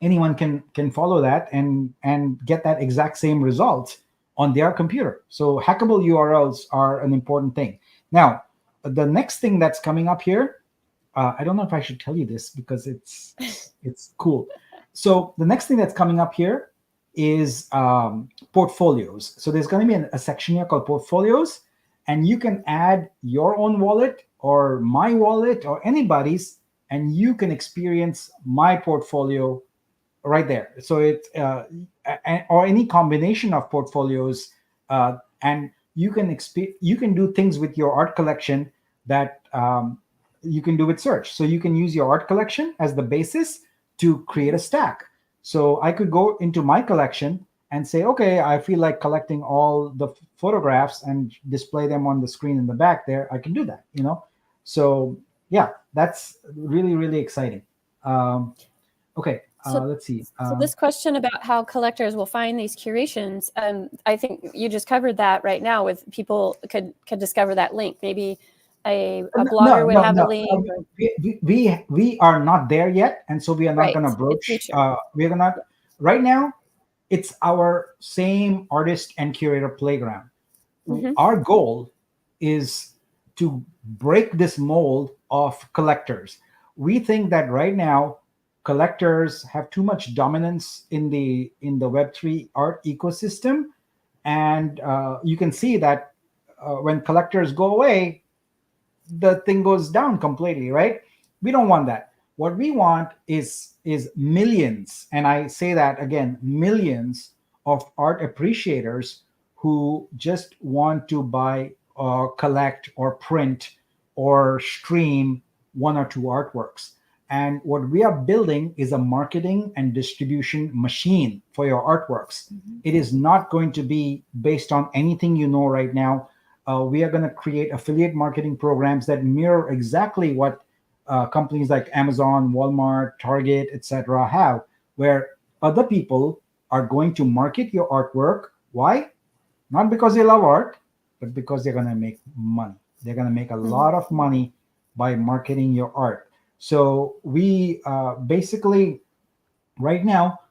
anyone can follow that and get that exact same result on their computer. So hackable URLs are an important thing. Now, the next thing that's coming up here, I don't know if I should tell you this because it's cool. So the next thing that's coming up here is portfolios. So there's going to be a section here called portfolios, and you can add your own wallet or my wallet or anybody's, and you can experience my portfolio right there. So or any combination of portfolios, and you can do things with your art collection that you can do with search. So you can use your art collection as the basis to create a stack. So I could go into my collection and say, okay, I feel like collecting all the photographs and display them on the screen in the back there. I can do that, So yeah, that's really, really exciting. Okay. Let's see. So this question about how collectors will find these curations, I think you just covered that right now. With people could discover that link. Maybe a blogger would have a link. We are not there yet, and so we are not going to broach. We're not right now. It's our same artist and curator playground. Mm-hmm. Our goal is to break this mold of collectors. We think that right now collectors have too much dominance in the Web3 art ecosystem, and you can see that when collectors go away, the thing goes down completely, right? We don't want that. What we want is millions, and I say that again, millions of art appreciators who just want to buy or collect or print or stream one or two artworks. And what we are building is a marketing and distribution machine for your artworks. Mm-hmm. It is not going to be based on anything you know right now. We are going to create affiliate marketing programs that mirror exactly what companies like Amazon, Walmart, Target, etc. have, where other people are going to market your artwork. Why? Not because they love art, but because they're going to make money. They're going to make a lot of money by marketing your art. So we basically, right now,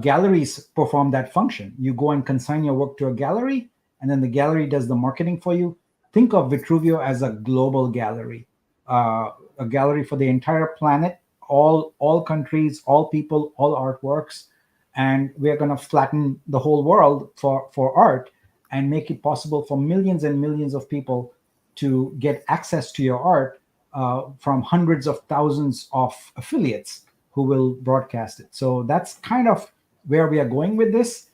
galleries perform that function. You go and consign your work to a gallery, and then the gallery does the marketing for you. Think of Vitruvio as a global gallery, a gallery for the entire planet, all countries, all people, all artworks. And we're going to flatten the whole world for art and make it possible for millions and millions of people to get access to your art from hundreds of thousands of affiliates who will broadcast it. So that's kind of where we are going with this.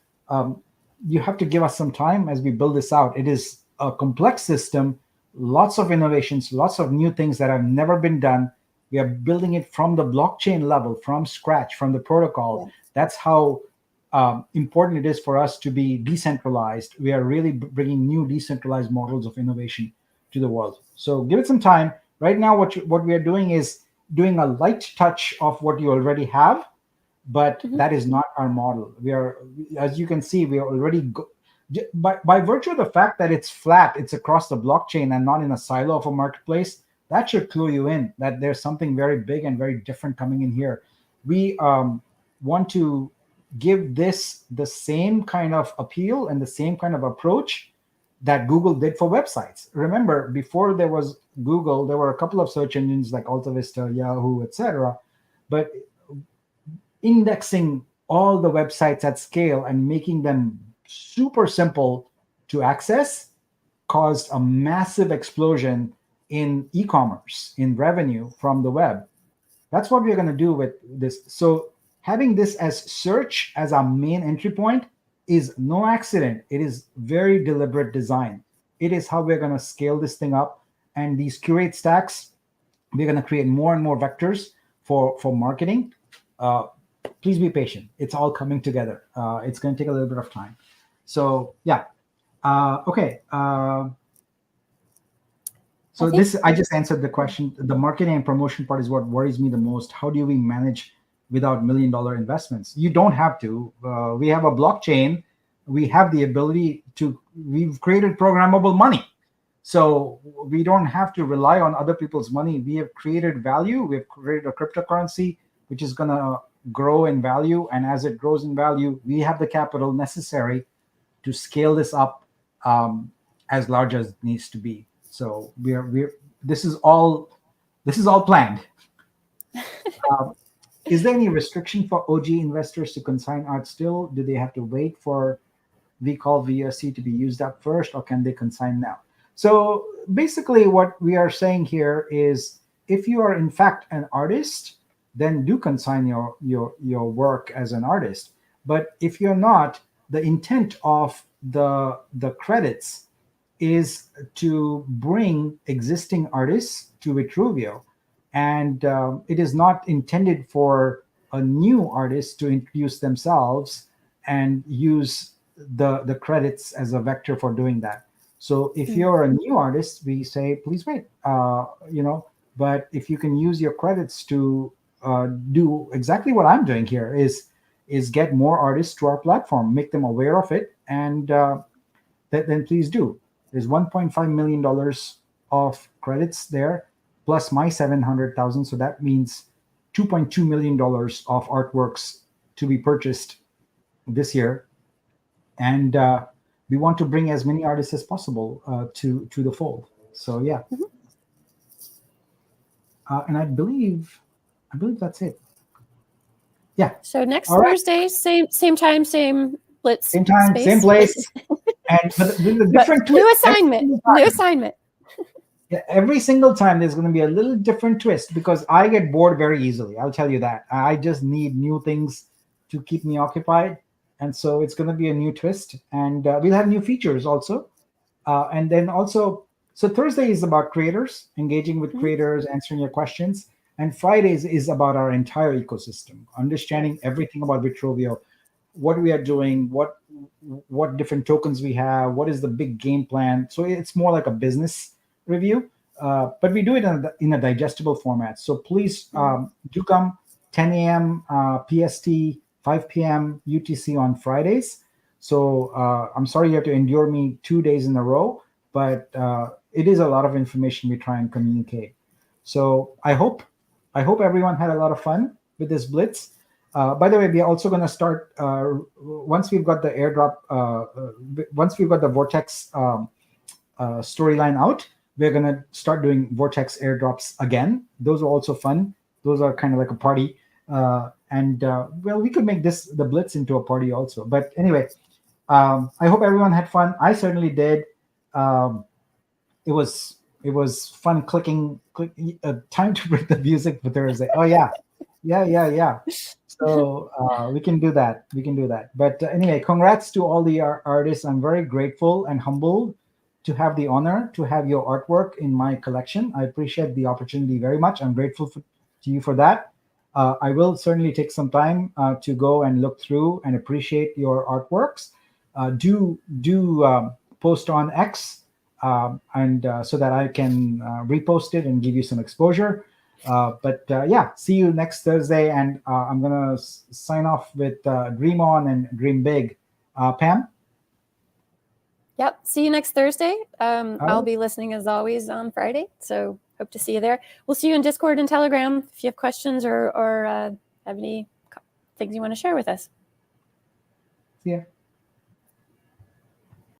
You have to give us some time as we build this out. It is a complex system, lots of innovations, lots of new things that have never been done. We are building it from the blockchain level, from scratch, from the protocol. Yeah. That's how important it is for us to be decentralized. We are really bringing new decentralized models of innovation to the world. So give it some time. Right now, what we are doing is doing a light touch of what you already have, but that is not our model. We are, as you can see, we are already by virtue of the fact that it's flat, it's across the blockchain and not in a silo of a marketplace. That should clue you in that there's something very big and very different coming in here. We want to give this the same kind of appeal and the same kind of approach that Google did for websites. Remember, before there was Google, there were a couple of search engines like AltaVista, Yahoo, etc. But indexing all the websites at scale and making them super simple to access caused a massive explosion in e-commerce, in revenue from the web. That's what we're going to do with this. So having this as search as our main entry point is no accident. It is very deliberate design. It is how we're going to scale this thing up. And these curate stacks, we're going to create more and more vectors for marketing. please be patient. It's all coming together. It's going to take a little bit of time. So yeah. Okay. So I just answered the question. The marketing and promotion part is what worries me the most. How do we manage without $1 million investments? You don't have to. We have a blockchain. We have the ability to. We've created programmable money, so we don't have to rely on other people's money. We have created value. We have created a cryptocurrency which is going to grow in value, and as it grows in value, we have the capital necessary to scale this up as large as it needs to be. So this is all planned. Is there any restriction for OG investors to consign art still? Do they have to wait for VCall to be used up first, or can they consign now? So basically what we are saying here is, if you are in fact an artist, then do consign your work as an artist. But if you're not, the intent of the credits is to bring existing artists to Vitruvio, and it is not intended for a new artist to introduce themselves and use the credits as a vector for doing that. So if you're a new artist, we say please wait, but if you can use your credits to do exactly what I'm doing here, is get more artists to our platform, make them aware of it, and then please do. There's $1.5 million of credits there, plus my 700,000. So that means $2.2 million of artworks to be purchased this year. And we want to bring as many artists as possible to the fold. So yeah. And I believe that's it. Yeah. So next Thursday, same time, same Blitz. Same time, space. Same place. And the different new assignment. Yeah, every single time there's going to be a little different twist, because I get bored very easily. I'll tell you that. I just need new things to keep me occupied, and so it's going to be a new twist, and we'll have new features also. And then also, so Thursday is about creators, engaging with creators, answering your questions, and Fridays is about our entire ecosystem, understanding everything about Vitruvio, what we are doing, what different tokens we have, what is the big game plan. So it's more like a business review, but we do it in a digestible format. So please do come 10 a.m. PST, 5 p.m. UTC on Fridays. So I'm sorry you have to endure me 2 days in a row, but it is a lot of information we try and communicate. So I hope everyone had a lot of fun with this Blitz. By the way, we are also going to start once we've got the airdrop, once we've got the Vortex storyline out, we're going to start doing Vortex airdrops again. Those are also fun. Those are kind of like a party. And we could make the Blitz into a party also. But anyway, I hope everyone had fun. I certainly did. It was fun clicking time to bring the music for Thursday. Oh yeah. So we can do that. But anyway, congrats to all the artists. I'm very grateful and humbled to have the honor to have your artwork in my collection. I appreciate the opportunity very much. I'm grateful to you for that. I will certainly take some time to go and look through and appreciate your artworks. Do post on X and so that I can repost it and give you some exposure. But see you next Thursday, and I'm gonna sign off with Dream On and Dream Big. Pam? Yep. See you next Thursday. I'll be listening as always on Friday, so hope to see you there. We'll see you in Discord and Telegram if you have questions or have any things you want to share with us. See ya.